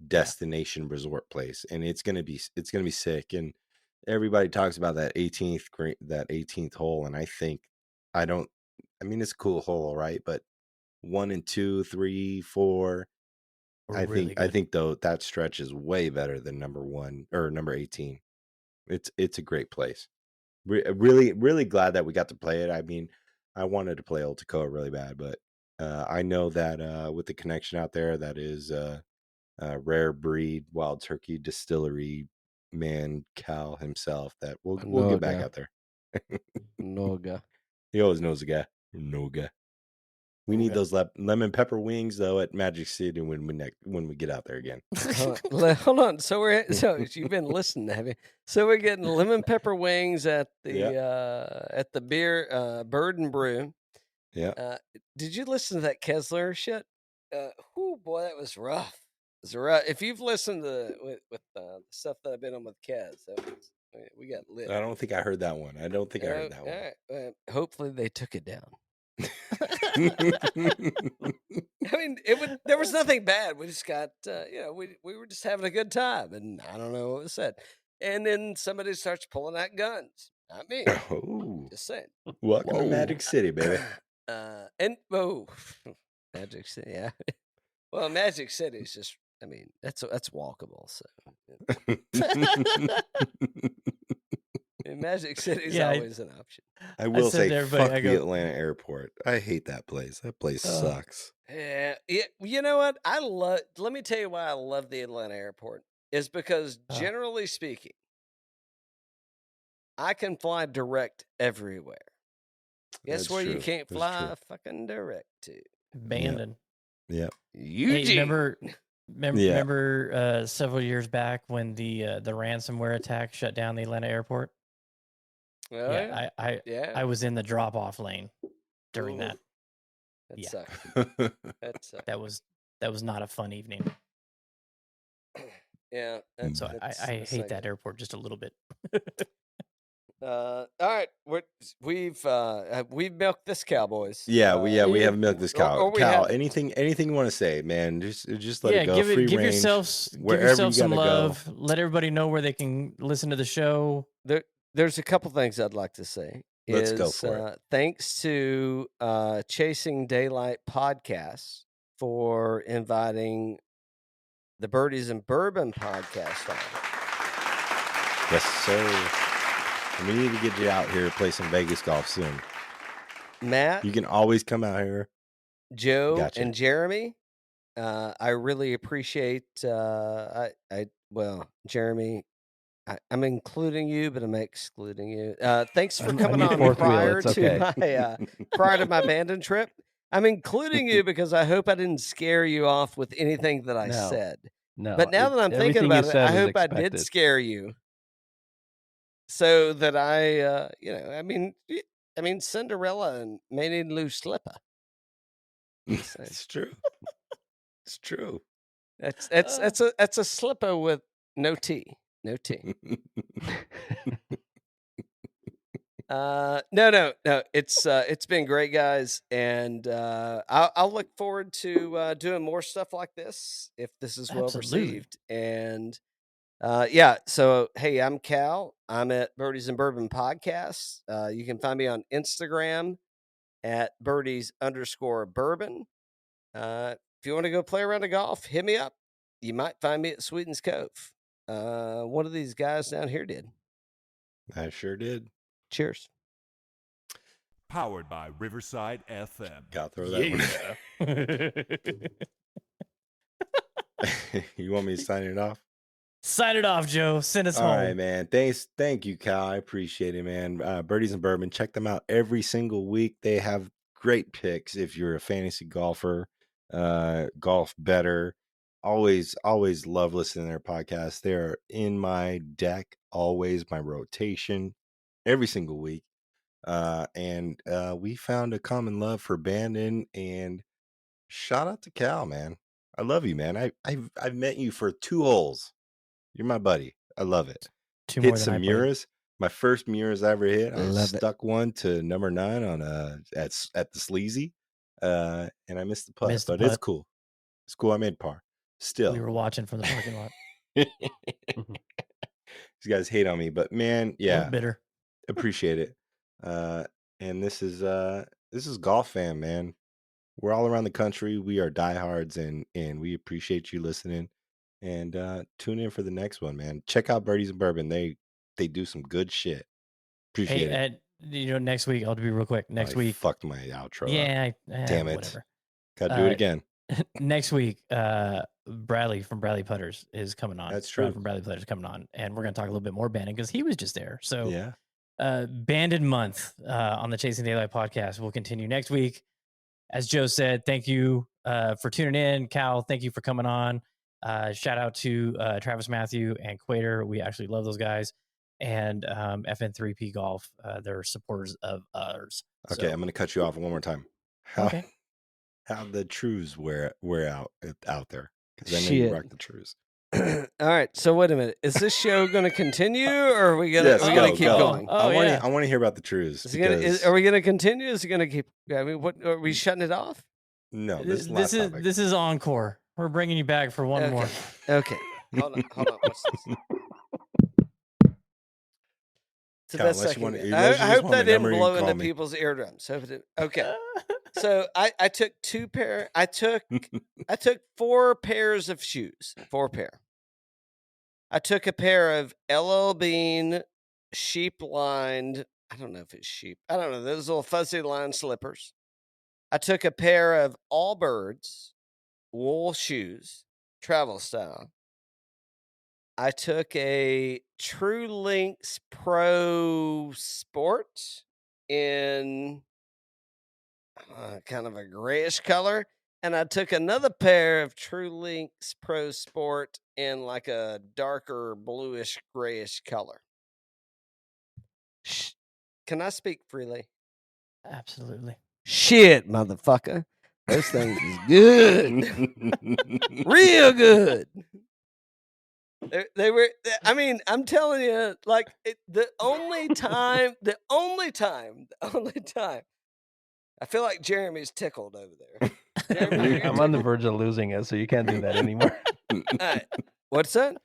destination resort place, and it's gonna be sick. And everybody talks about that 18th hole, and I mean it's a cool hole, right? But 1 and 2, 3, 4. I think though that stretch is way better than number 1 or number 18. It's a great place. Really, really glad that we got to play it. I mean, I wanted to play Old Toccoa really bad, but I know that with the connection out there, that is Rare Breed Wild Turkey Distillery man Cal himself, that we'll get back out there. Noga. He always knows a guy. Noga. We need those lemon pepper wings though at Magic City when we get out there again. Hold on. So you've been listening, have you? So we're getting lemon pepper wings at the beer Bird and Brew. Yeah. Did you listen to that Kessler shit? Whoo, boy, that was rough. It was rough. If you've listened to with the stuff that I've been on with Kez, we got lit. I don't think I heard that one. I heard that one. Right. Hopefully they took it down. I mean, there was nothing bad. We just got, we were just having a good time, and I don't know what was said. And then somebody starts pulling out guns. Not me. Oh, just saying. Welcome to Magic City, baby. Magic City, yeah. Well, Magic City is just, I mean, that's walkable. So, Magic City's always an option. I will say, fuck the Atlanta airport. I hate that place. That place sucks. Yeah, you know what? Let me tell you why I love the Atlanta airport. Is because generally speaking, I can fly direct everywhere. Guess where you can't fly fucking direct to? Bandon. Yep. Eugene. Hey, remember several years back when the ransomware attack shut down the Atlanta airport? Oh, I was in the drop-off lane during that. That sucked. That sucked. That was not a fun evening. Yeah. So I hate that airport just a little bit. All right, we've milked this cow, boys. We have milked this cow. Cal, anything you want to say, man? Just let it go. Give range, yourself some love. Go. Let everybody know where they can listen to the show. There's a couple things I'd like to say. Let's go for it. Thanks to Chasing Daylight podcast for inviting the Birdies and Bourbon podcast on. Yes, sir. We need to get you out here to play some Vegas golf soon. Matt, you can always come out here. Joe and Jeremy, I really appreciate. Jeremy, I'm including you, but I'm excluding you. Thanks for coming on prior to my Bandon trip. I'm including you because I hope I didn't scare you off with anything that I said. No, but now that I'm thinking about it, I hope I did scare you. So that I Cinderella and may need loose slipper. It's true. It's true. That's a slipper with no tea. No tea. No. It's been great, guys, and I'll look forward to doing more stuff like this if this is well received. And so hey, I'm Cal. I'm at Birdies and Bourbon podcast. You can find me on Instagram at Birdies_Bourbon. If you want to go play around of golf, hit me up. You might find me at Sweetens Cove. One of these guys down here did. I sure did. Cheers. Powered by Riverside FM. Gotta throw that one. You want me to sign it off? Sign it off, Joe. Send us home. All right, man. Thank you, Cal. I appreciate it, man. Birdies and Bourbon. Check them out every single week. They have great picks if you're a fantasy golfer, golf better. Always love listening to their podcast. They're in my deck, always my rotation, every single week. And we found a common love for Bandon, and shout out to Cal, man. I love you, man. I've met you for 2 holes. You're my buddy. I love it. Hit some mirrors. My first mirrors I ever hit. I stuck one to number 9 on at the Sleazy, and I missed the putt. But it's cool. It's cool. I made par. Still, we were watching from the parking lot. These guys hate on me, but man, yeah, bitter. Appreciate it. And this is Golf Fam, man. We're all around the country. We are diehards, and we appreciate you listening. And tune in for the next one, man. Check out Birdies and Bourbon. They do some good shit. Appreciate it. Next week, I'll be real quick. Next week, fucked my outro. Yeah, damn it. Whatever. Got to do it again. Next week, Bradley from Bradley Putters is coming on. That's true. From Bradley Putters coming on, and we're gonna talk a little bit more Bandon because he was just there. So yeah, Bandon month on the Chasing Daylight podcast will continue next week. As Joe said, thank you for tuning in. Cal, thank you for coming on. Shout out to Travis Matthew and Quater. We actually love those guys. And FN3P Golf, they're supporters of ours. Okay, so I'm going to cut you off one more time. How the trues wear out there? Because I know you rock the trues. All right, so wait a minute. Is this show going to continue, or are we going to keep going? I want to hear about the trues. Are we going to continue? Is it going to keep? I mean, what are we shutting it off? No, this is encore. We're bringing you back for one more. Okay, hold on. What's this? It's the best second. I hope that didn't blow into people's eardrums. Okay, so I took 2 pair. I took 4 pairs of shoes. 4 pair. I took a pair of LL Bean sheep-lined, I don't know if it's sheep. I don't know, those little fuzzy-lined slippers. I took a pair of Allbirds wool shoes, travel style. I took a True Links Pro Sport in kind of a grayish color. And I took another pair of True Links Pro Sport in like a darker bluish grayish color. Can I speak freely? Absolutely. Shit, motherfucker. Those things is good. Real good. They were, I mean, I'm telling you, like, the only time, I feel like Jeremy's tickled over there. Jeremy, I'm on the verge of losing it, so you can't do that anymore. Right. What's that?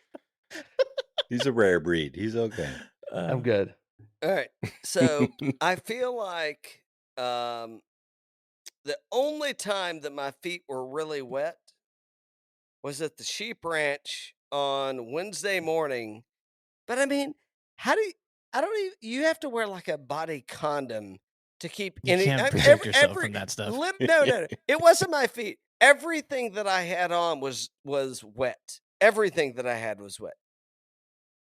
He's a rare breed. He's okay. I'm good. All right. So I feel like the only time that my feet were really wet was at the sheep ranch on Wednesday morning. But I mean, you have to wear like a body condom to keep You can't protect yourself from that stuff. No. It wasn't my feet. Everything that I had on was wet. Everything that I had was wet.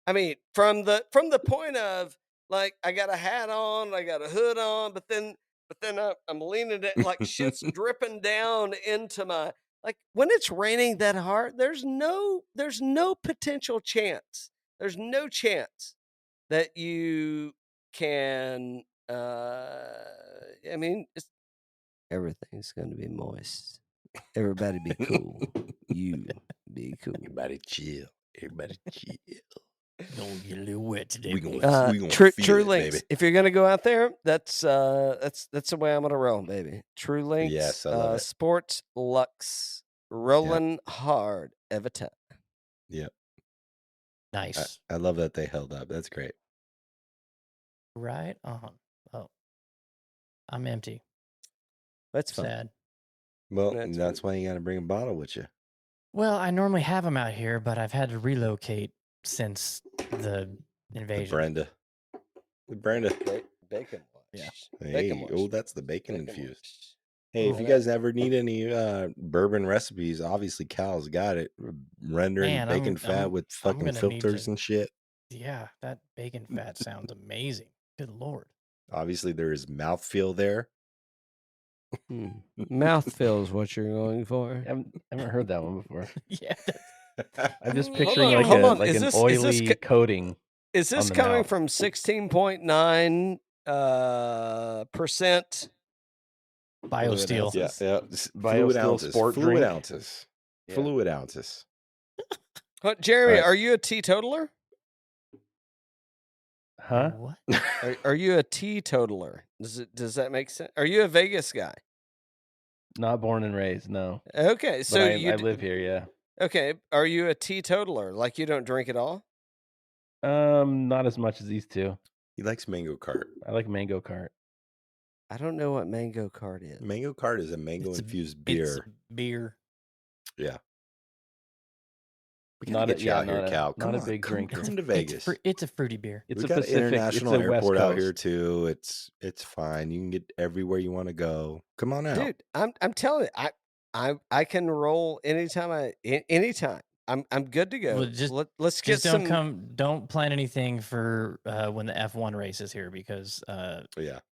I mean, from the point of like, I got a hat on, I got a hood on, but then I'm leaning it like shit's dripping down into my, like when it's raining that hard, there's no potential chance. There's no chance that you can, I mean, everything's going to be moist. Everybody be cool. You be cool. Everybody chill. Don't get a little wet today. We gonna True Links. Baby. If you're gonna go out there, that's the way I'm gonna roll, baby. True Links. Yes, I love it. Sports Luxe, rolling hard every time. Yep. Nice. I love that they held up. That's great. Right on. Oh, I'm empty. That's fine. Sad. Well, that's why you got to bring a bottle with you. Well, I normally have them out here, but I've had to relocate since the invasion. The Brenda. Bacon wash. Yeah. Hey, that's the bacon infused. Hey, if you guys ever need any bourbon recipes, obviously Cal's got it. Rendering bacon fat with fucking filters and shit. Yeah, that bacon fat sounds amazing. Good Lord. Obviously, there is mouthfeel there. Mouthfeel is what you're going for. I haven't heard that one before. Yeah. I'm just picturing an oily coating. Is this coming from 16.9% BioSteel? Yeah. Fluid ounces. Fluid ounces. Jeremy, are you a teetotaler? Huh? What? Are you a teetotaler? Does that make sense? Are you a Vegas guy? Not born and raised, no. Okay, so I live here, yeah. Okay, are you a teetotaler? Like you don't drink at all? Not as much as these two. He likes Mango Cart. I like Mango Cart. I don't know what Mango Cart is. Mango Cart is a mango-infused beer. It's beer. Yeah. We gotta get you out here, Cal. Not a big drinker. Come to Vegas. It's a fruity beer. It's a Pacific. International airport out here too. It's fine. You can get everywhere you want to go. Come on out, dude. I'm telling you, I can roll anytime. I'm good to go. Well, let's get some. Don't plan anything for when the F1 race is here because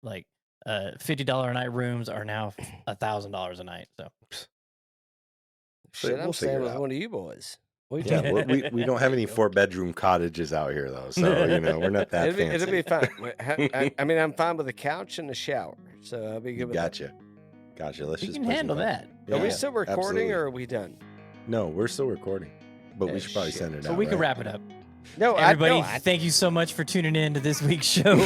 like $50 a night rooms are now $1,000 a night. So shit, I'm staying with one of you boys. We don't have any 4-bedroom cottages out here though, so we're not that fancy. It'll be fine. I mean, I'm fine with a couch and a shower, so I'll be good with that. Gotcha. Let's you just can handle that. Are we still recording or are we done? No, we're still recording, but we should probably send it out. So we can wrap it up. No, everybody, thank you so much for tuning in to this week's show.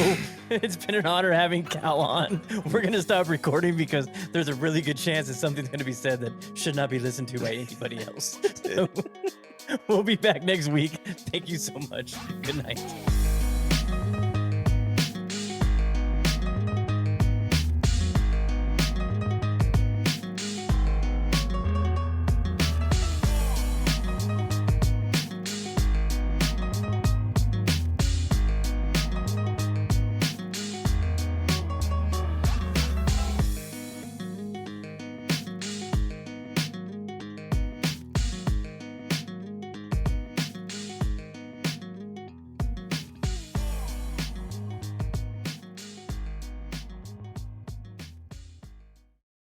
It's been an honor having Cal on. We're going to stop recording because there's a really good chance that something's going to be said that should not be listened to by anybody else. So we'll be back next week. Thank you so much. Good night.